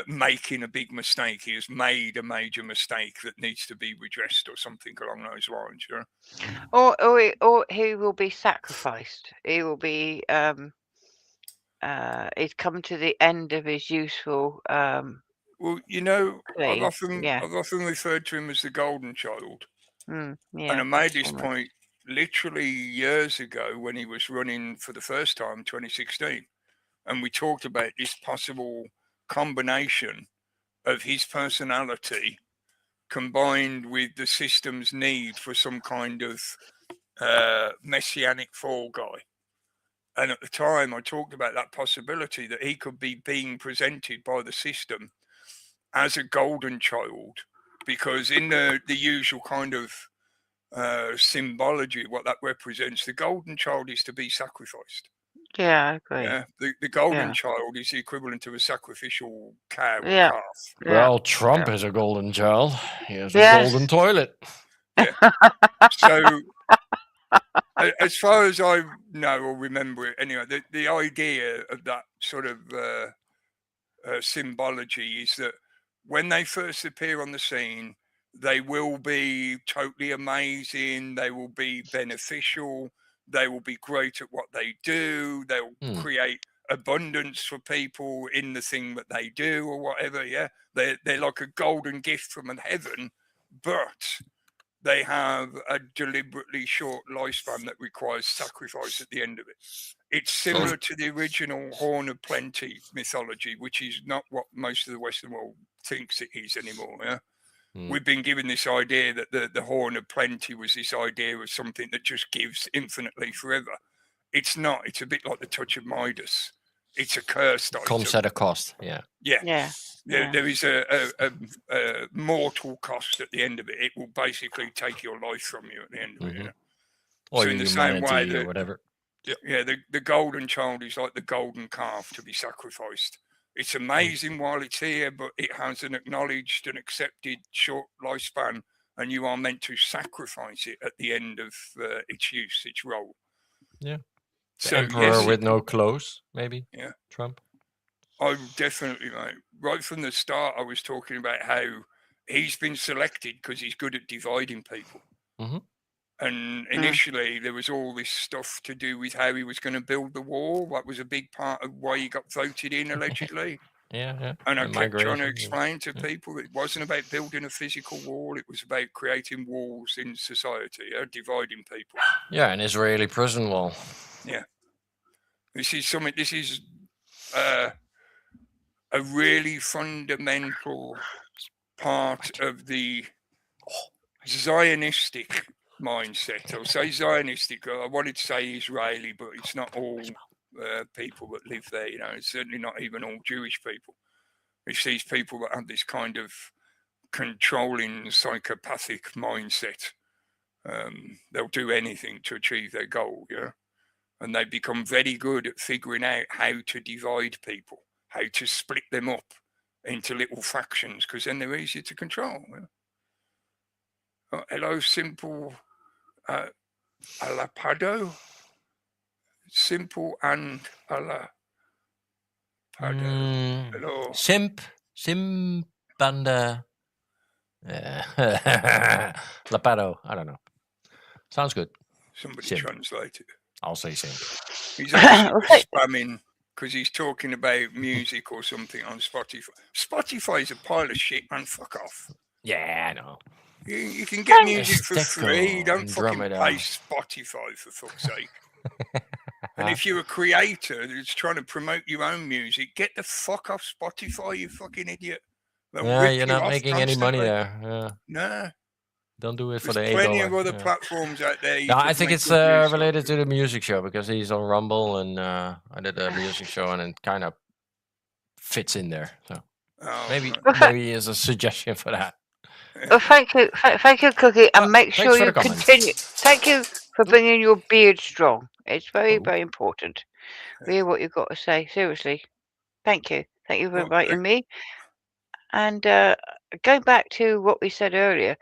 making a big mistake. He has made a major mistake that needs to be redressed or something along those lines. Yeah? Or he will be sacrificed. He will be he's come to the end of his useful Well, you know, I've plane. often referred to him as the golden child. Yeah. And I made this point literally years ago when he was running for the first time, 2016. And we talked about this possible combination of his personality combined with the system's need for some kind of messianic fall guy. And at the time, I talked about that possibility that he could be being presented by the system as a golden child, because in the usual kind of symbology, what that represents, the golden child is to be sacrificed. Yeah, I agree. Yeah, the golden child is the equivalent of a sacrificial cow or Yeah. calf. Well, Trump is a golden child. He has a golden toilet. Yeah. So, as far as I know or remember it, anyway, the idea of that sort of symbology is that when they first appear on the scene, they will be totally amazing. They will be beneficial. They will be great at what they do. They'll create abundance for people in the thing that they do or whatever. Yeah, they're like a golden gift from heaven, but they have a deliberately short lifespan that requires sacrifice at the end of it. It's similar to the original Horn of Plenty mythology, which is not what most of the Western world thinks it is anymore. Yeah. We've been given this idea that the Horn of Plenty was this idea of something that just gives infinitely forever. It's not. It's a bit like the touch of Midas. It's a cursed item. Comes at a cost. Yeah. There is a mortal cost at the end of it. It will basically take your life from you at the end of it. You know? Or so in the same way, or whatever. The golden child is like the golden calf to be sacrificed. It's amazing while it's here, but it has an acknowledged and accepted short lifespan, and you are meant to sacrifice it at the end of its use, its role. Yeah. The So, emperor with no clothes, maybe. Yeah. Trump. Oh, definitely, mate. Right from the start, I was talking about how he's been selected because he's good at dividing people. And initially, there was all this stuff to do with how he was going to build the wall. That was a big part of why he got voted in, allegedly. Yeah. And I And kept trying to migration, explain to yeah. people it wasn't about building a physical wall. It was about creating walls in society, dividing people. Yeah, an Israeli prison wall. Yeah. This is a really fundamental part of the Zionistic mindset. I'll say Zionistic. I wanted to say Israeli, but it's not all people that live there. You know, it's certainly not even all Jewish people. It's these people that have this kind of controlling psychopathic mindset. They'll do anything to achieve their goal. Yeah. And they become very good at figuring out how to divide people, how to split them up into little factions, because then they're easier to control. Hello, simple alapado. Simple and alapado. Hello. Simpanda. Lapado. I don't know. Sounds good. Somebody Simp. translate it. I'll say simp. He's obviously spamming because he's talking about music or something on Spotify. Spotify's a pile of shit, man. Fuck off. Yeah, I know. You can get music for free. Don't and fucking Andromeda. pay Spotify, for fuck's sake. And if you're a creator that's trying to promote your own music, get the fuck off Spotify, you fucking idiot. They'll Yeah, rip you're you not off making any money constantly. there. Yeah. Nah. Don't do it for There's the plenty $8. of other yeah. platforms out there. You No, could I think make it's good use of. related to the music show because he's on Rumble and I did a music show and it kind of fits in there. So Oh, maybe right. maybe is a suggestion for that. Well, thank you, Cookie, and Well, make thanks sure for you the comments. continue. Thank you for bringing your beard strong. It's very, Oh. very important. We hear what you've got to say. Seriously, thank you for Well, inviting me. And going back to what we said earlier,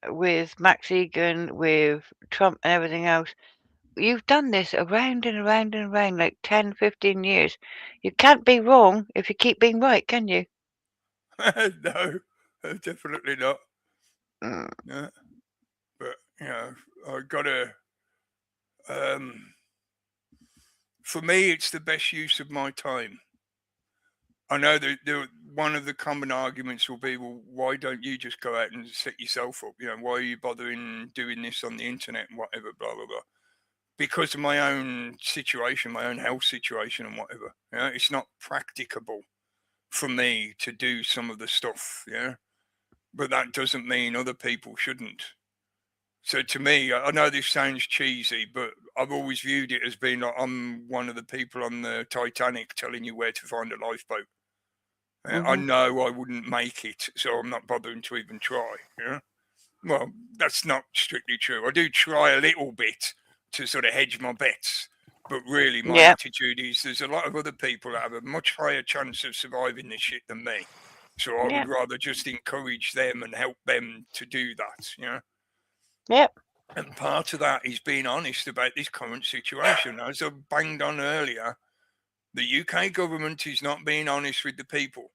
with Max Egan, with Trump, and everything else. You've done this around and around and around like 10, 15 years. You can't be wrong if you keep being right, can you? No, definitely not. Mm. Yeah. But, you know, I gotta, for me, it's the best use of my time. I know that one of the common arguments will be, well, why don't you just go out and set yourself up? You know, why are you bothering doing this on the internet and whatever, blah, blah, blah. Because of my own situation, my own health situation and whatever. You know, it's not practicable for me to do some of the stuff, yeah. But that doesn't mean other people shouldn't. So to me, I know this sounds cheesy, but I've always viewed it as being like I'm one of the people on the Titanic telling you where to find a lifeboat. I know I wouldn't make it, so I'm not bothering to even try. Yeah. Well, that's not strictly true. I do try a little bit to sort of hedge my bets, but really my attitude is there's a lot of other people that have a much higher chance of surviving this shit than me. So I would rather just encourage them and help them to do that, you know? Yep. And part of that is being honest about this current situation. As I banged on earlier, the UK government is not being honest with the people.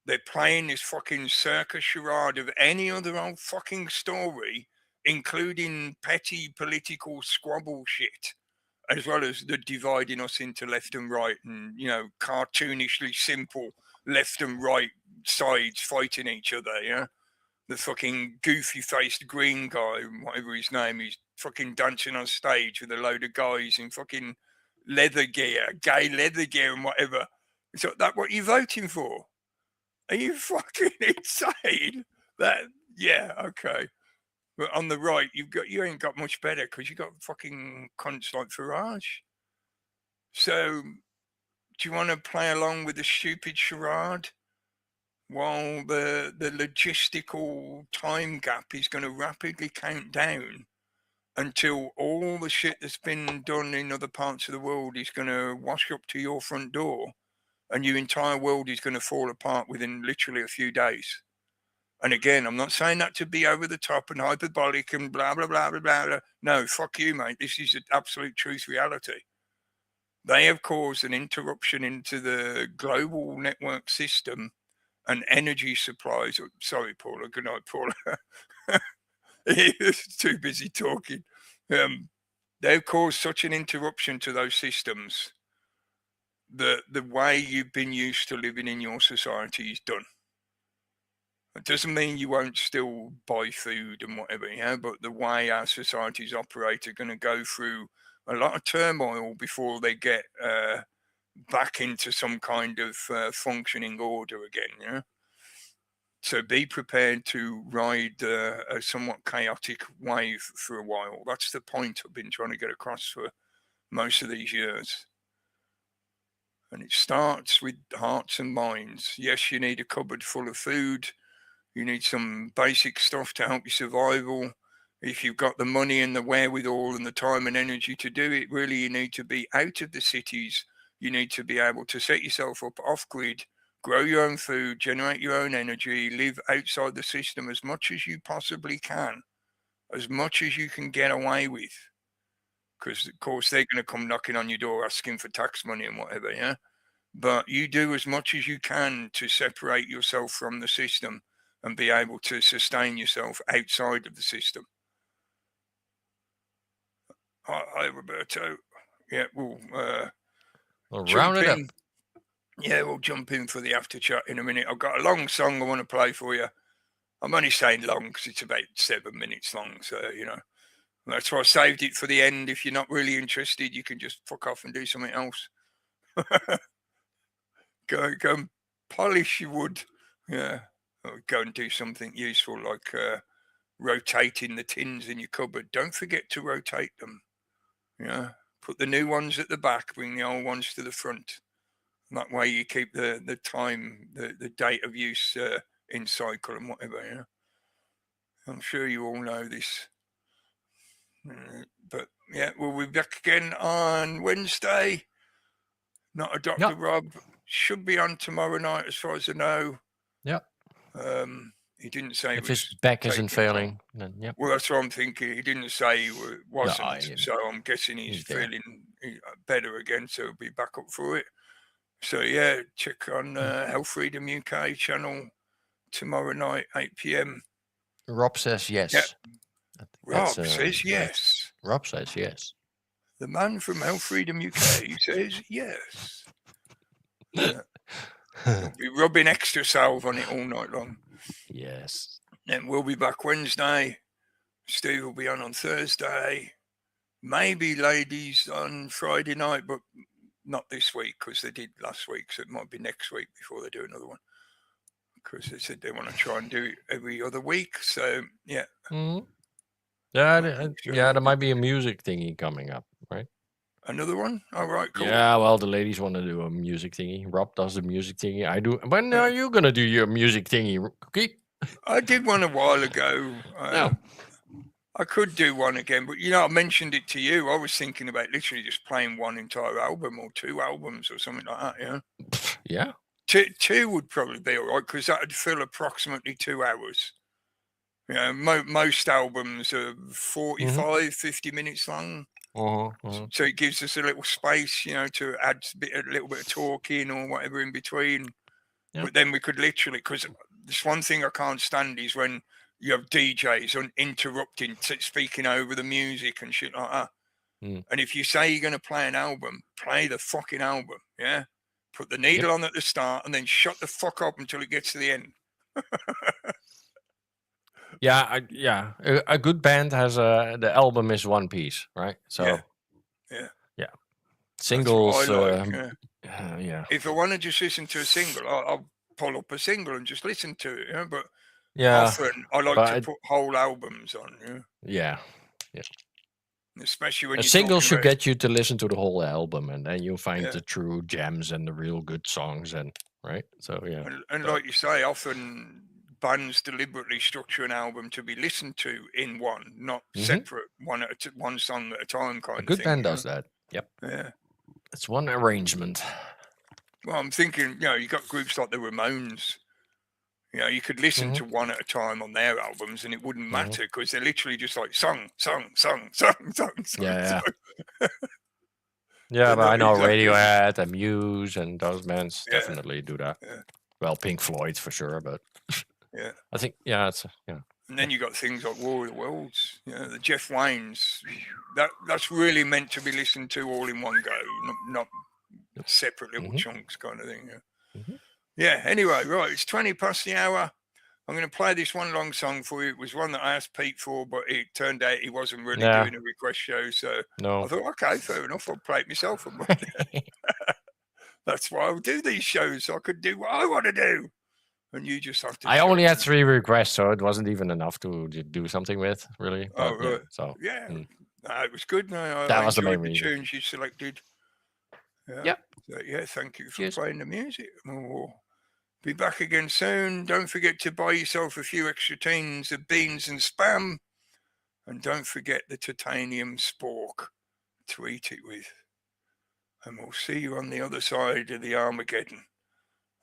They're playing this fucking circus charade of any other old fucking story, including petty political squabble shit, as well as the dividing us into left and right and, you know, cartoonishly simple left and right sides fighting each other, yeah? The fucking goofy-faced green guy, whatever his name is, fucking dancing on stage with a load of guys in fucking leather gear, gay leather gear and whatever. Is that what you're voting for? Are you fucking insane? Yeah, okay. But on the right, you ain't got much better because you got fucking cunts like Farage. So, do you want to play along with the stupid charade while the logistical time gap is going to rapidly count down until all the shit that's been done in other parts of the world is going to wash up to your front door? And your entire world is going to fall apart within literally a few days. And again, I'm not saying that to be over the top and hyperbolic and blah, blah, blah, blah, blah. No, fuck you, mate. This is an absolute truth reality. They have caused an interruption into the global network system and energy supplies. Sorry, Paula. Good night, Paula. He's too busy talking. They've caused such an interruption to those systems the way you've been used to living in your society is done. It doesn't mean you won't still buy food and whatever, yeah, but the way our societies operate are going to go through a lot of turmoil before they get back into some kind of functioning order again, yeah. So be prepared to ride a somewhat chaotic wave for a while. That's the point I've been trying to get across for most of these years. And it starts with hearts and minds. Yes, you need a cupboard full of food. You need some basic stuff to help your survival. If you've got the money and the wherewithal and the time and energy to do it, really you need to be out of the cities. You need to be able to set yourself up off-grid, grow your own food, generate your own energy, live outside the system as much as you possibly can, as much as you can get away with. Because, of course, they're going to come knocking on your door asking for tax money and whatever, yeah? But you do as much as you can to separate yourself from the system and be able to sustain yourself outside of the system. Hi, Roberto. Yeah, we'll round it up. Yeah, we'll jump in for the after chat in a minute. I've got a long song I want to play for you. I'm only saying long because it's about 7 minutes long. So, you know, that's why I saved it for the end. If you're not really interested, you can just fuck off and do something else. Go and polish your wood. Yeah. Or go and do something useful like rotating the tins in your cupboard. Don't forget to rotate them. Yeah. Put the new ones at the back, bring the old ones to the front. And that way you keep the time, the date of use in cycle and whatever, yeah. I'm sure you all know this. But yeah, we'll be back again on Wednesday. Not a Dr. Rob. Should be on tomorrow night as far as I know. Yeah. He didn't say if his back isn't failing, then yeah. Well, that's what I'm thinking. He didn't say he wasn't, so I'm guessing he's feeling better again, so he'll be back up for it. So yeah, check on Health Freedom UK channel tomorrow night, 8 p.m. Rob says yes. Yeah. Rob says yes. Rob says yes. The man from Health Freedom UK says yes. We'll be rubbing extra salve on it all night long. Yes. Then we'll be back Wednesday. Steve will be on Thursday. Maybe ladies on Friday night, but not this week because they did last week. So it might be next week before they do another one. Because they said they want to try and do it every other week. So, yeah. Mm-hmm. Yeah, there might be a music thingy coming up, right? Another one? All right, cool. Yeah, well, the ladies want to do a music thingy. Rob does the music thingy. I do. When are you going to do your music thingy, Cookie? I did one a while ago. I could do one again, but, you know, I mentioned it to you. I was thinking about literally just playing one entire album or 2 albums or something like that, yeah? Yeah. Two would probably be all right because that would fill approximately 2 hours. You know, most albums are 45, 50 minutes long. So it gives us a little space, you know, to add a little bit of talking or whatever in between. Yeah. But then we could literally, because this one thing I can't stand is when you have DJs interrupting, speaking over the music and shit like that. And if you say you're going to play an album, play the fucking album, yeah? Put the needle on at the start and then shut the fuck up until it gets to the end. A good band has the album is one piece, right? So yeah. Singles. If I want to just listen to a single, I'll pull up a single and just listen to it. You know? But often I like to put whole albums on. Yeah. Especially when a single should get you to listen to the whole album, and then you'll find the true gems and the real good songs, and right. So yeah. And like you say, often bands deliberately structure an album to be listened to in one, not separate, one song at a time kind of thing. A good band does that. Yep. Yeah. It's one arrangement. Well, I'm thinking, you know, you got groups like the Ramones. You know, you could listen to one at a time on their albums and it wouldn't matter because they're literally just like song. Yeah. Yeah, but I know Radiohead and Muse and those bands definitely do that. Yeah. Well, Pink Floyd for sure, but I think it's And then you got things like War of the Worlds, you know, the Jeff Waynes. That's really meant to be listened to all in one go, not separate little chunks kind of thing. Mhm. Yeah, anyway, right, it's 20 past the hour. I'm going to play this one long song for you. It was one that I asked Pete for, but it turned out he wasn't really doing a request show. So I thought, okay, fair enough. I'll play it myself. That's why I'll do these shows. So I could do what I want to do. And you just have to. I only had 3 requests, so it wasn't even enough to do something with, really. But, right. So yeah, it was good. I was the main enjoyed the reason. tunes you selected. Yeah. So, yeah, thank you for Cheers. playing the music. We'll be back again soon. Don't forget to buy yourself a few extra tins of beans and spam. And don't forget the titanium spork to eat it with. And we'll see you on the other side of the Armageddon.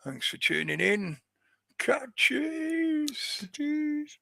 Thanks for tuning in. Catches. Cheers.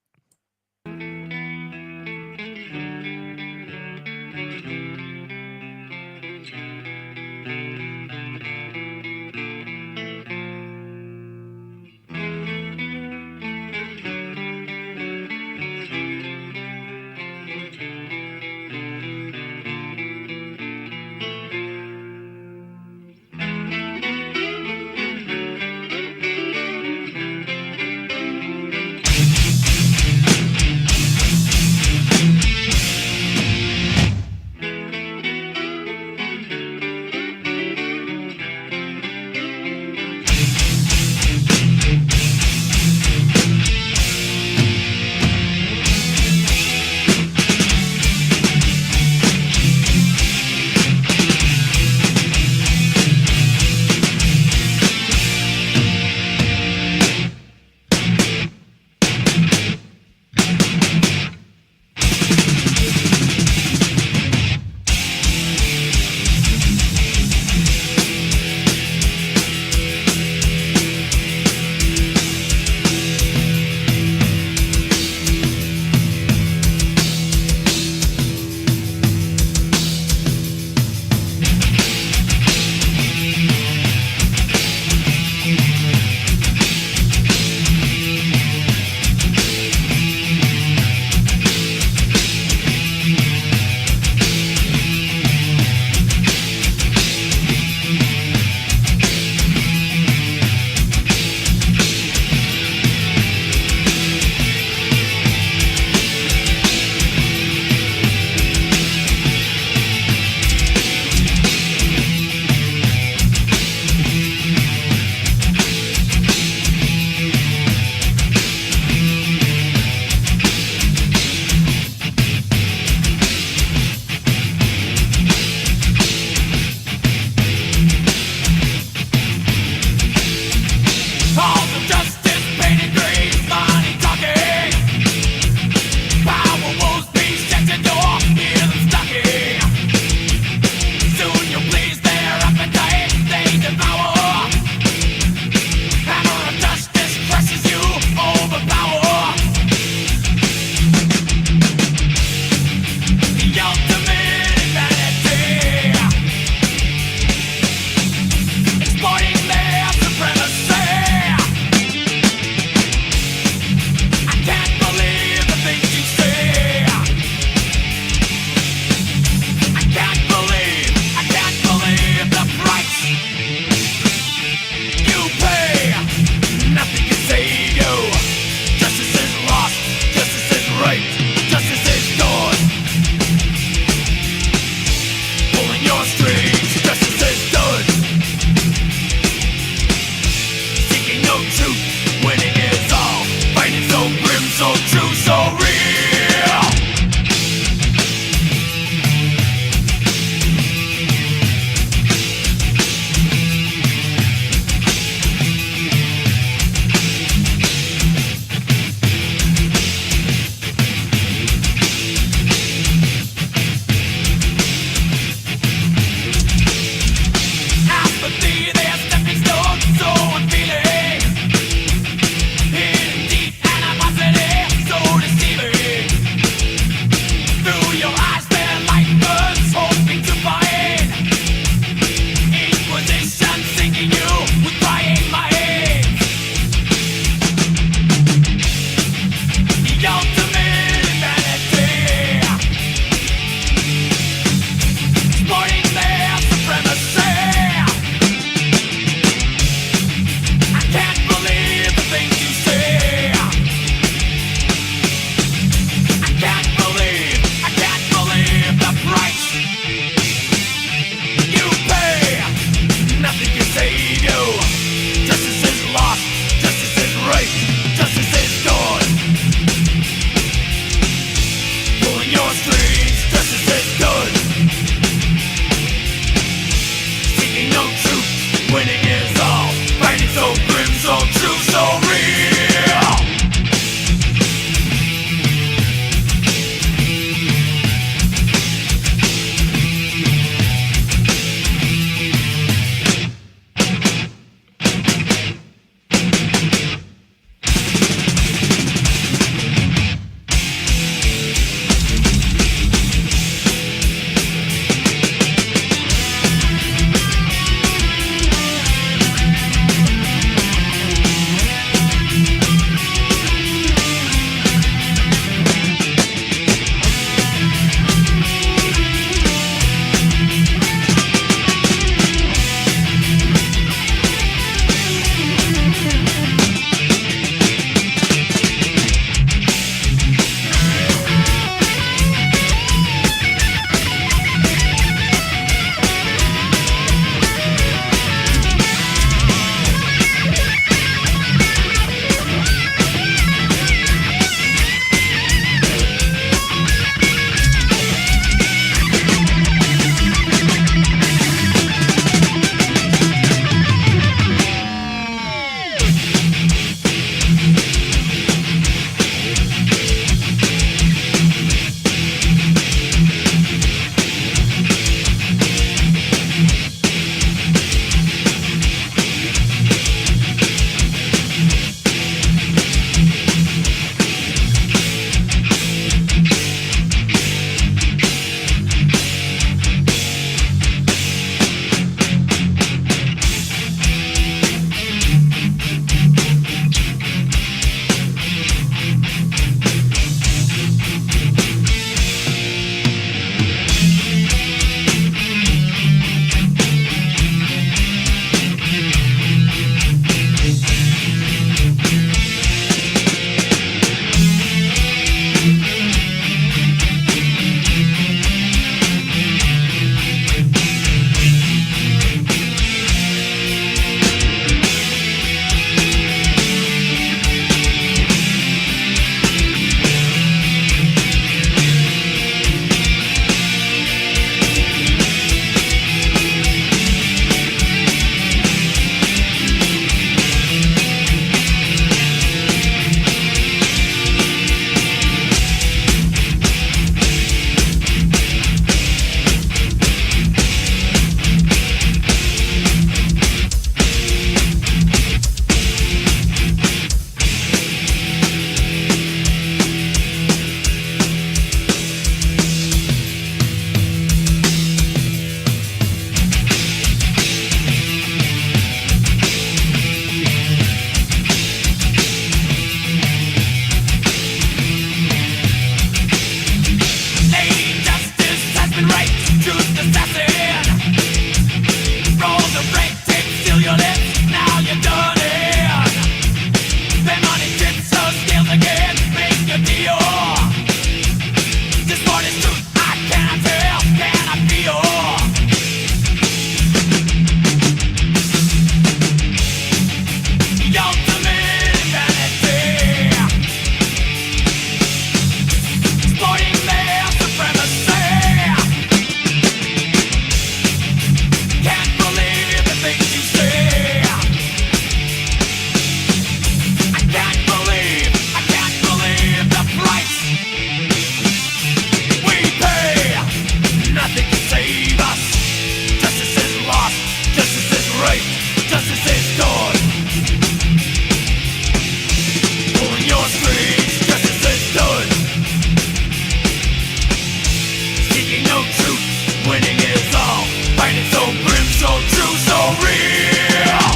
Seeking no truth, winning is all. Fighting so grim, so true, so real.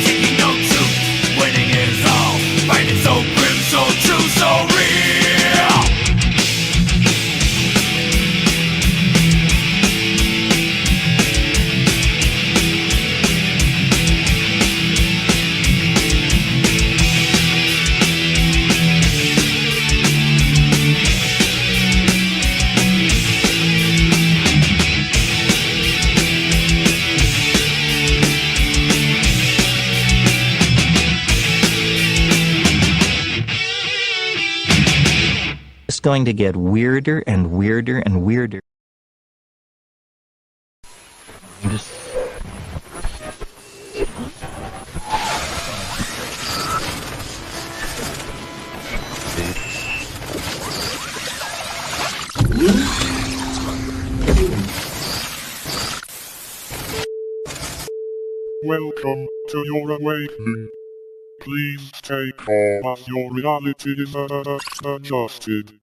Seeking no truth, winning is all. Fighting so grim, so true, so real. It's going to get weirder and weirder and weirder. Welcome to your awakening. Please take off as your reality is adjusted.